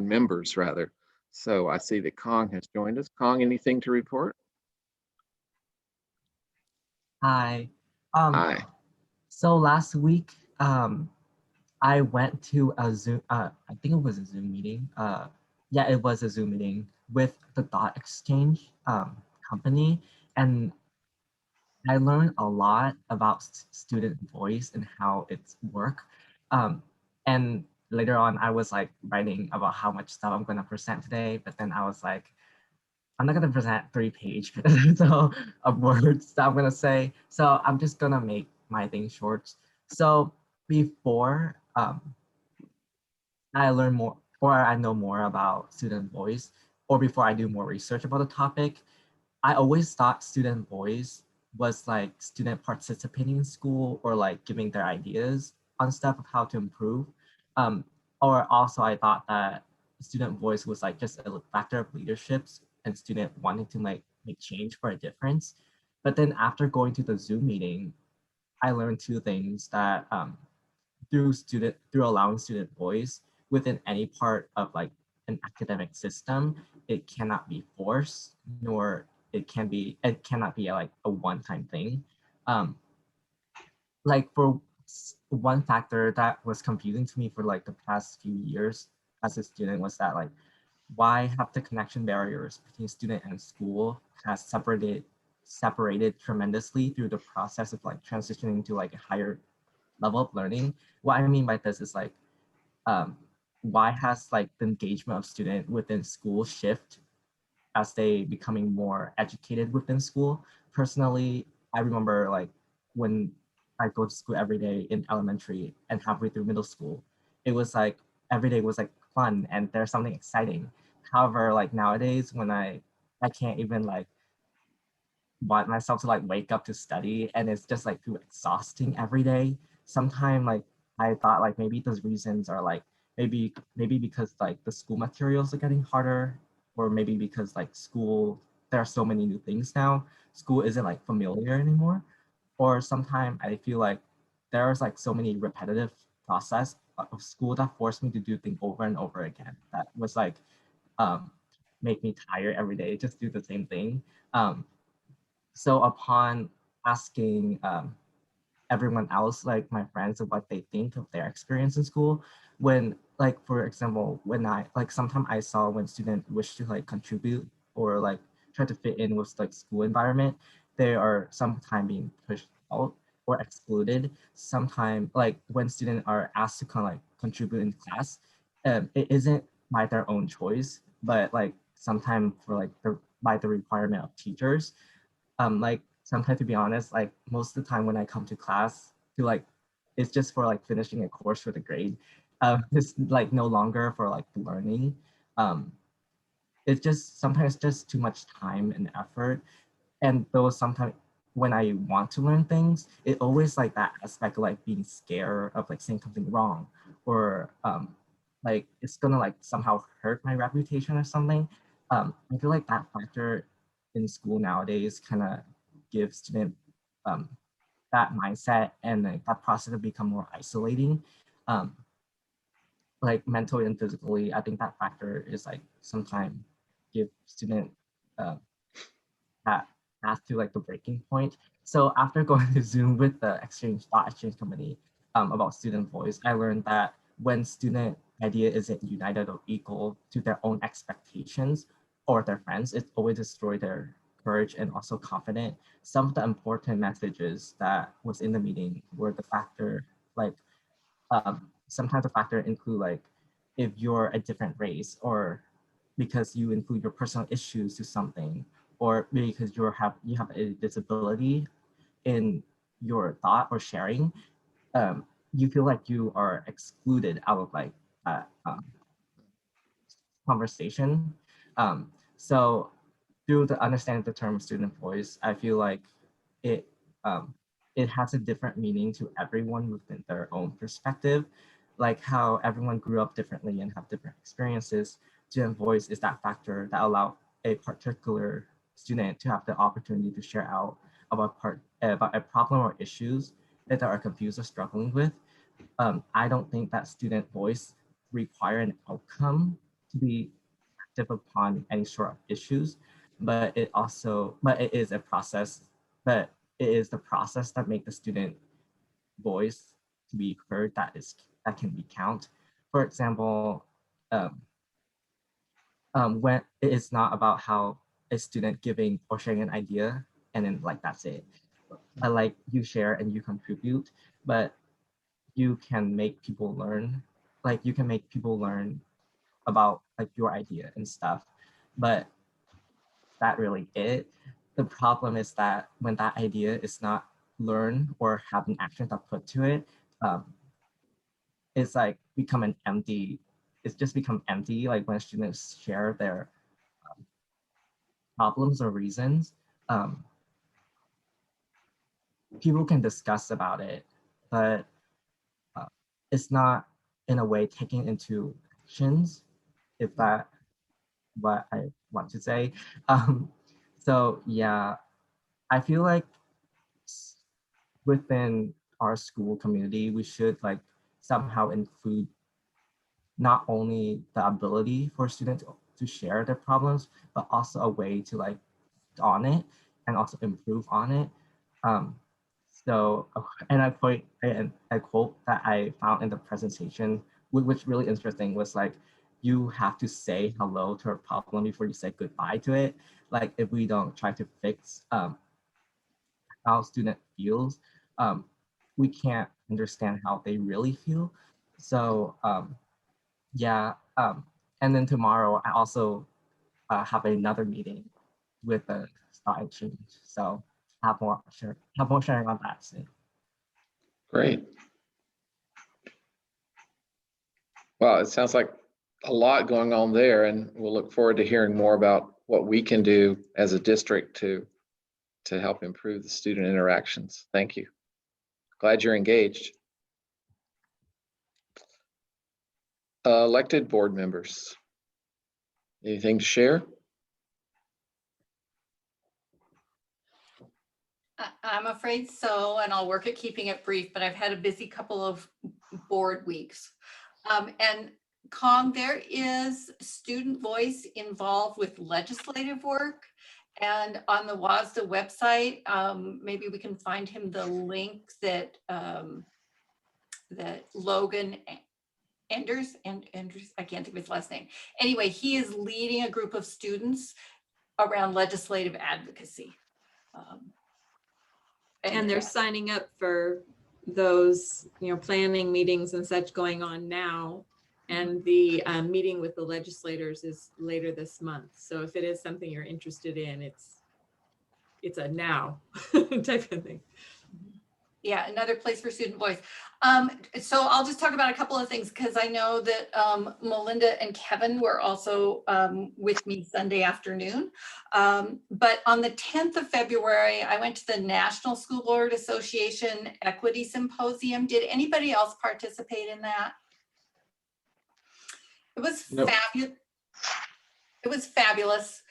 members rather. So I see that Kong has joined us. Kong, anything to report? Hi. Hi. So last week, I went to a Zoom, I think it was a Zoom meeting. Yeah, it was a Zoom meeting with the Dot Exchange company. And I learned a lot about student voice and how it's work. And later on, I was like writing about how much stuff I'm gonna present today, but then I was like, I'm not gonna present 3-page so of words that I'm gonna say. So I'm just gonna make my thing short. So before I learn more or I know more about student voice, or before I do more research about the topic, I always thought student voice was like student participating in school or like giving their ideas on stuff of how to improve. Or also I thought that student voice was like just a factor of leaderships and student wanting to like make change for a difference. But then after going to the Zoom meeting, I learned two things that through allowing student voice within any part of like an academic system, it cannot be forced, nor it cannot be like a one-time thing. Like for one factor that was confusing to me for like the past few years as a student was that like, why have the connection barriers between student and school has separated tremendously through the process of like transitioning to like a higher level of learning. What I mean by this is like, why has like the engagement of student within school shift as they becoming more educated within school? Personally, I remember like when I go to school every day in elementary and halfway through middle school, it was like every day was like fun and there's something exciting. However, like nowadays when I can't even like want myself to like wake up to study and it's just like too exhausting every day. Sometimes like I thought like maybe those reasons are like maybe because like the school materials are getting harder, or maybe because like school there are so many new things now, school isn't like familiar anymore. Or sometimes I feel like there's like so many repetitive process of school that forced me to do things over and over again that was like make me tired every day, just do the same thing. So upon asking everyone else, like my friends, of what they think of their experience in school, when like, for example, when I like sometimes I saw when students wish to like contribute or like try to fit in with like school environment, they are sometimes being pushed out or excluded. Sometimes like when students are asked to kind of like contribute in class, it isn't by their own choice, but like sometimes for like by the requirement of teachers. Like sometimes, to be honest, like most of the time when I come to class to like, it's just for like finishing a course for the grade. It's like no longer for like learning. It's just sometimes just too much time and effort. And though sometimes when I want to learn things, it always like that aspect of like being scared of like saying something wrong, or like it's gonna like somehow hurt my reputation or something. I feel like that factor in school nowadays kind of gives student that mindset, and like that process to become more isolating. Um, like mentally and physically, I think that factor is like sometimes give student that path to like the breaking point. So after going to Zoom with the thought exchange committee about student voice, I learned that when student idea isn't united or equal to their own expectations or their friends, it always destroys their courage and also confident. Some of the important messages that was in the meeting were the factor, like sometimes the factor include like if you're a different race, or because you include your personal issues to something, or because you have a disability in your thought or sharing, you feel like you are excluded out of like that conversation. So through the understanding the term student voice, I feel like it um, it has a different meaning to everyone within their own perspective, like how everyone grew up differently and have different experiences. Student voice is that factor that allow a particular student to have the opportunity to share out about a problem or issues that they are confused or struggling with. I don't think that student voice require an outcome to be active upon any sort of issues, but it is a process, but it is the process that make the student voice to be heard that can be count. For example, when it is not about how a student giving or sharing an idea and then like that's it. Like you share and you contribute, but you can make people learn. Like you can make people learn about like your idea and stuff, but that really it. The problem is that when that idea is not learned or have an action that put to it, it's like become an empty. It's just become empty. Like when students share their problems or reasons, people can discuss about it, but it's not in a way taking into actions. If that what I want to say. So yeah, I feel like within our school community, we should like somehow include not only the ability for students to share their problems, but also a way to like on it and also improve on it. Um, and I quote that I found in the presentation, which really interesting was like, you have to say hello to a problem before you say goodbye to it. Like if we don't try to fix how student feels, we can't understand how they really feel. So yeah, and then tomorrow I also have another meeting with the stock exchange. So have more sharing on that soon. Great. Well, it sounds like a lot going on there, and we'll look forward to hearing more about what we can do as a district to help improve the student interactions. Thank you. Glad you're engaged. Elected board members, anything to share? I'm afraid so, and I'll work at keeping it brief, but I've had a busy couple of board weeks. And Kong, there is student voice involved with legislative work. And on the WASDA website, maybe we can find him the link that that Logan Enders, I can't think of his last name. Anyway, he is leading a group of students around legislative advocacy. And they're signing up for those, planning meetings and such going on now. And the meeting with the legislators is later this month. So if it is something you're interested in, it's a now type of thing. Yeah, another place for student voice. So I'll just talk about a couple of things because I know that Melinda and Kevin were also with me Sunday afternoon. But on the 10th of February, I went to the National School Board Association Equity Symposium. Did anybody else participate in that? It was fabulous. It was fabulous.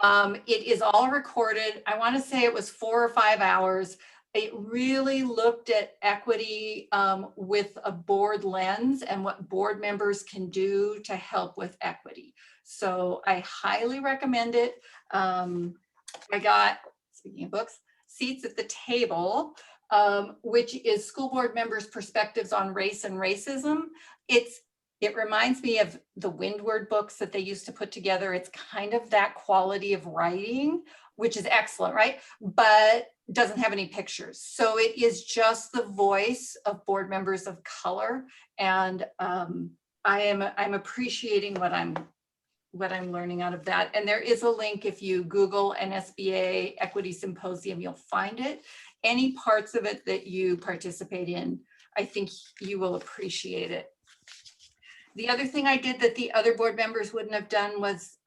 It is all recorded. I want to say it was 4 or 5 hours. it really looked at equity with a board lens and what board members can do to help with equity. So I highly recommend it. I got, speaking of books, Seats at the Table, which is school board members' perspectives on race and racism. It reminds me of the Windward books that they used to put together. It's kind of that quality of writing, which is excellent, right? But doesn't have any pictures. So it is just the voice of board members of color. And I'm appreciating what I'm learning out of that. And there is a link, if you Google NSBA Equity Symposium, you'll find it. Any parts of it that you participate in, I think you will appreciate it. The other thing I did that the other board members wouldn't have done was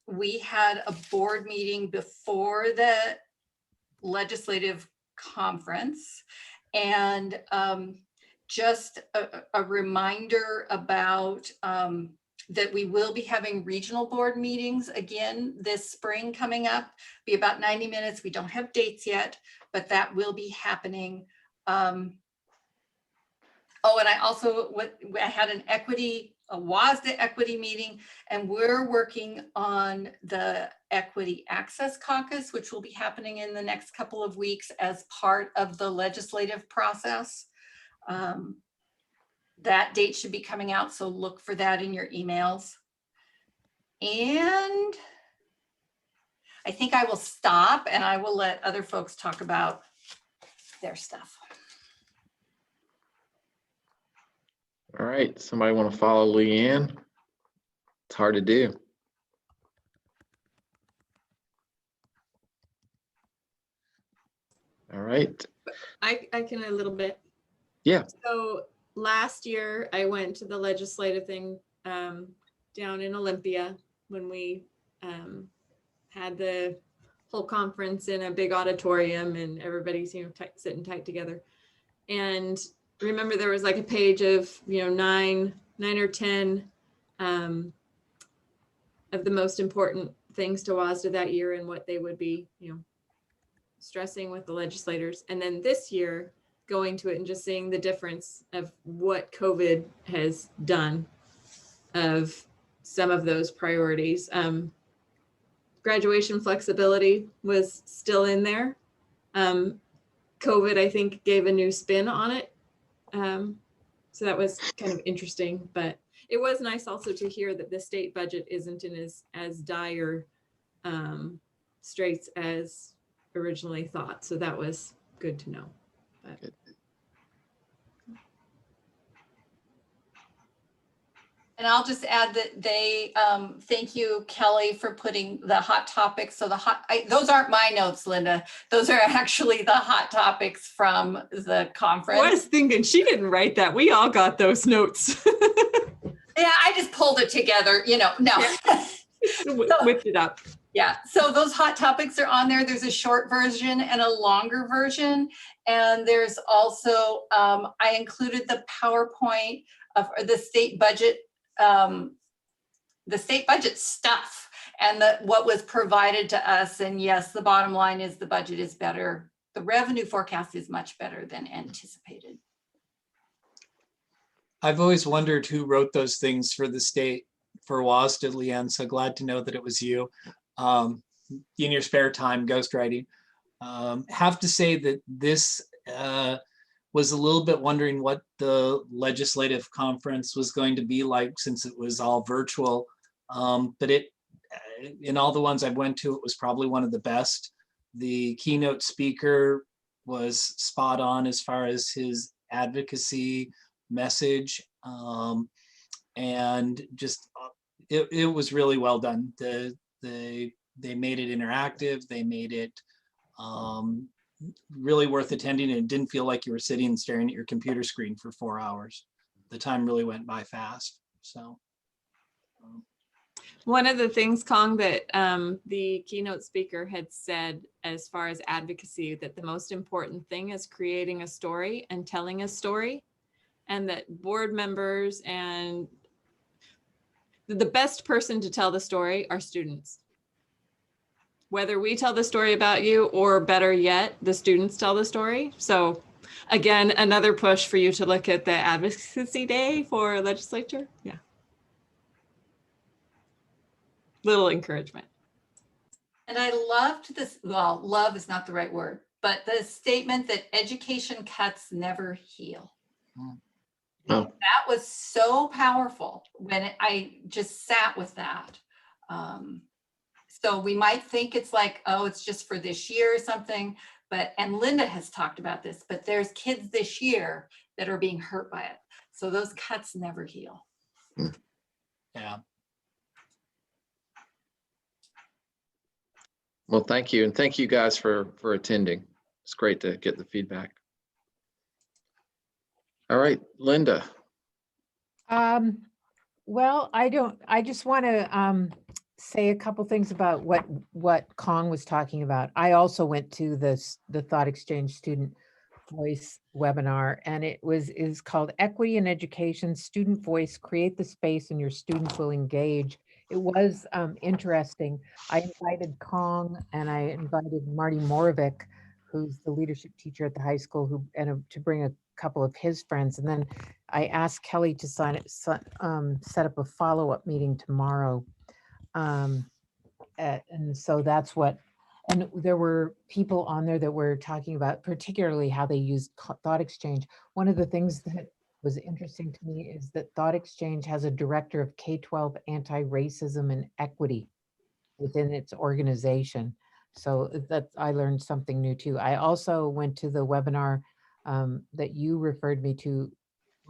we had a board meeting before the legislative conference, and just a reminder about that we will be having regional board meetings again this spring coming up, be about 90 minutes. We don't have dates yet, but that will be happening. Oh, and I had a WASDA equity meeting, and we're working on the Equity Access Caucus, which will be happening in the next couple of weeks as part of the legislative process. That date should be coming out, so look for that in your emails. And I think I will stop and I will let other folks talk about their stuff. All right, somebody want to follow Leanne? It's hard to do. All right. I can a little bit. Yeah. So last year I went to the legislative thing down in Olympia when we had the whole conference in a big auditorium and everybody's, sitting tight together. And remember there was like a page of, 9 or 10 of the most important things to WASDA that year and what they would be, stressing with the legislators. And then this year, going to it and just seeing the difference of what COVID has done of some of those priorities. Graduation flexibility was still in there. COVID, I think, gave a new spin on it. So that was kind of interesting, but it was nice also to hear that the state budget isn't in as dire straits as originally thought. So that was good to know. But. And I'll just add that they, thank you, Kelly, for putting the hot topics. So those aren't my notes, Linda. Those are actually the hot topics from the conference. I was thinking she didn't write that. We all got those notes. Yeah, I just pulled it together, no. Yeah. Whipped it up. Yeah, so those hot topics are on there. There's a short version and a longer version. And there's also, I included the PowerPoint of the state budget stuff and what was provided to us. And yes, the bottom line is the budget is better. The revenue forecast is much better than anticipated. I've always wondered who wrote those things for the state, for WASDA, Leanne. So glad to know that it was you. In your spare time, ghostwriting. Have to say that this was a little bit wondering what the legislative conference was going to be like since it was all virtual. But in all the ones I went to, it was probably one of the best. The keynote speaker was spot on as far as his advocacy message. And just, it was really well done. They made it interactive. They made it really worth attending, and it didn't feel like you were sitting and staring at your computer screen for 4 hours. The time really went by fast. So one of the things, Kong, that the keynote speaker had said as far as advocacy, that the most important thing is creating a story and telling a story, and that board members and the best person to tell the story are students. whether we tell the story about you or better yet, the students tell the story. So again, another push for you to look at the advocacy day for legislature. Yeah. Little encouragement. And I loved this, well, love is not the right word, but the statement that education cuts never heal. Oh. That was so powerful when I just sat with that. So we might think it's like, oh, it's just for this year or something, but, and Linda has talked about this, but there's kids this year that are being hurt by it. So those cuts never heal. Yeah. Well, thank you. And thank you guys for attending. It's great to get the feedback. All right, Linda. Well, I just want to say a couple things about what Kong was talking about. I also went to the Thought Exchange Student Voice webinar, and is called Equity in Education, Student Voice, Create the Space and Your Students Will Engage. It was interesting. I invited Kong and I invited Marty Morovic, who's the leadership teacher at the high school, to bring a couple of his friends. And then I asked Kelly to set up a follow-up meeting tomorrow. And so that's what, and there were people on there that were talking about particularly how they used Thought Exchange. One of the things that was interesting to me is that Thought Exchange has a director of K-12 anti-racism and equity within its organization. So that I learned something new too. I also went to the webinar that you referred me to,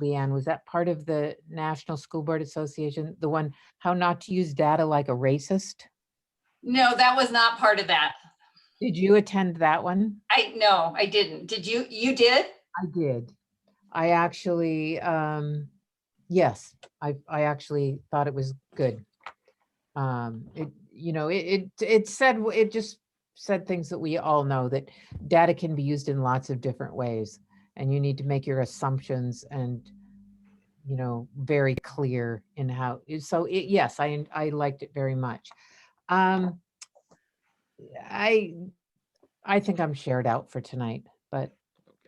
Leanne. Was that part of the National School Board Association? The one, how not to use data like a racist? No, that was not part of that. Did you attend that one? No, I didn't. Did you? You did? I did. I actually, yes, I actually thought it was good. It just said things that we all know, that data can be used in lots of different ways, and you need to make your assumptions and, very clear in how. So yes, I liked it very much. I think I'm shared out for tonight, but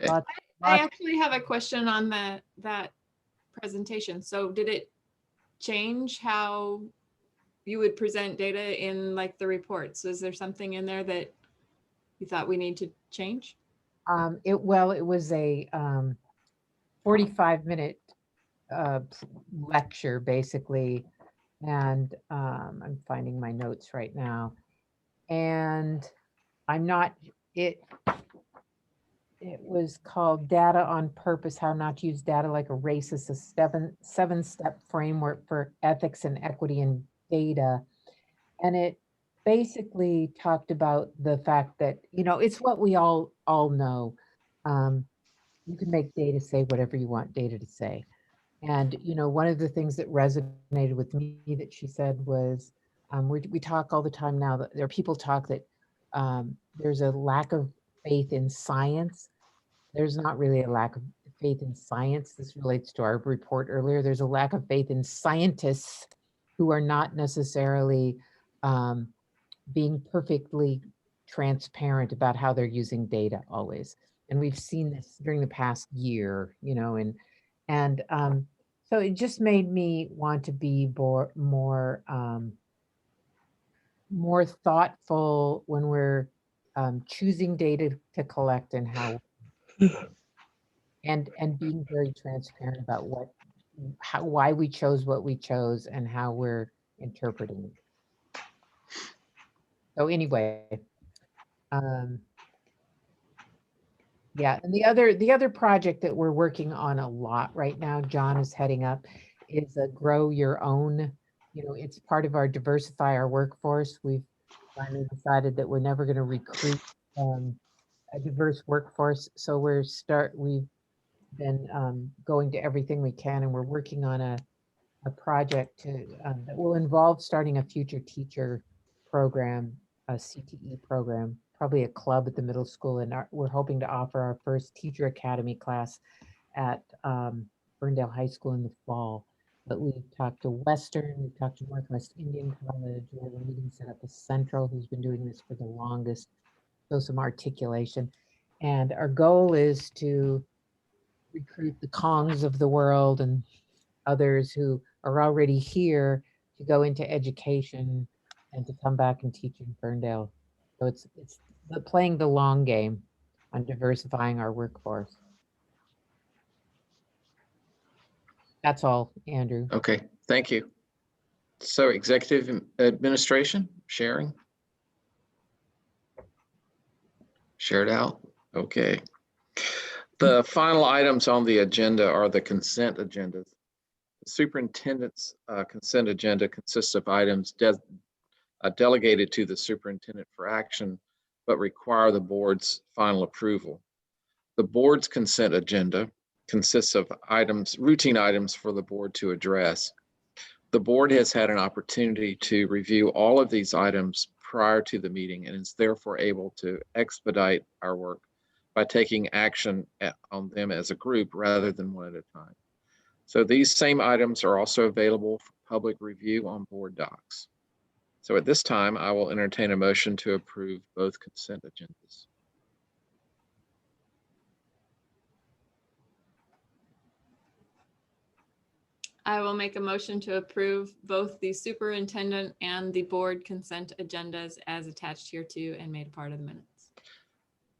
Okay. I actually have a question on that presentation. So did it change how you would present data in like the reports? Is there something in there that you thought we need to change? It was a 45-minute lecture basically, and I'm finding my notes right now, and it was called Data on Purpose, How Not to Use Data Like a Racist, a seven-step framework for ethics and equity in data. And it basically talked about the fact that, it's what we all know. You can make data say whatever you want data to say. And, one of the things that resonated with me that she said was, we talk all the time now that there are people talk that there's a lack of faith in science. There's not really a lack of faith in science. This relates to our report earlier. There's a lack of faith in scientists who are not necessarily being perfectly transparent about how they're using data always. And we've seen this during the past year, and so it just made me want to be more thoughtful when we're choosing data to collect and how, and being very transparent about why we chose what we chose and how we're interpreting it. So anyway, yeah, and the other project that we're working on a lot right now, John is heading up, is a Grow Your Own. It's part of our diversify our workforce. We've finally decided that we're never going to recruit a diverse workforce. So we've been going to everything we can, and we're working on a project that will involve starting a future teacher program, a CTE program, probably a club at the middle school. And we're hoping to offer our first teacher academy class at Ferndale High School in the fall. but we've talked to Western, we've talked to Northwest Indian College, we have a meeting set up with Central, who's been doing this for the longest, so some articulation. And our goal is to recruit the Kongs of the world and others who are already here to go into education and to come back and teach in Ferndale. So it's playing the long game on diversifying our workforce. That's all, Andrew. Okay, thank you. So executive administration, sharing? Shared out, okay. The final items on the agenda are the consent agendas. The superintendent's consent agenda consists of items delegated to the superintendent for action, but require the board's final approval. The board's consent agenda consists of routine items for the board to address. The board has had an opportunity to review all of these items prior to the meeting and is therefore able to expedite our work by taking action on them as a group rather than one at a time. So these same items are also available for public review on board docs. So at this time, I will entertain a motion to approve both consent agendas. I will make a motion to approve both the superintendent and the board consent agendas as attached here too and made a part of the minutes.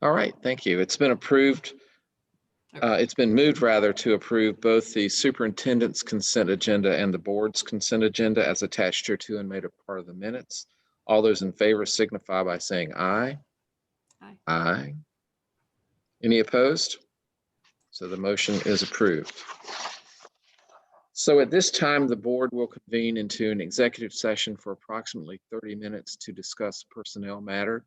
All right, thank you. It's been approved. It's been moved rather to approve both the superintendent's consent agenda and the board's consent agenda as attached here too and made a part of the minutes. All those in favor signify by saying aye. Aye. Aye. Any opposed? So the motion is approved. So at this time, the board will convene into an executive session for approximately 30 minutes to discuss personnel matter.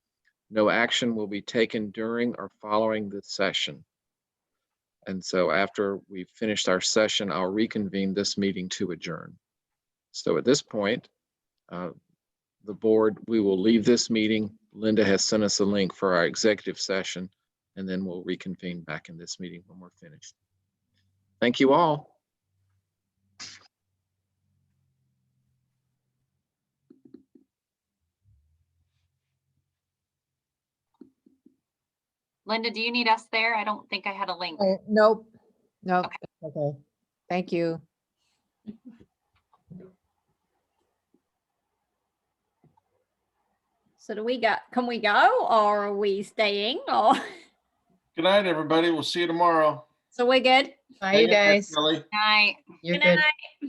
No action will be taken during or following this session. And so after we've finished our session, I'll reconvene this meeting to adjourn. So at this point, the board, we will leave this meeting. Linda has sent us a link for our executive session, and then we'll reconvene back in this meeting when we're finished. Thank you all. Linda, do you need us there? I don't think I had a link. Nope. Nope. Okay. Thank you. So can we go or are we staying or? Good night, everybody. We'll see you tomorrow. So we're good? Bye, you guys. Kelly. Night. You're Good good. night.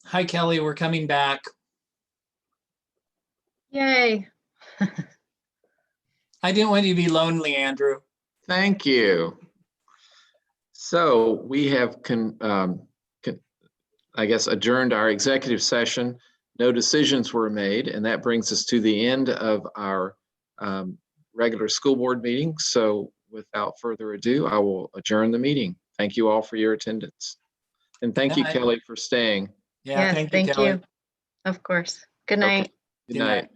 Hi, Kelly, we're coming back. Yay. I didn't want you to be lonely, Andrew. Thank you. So we have, I guess, adjourned our executive session. No decisions were made, and that brings us to the end of our regular school board meeting. So without further ado, I will adjourn the meeting. Thank you all for your attendance. And thank you, Kelly, for staying. Yeah, Yes, thank you, Kelly. Of course. Good night. Okay. Good night.